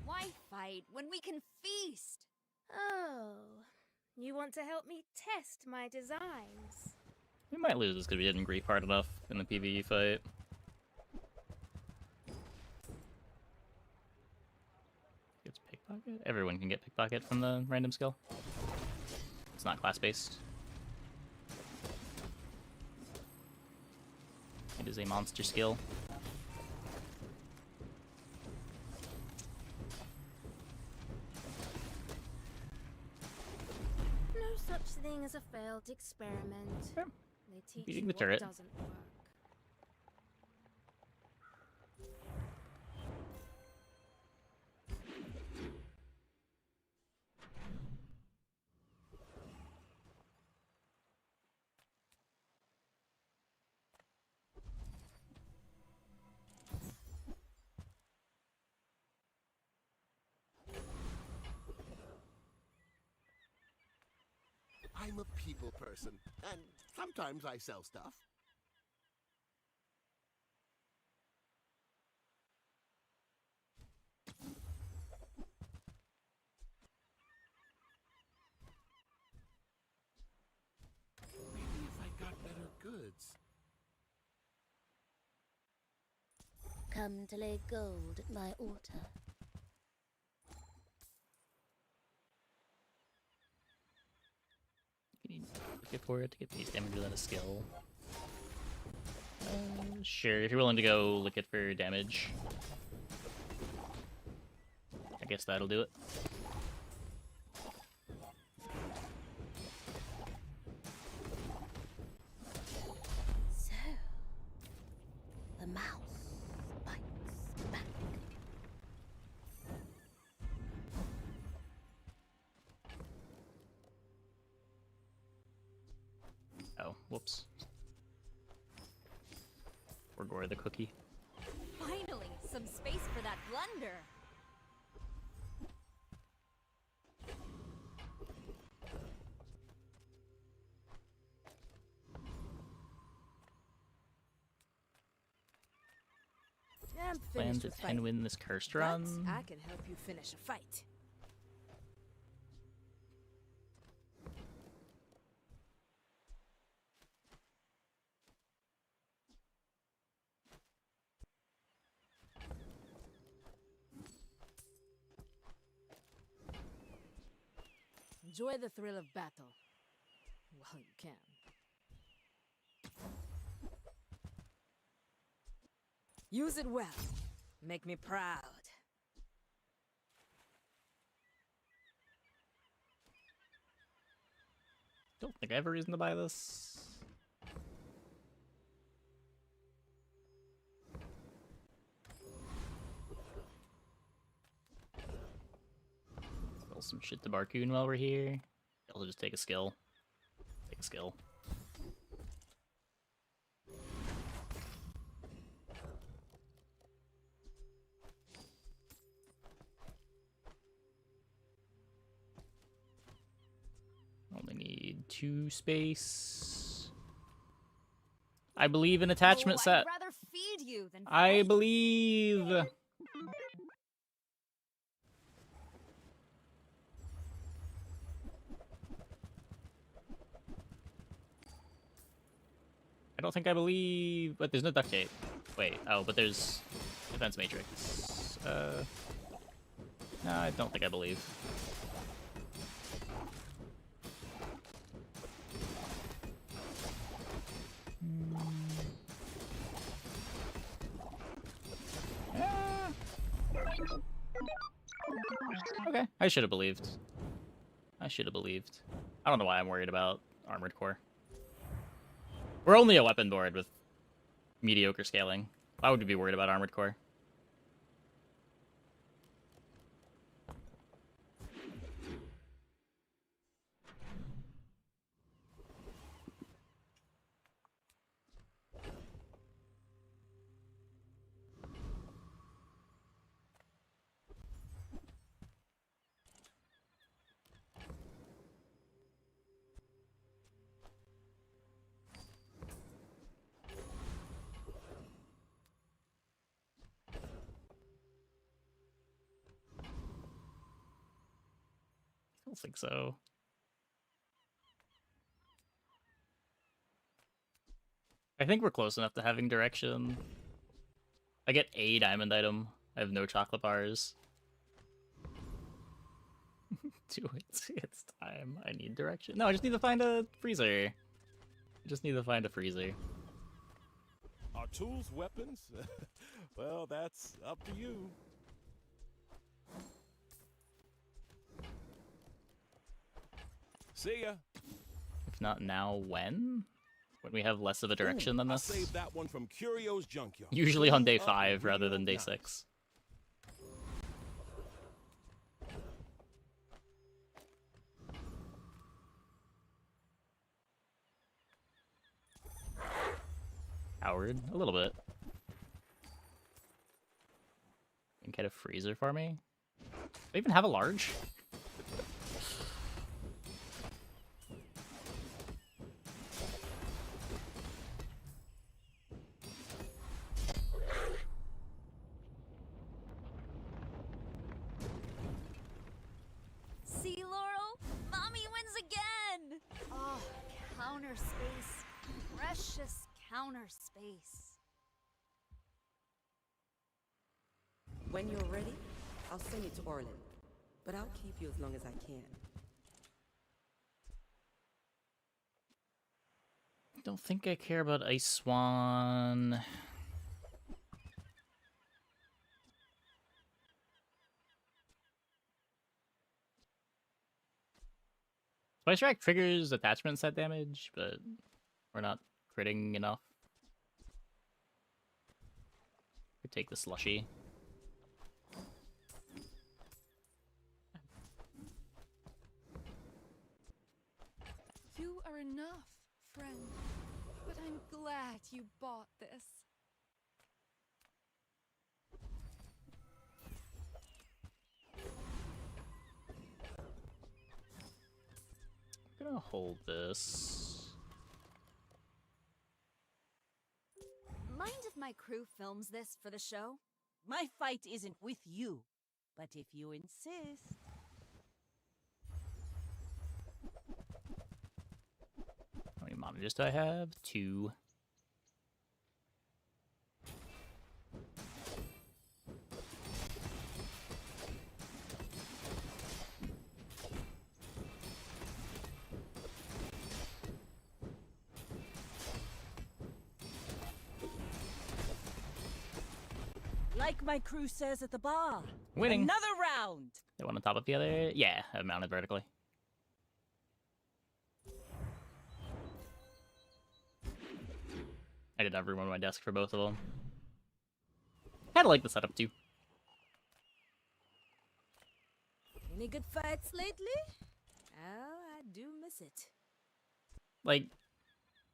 Why fight when we can feast? Oh, you want to help me test my designs? We might lose this because we didn't grief hard enough in the PvE fight. Gets picked Pickpocket? Everyone can get pickpocket from the random skill. It's not class-based. It is a monster skill. No such thing as a failed experiment. They teach Beating you the what turret. doesn't work. I'm a people person, and sometimes I sell stuff. Maybe if I got better goods. Come to lay gold at my altar. You need Look for it to get base damage without a skill. Sure, if you're willing to go look it for damage. I guess that'll do it. So, the mouse bites back. Oh, whoops. Or Gore the cookie. Finally, some space for that blunder. I'm Plan finished to with 10 fighting, win this cursed but run. I can help you finish a fight. Enjoy the thrill of battle while you can. Use it well. Make me proud. Don't think I have a reason to buy this. Sell some shit to Barcoon while we're here. I'll just take a skill. Take a skill. Only need 2 space. I believe in attachment Oh, set. I'd rather feed you than I fight. believe. I don't think I believe, but there's no duct tape. Wait, oh, but there's defense matrix. No, I don't think I believe. Okay, I should have believed. I should have believed. I don't know why I'm worried about Armored Core. We're only a weapon board with mediocre scaling. Why would we be worried about Armored Core? I don't think so. I think we're close enough to having direction. I get a diamond item. I have no chocolate bars. Do it. It's time. I need direction. No, I just need to find a freezer. I just need to find a freezer. Are tools weapons? Well, that's up to you. See ya. If not now, when? When we have less of a direction than I this? saved that one from Curio's junkyard. Usually on day Up 5 rather real than day nice. 6. Howard, a little bit. And get a freezer for me? Do I even have a large? See, Laurel? Mommy wins again! Oh, counter space. Precious counter space. When you're ready, I'll send you to Orlin. But I'll keep you as long as I can. Don't think I care about Ice Swan. Spice Rack triggers attachment set damage, but we're not critting enough. Could take the slushy. You are enough, friend. But I'm glad you bought this. I'm gonna hold this. Mind if my crew films this for the show? My fight isn't with you, but if you insist. How many monitors do I have? 2. Like my crew says at the bar. Winning. Another round. The one on top of the other? Yeah, I mounted vertically. I did have room on my desk for both of them. Kinda like the setup too. Any good fights lately? Oh, I do miss it. Like,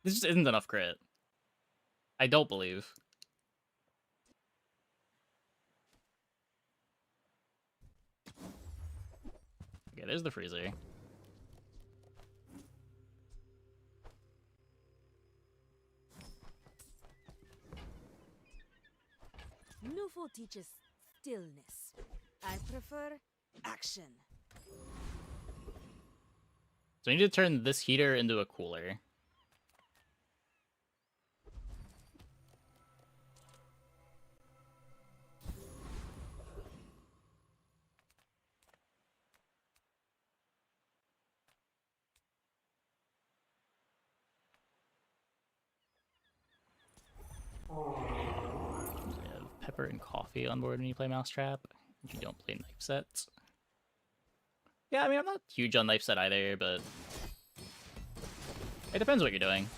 this just isn't enough crit. I don't believe. Okay, there's the freezer. Nufo teaches stillness. I prefer action. So I need to turn this heater into a cooler. We have pepper and coffee on board when you play Mousetrap. If you don't play knife sets. Yeah, I mean, I'm not huge on knife set either, but it depends what you're doing.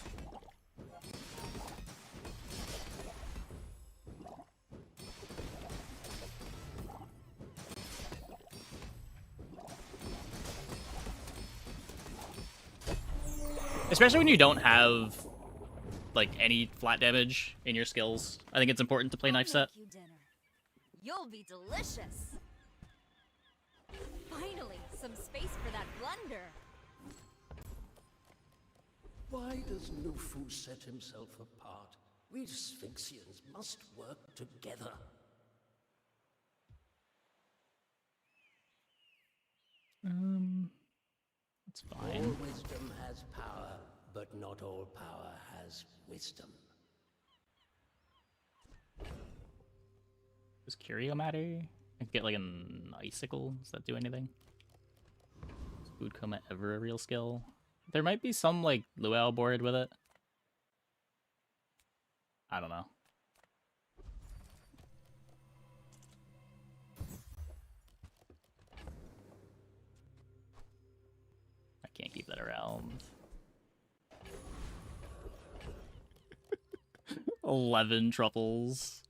Especially when you don't have like any flat damage in your skills. I think it's important to play knife set. You dinner. You'll be delicious. Finally, some space for that blunder. Why does Nufu set himself apart? We Sphinxians must work together. It's fine. All wisdom has power, but not all power has wisdom. Does Curio matter? I could get like an icicle. Does that do anything? Food coma ever a real skill? There might be some like luau board with it. I don't know. I can't keep that around. 11 truffles.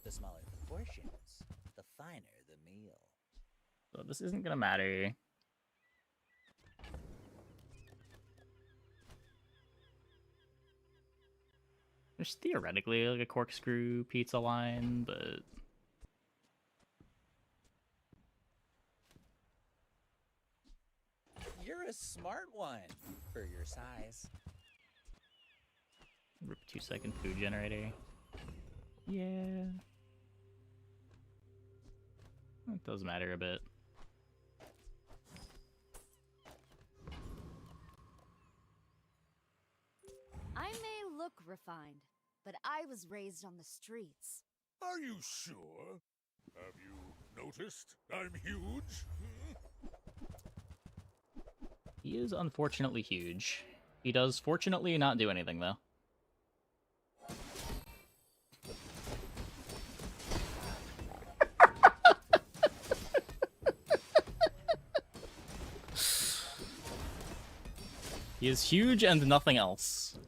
The smaller the portions, the finer the meal. So this isn't gonna matter. There's theoretically like a corkscrew pizza line, but You're a smart one for your size. rip 2-second food generator. Yeah. It does matter a bit. I may look refined, but I was raised on the streets. Are you sure? Have you noticed I'm huge? He is unfortunately huge. He does fortunately not do anything though. He is huge and nothing else.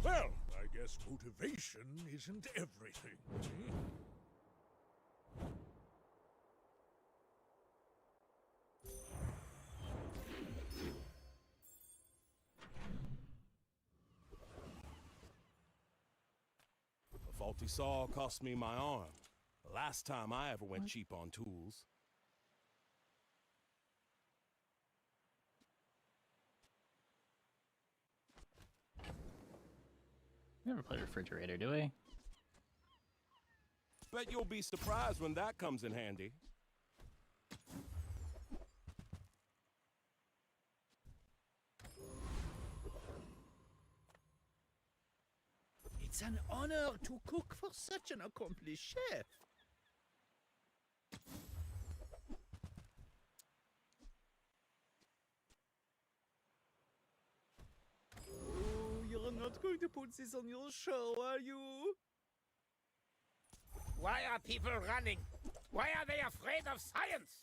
Well, I guess motivation isn't everything. A faulty saw cost me my arm. The last time I ever went cheap on tools. Never played refrigerator, do we? Bet you'll be surprised when that comes in handy. It's an honor to cook for such an accomplished chef. Oh, you're not going to put this on your show, are you? Why are people running? Why are they afraid of science?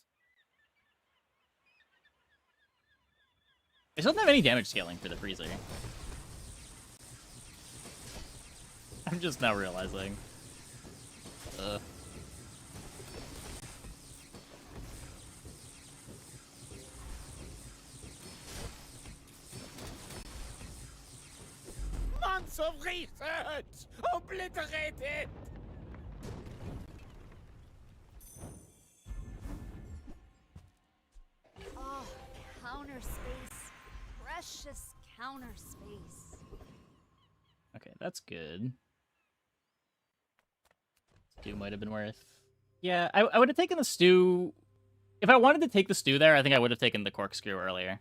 It doesn't have any damage scaling for the freezer. I'm just now realizing. Months of research! Obliterated! Oh, counter space. Precious counter space. Okay, that's good. Stew might have been worth. Yeah, I would have taken the stew. If I wanted to take the stew there, I think I would have taken the corkscrew earlier.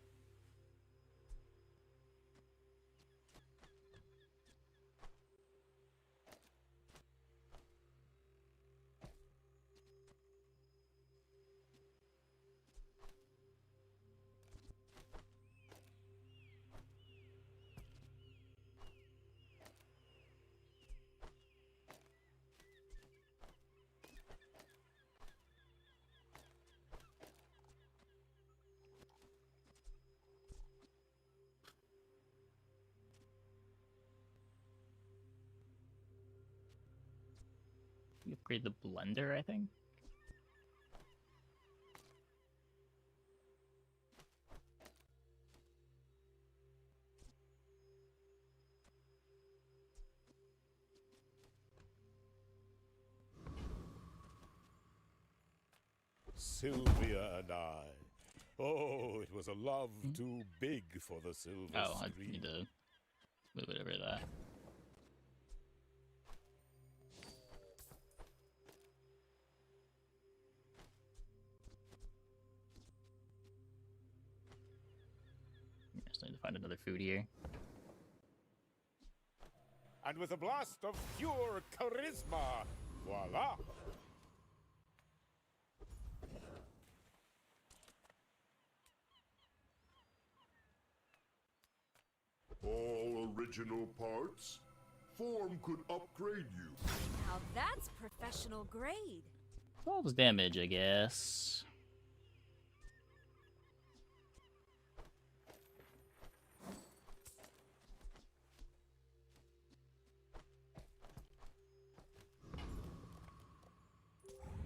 You upgrade the blender, I think. Sylvia and I. Oh, it was a love too big for the silver Oh, I screen. need to move it over to that. I just need to find another food here. And with a blast of pure charisma, voila! All original parts? Form could upgrade you. Now that's professional grade. 12's damage, I guess.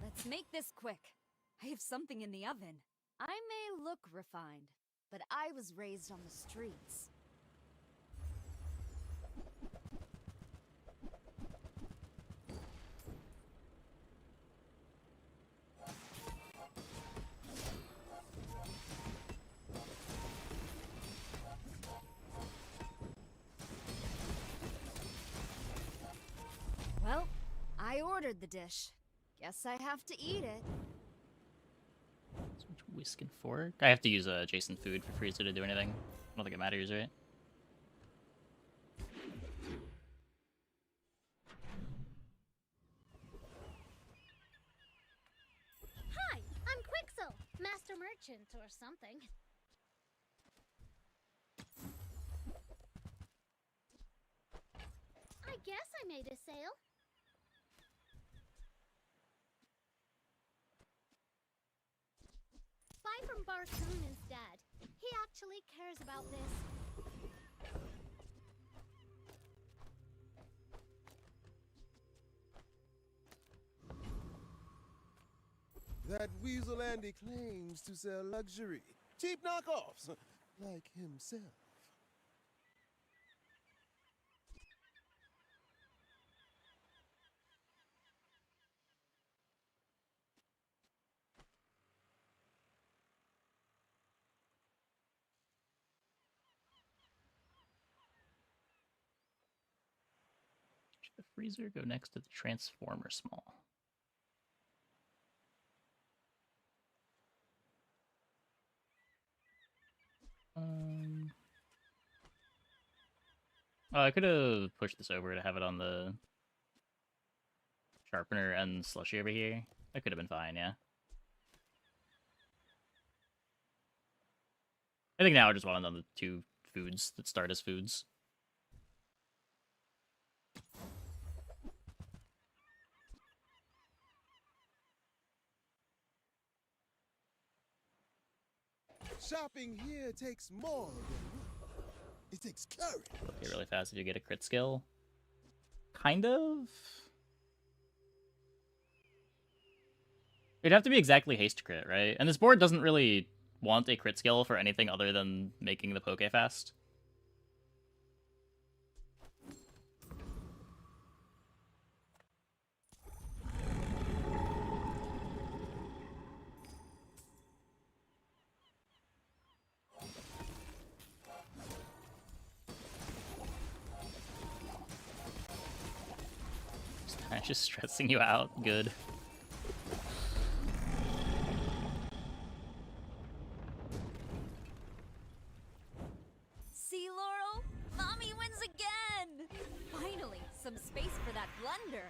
Let's make this quick. I have something in the oven. I may look refined, but I was raised on the streets. Well, I ordered the dish. Guess I have to eat it. Switch whisk and fork. I have to use Jason food for Freezer to do anything. I don't think it matters, right? Hi, I'm Quixel, Master Merchant or something. I guess I made a sale. Buy from Barcoon instead. He actually cares about this. That Weasel Andy claims to sell luxury. Cheap knockoffs, like himself. Should the freezer go next to the transformer small? Oh, I could have pushed this over to have it on the sharpener and slushy over here. That could have been fine, yeah. I think now I just want it on the two foods that start as foods. Shopping here takes more than work. It takes courage. Okay, really fast if you get a crit skill. Kind of. It'd have to be exactly haste crit, right? And this board doesn't really want a crit skill for anything other than making the poke fast. Just stressing you out. Good. See, Laurel? Mommy wins again! Finally, some space for that blunder.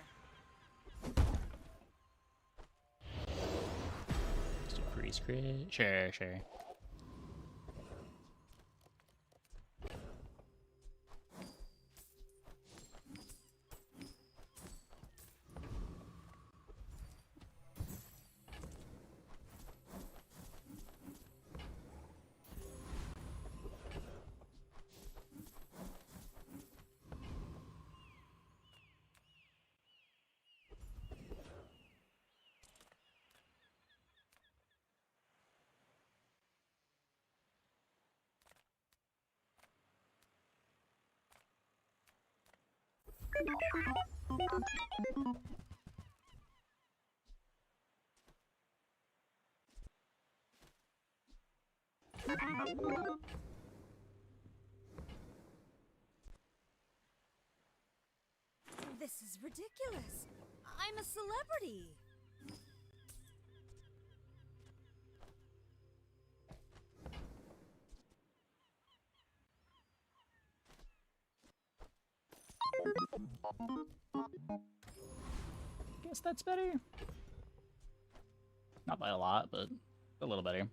Just a freeze crit. Sure, sure. This is ridiculous. I'm a celebrity. Guess that's better. Not by a lot, but a little better.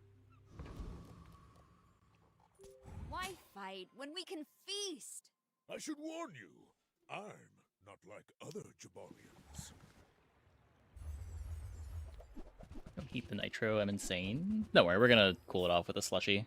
Why fight when we can feast? I should warn you, I'm not like other Jabalians. Don't heat the nitro, I'm insane. Don't worry, we're gonna cool it off with a slushy.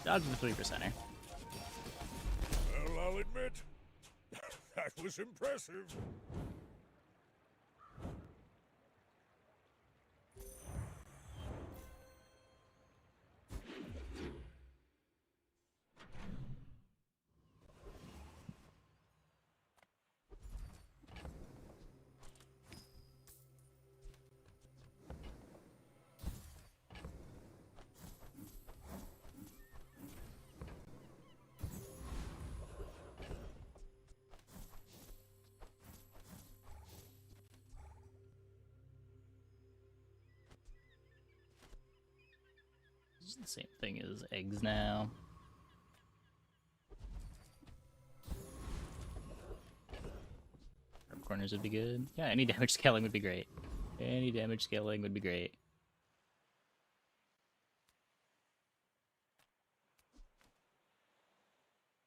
Dodge the 3%er. Well, I'll admit, that was impressive. This is the same thing as eggs now. Sharp corners would be good. Yeah, any damage scaling would be great. Any damage scaling would be great.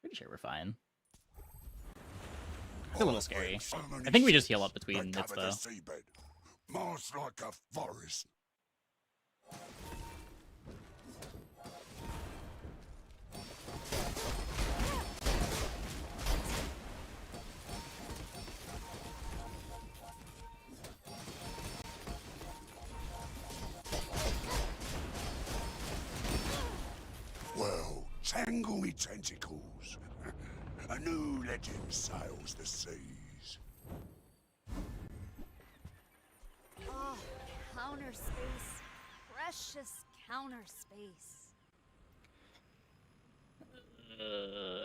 Pretty sure we're fine. It's a little scary. I think we just heal up between hits though. Moss like a forest. Well, tangle me tentacles. A new legend sails the seas. Oh, counter space. Precious counter space.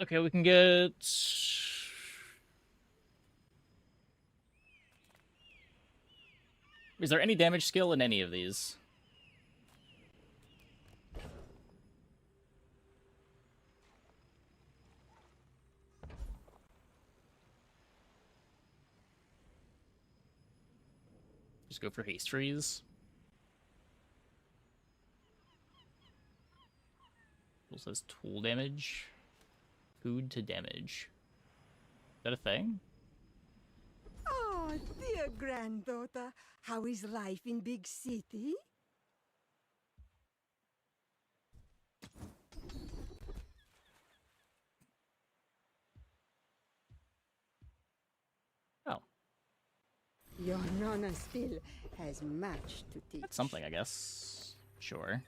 Okay, we can get... Is there any damage skill in any of these? Just go for haste freeze. Jules says tool damage. Food to damage. Is that a thing? Oh, dear granddaughter, how is life in big city? Oh. Your nonna still has much to teach. That's something, I guess. Sure.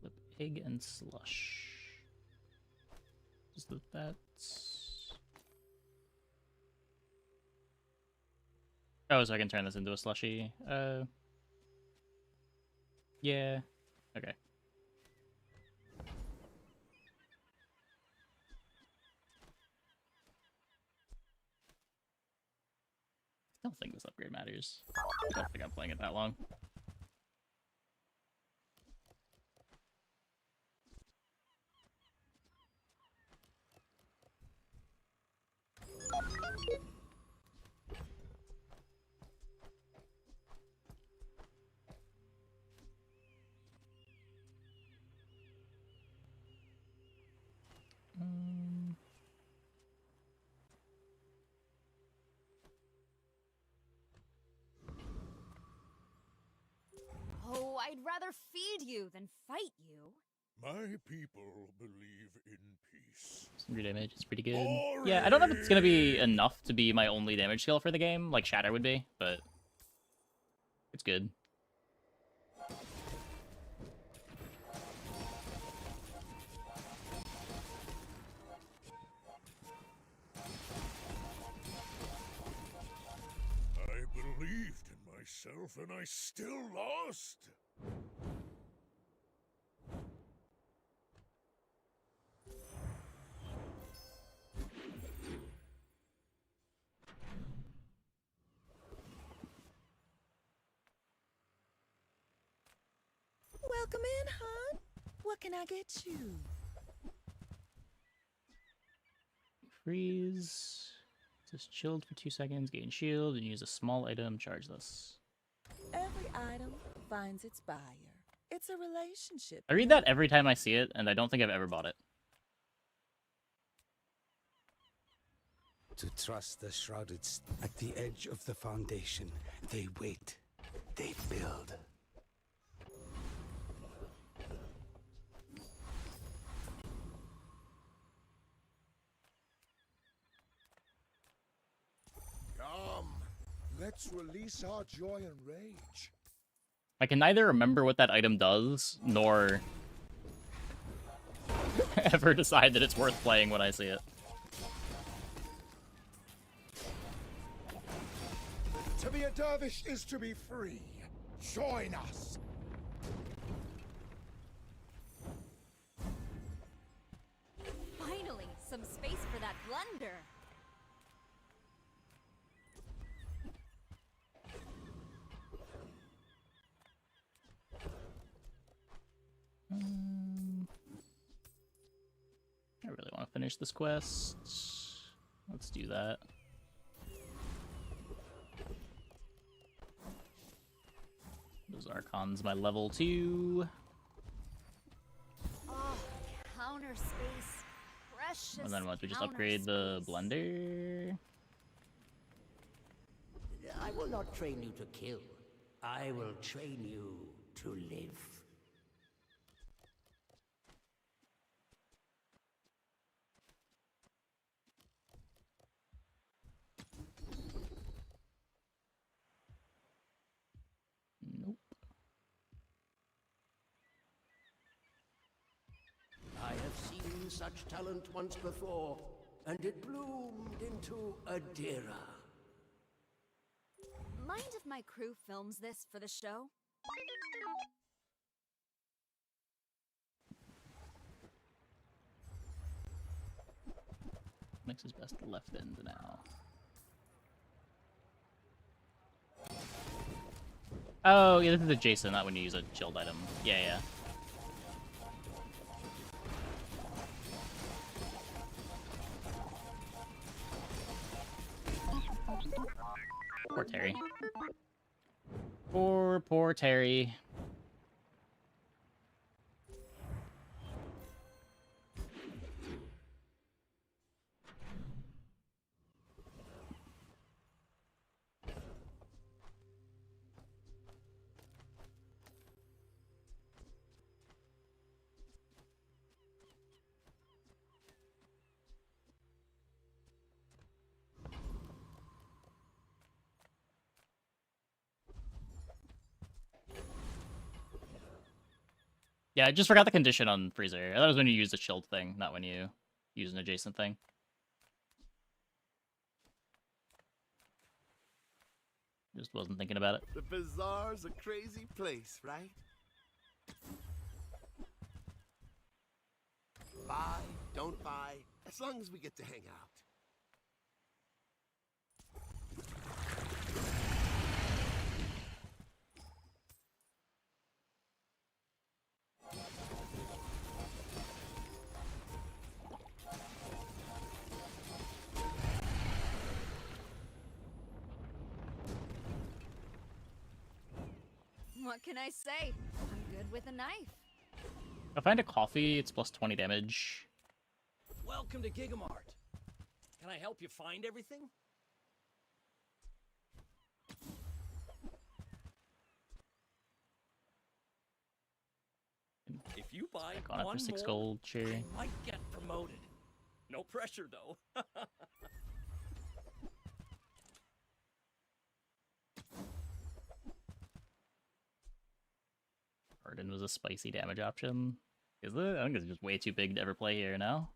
Flip egg and slush. Just that. Oh, so I can turn this into a slushy. Yeah. Okay. don't think this upgrade matters. I don't think I'm playing it that long. Oh, I'd rather feed you than fight you. My people believe in peace. 100 damage, it's pretty good. Yeah, I don't know if it's gonna be enough to be my only damage skill for the game, like Shatter would be, but it's good. I believed in myself and I still lost. Welcome in, hon. What can I get you? Freeze. Just chilled for 2 seconds, gain shield, and use a small item, charge this. Every item finds its buyer. It's a relationship. I read that every time I see it, and I don't think I've ever bought it. To trust the shrouded at the edge of the foundation, they wait, they build. Come, let's release our joy and rage. I can neither remember what that item does, nor ever decide that it's worth playing when I see it. To be a dervish is to be free. Join us. Finally, some space for that blunder. I really want to finish this quest. Let's do that. Those Archons my level 2. Oh, counter space. Precious. And then once we just counter upgrade the space. blender. I will not train you to kill. I will train you to live. Nope. I have seen such talent once before, and it bloomed into Adira. Mind if my crew films this for the show? Makes his best left end now. Oh, yeah, this is adjacent, not when you use a chilled item. Yeah, yeah. Poor Terry. Poor Terry. Yeah, I just forgot the condition on Freezer. I thought it was when you use the chilled thing, not when you use an adjacent thing. Just wasn't thinking about it. The bazaar's a crazy place, right? Buy, don't buy, as long as we get to hang out. What can I say? I'm good with a knife. If I find a coffee, it's plus 20 damage. Welcome to Gigamart. Can I help you find everything? If you buy Gone up one for 6 more, gold, sure. I might get promoted. No pressure, though. Arden was a spicy damage option. Is it? I think it's just way too big to ever play here now.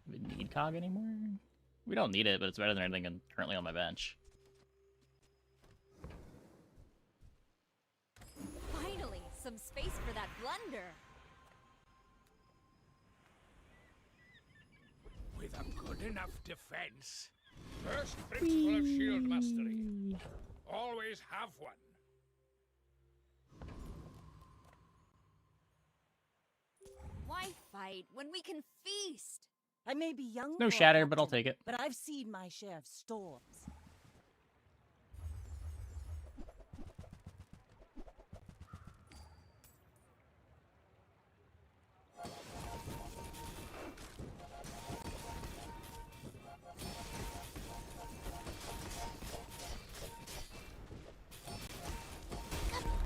Do we need Cog anymore? We don't need it, but it's better than anything currently on my bench. Finally, some space for that blunder. With a good enough defense. First principle of shield mastery. Always have one. Why fight when we can feast? I may be young, No Lord shatter, but I'll Captain, take it. But I've seen my share of storms.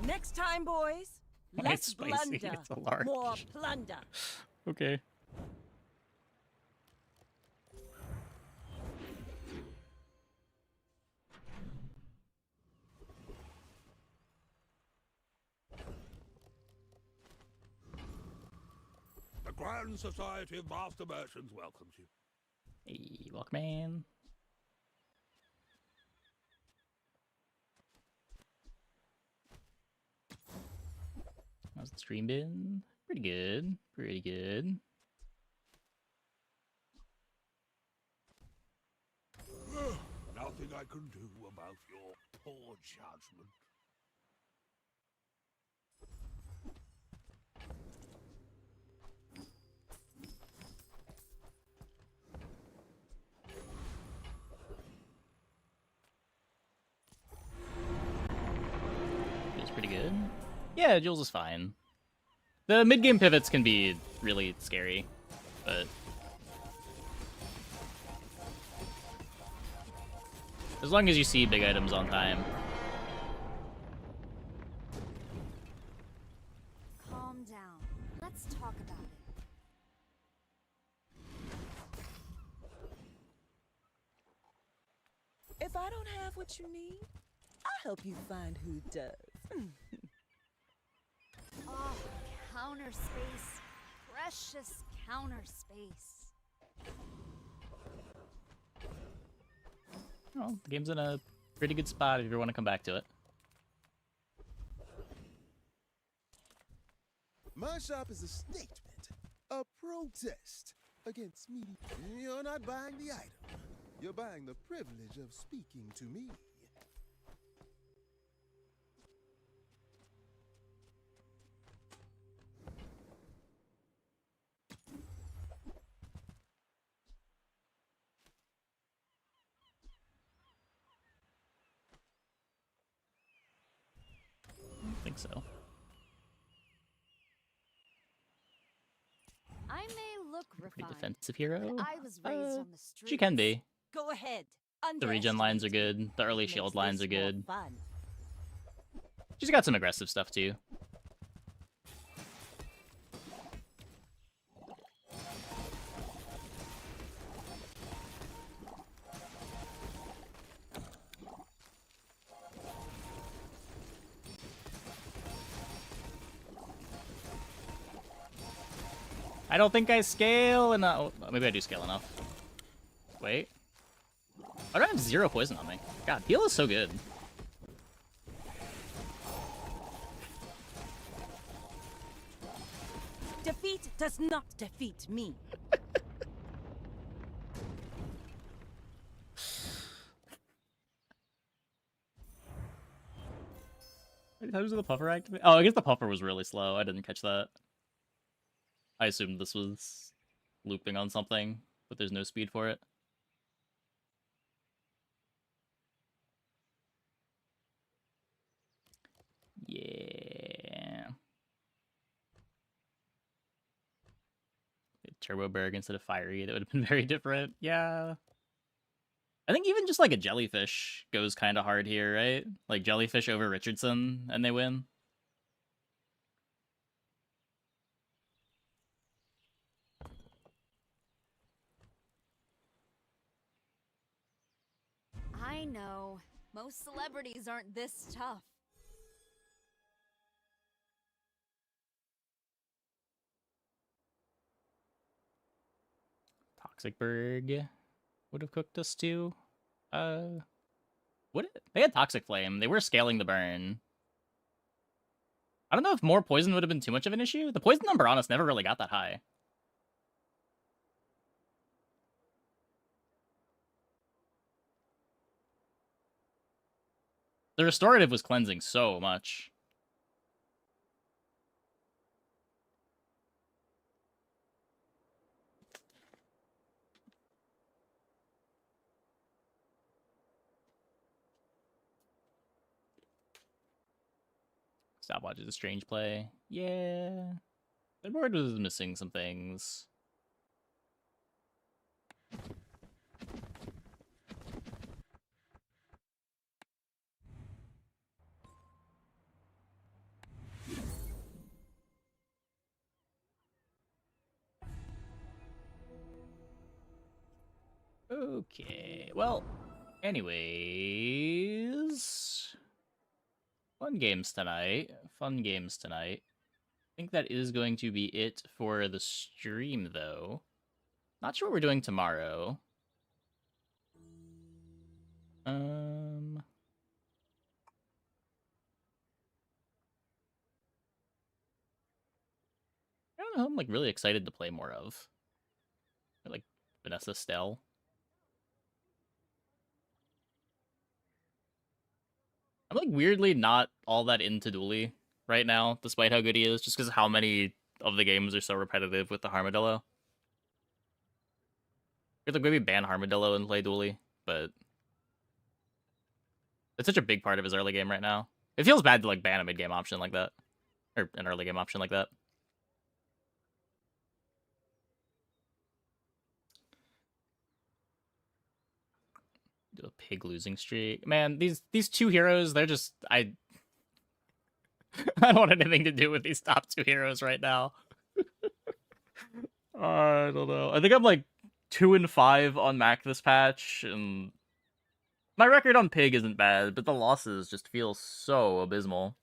Next time, boys, Why less it's spicy? blunder, It's a large. more plunder. Okay. The Grand Society of Master Merchants welcomes you. Hey, welcome, man. How's the stream been? Pretty good. Pretty good. Nothing I can do about your poor judgment. Jules pretty good. Yeah, Jules is fine. The mid-game pivots can be really scary, but as long as you see big items on time. Calm down. Let's talk about it. If I don't have what you need, I'll help you find who does. Oh, counter space. Precious counter space. Well, the game's in a pretty good spot if you want to come back to it. My shop is a statement, a protest against me. You're not buying the item. You're buying the privilege of speaking to me. I don't think so. I may look Pretty refined. defensive hero. But I was raised on the streets. She can be. Go ahead. The regen lines are good. The early Makes shield lines are this more good. fun. She's got some aggressive stuff too. I don't think I scale enough. Maybe I do scale enough. Wait. I don't have 0 poison on me. God, heal is so good. Defeat does not defeat me. How does the puffer activate? Oh, I guess the puffer was really slow. I didn't catch that. I assumed this was looping on something, but there's no speed for it. Yeah. Turbo Berg instead of Fiery, that would have been very different. Yeah. I think even just like a Jellyfish goes kind of hard here, right? Like Jellyfish over Richardson, and they win. I know. Most celebrities aren't this tough. Toxic Berg would have cooked us too. What? They had Toxic Flame. They were scaling the burn. I don't know if more poison would have been too much of an issue. The poison number on us never really got that high. The restorative was cleansing so much. Stopwatch is a strange play. Yeah. The board was missing some things. Okay, well, anyways, fun games tonight. Fun games tonight. I think that is going to be it for the stream, though. Not sure what we're doing tomorrow. I don't know. I'm like really excited to play more of. Like Vanessa Stell. I'm like weirdly not all that into Dooley right now, despite how good he is, just because how many of the games are so repetitive with the Armadillo. Could like maybe ban Armadillo and play Dooley, but it's such a big part of his early game right now. It feels bad to like ban a mid game option like that, or an early game option like that. Do a pig losing streak, man. These two heroes, they're just I don't want anything to do with these top two heroes right now. I don't know. I think I'm like 2-5 on Mac this patch, and my record on Pig isn't bad, but the losses just feel so abysmal.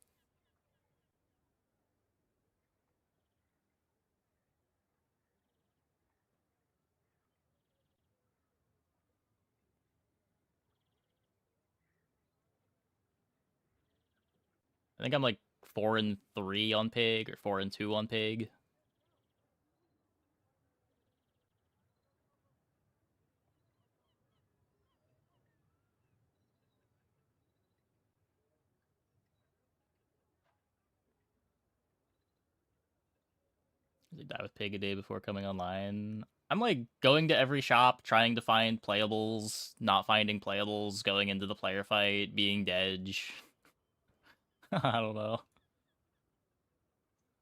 I think I'm like 4-3 on Pig, or 4-2 on Pig. They die with Pig a day before coming online. I'm like going to every shop, trying to find playables, not finding playables, going into the player fight, being dead. I don't know.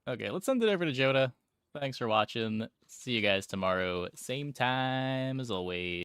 Okay, let's send it over to Joda. Thanks for watching. See you guys tomorrow. Same time as always.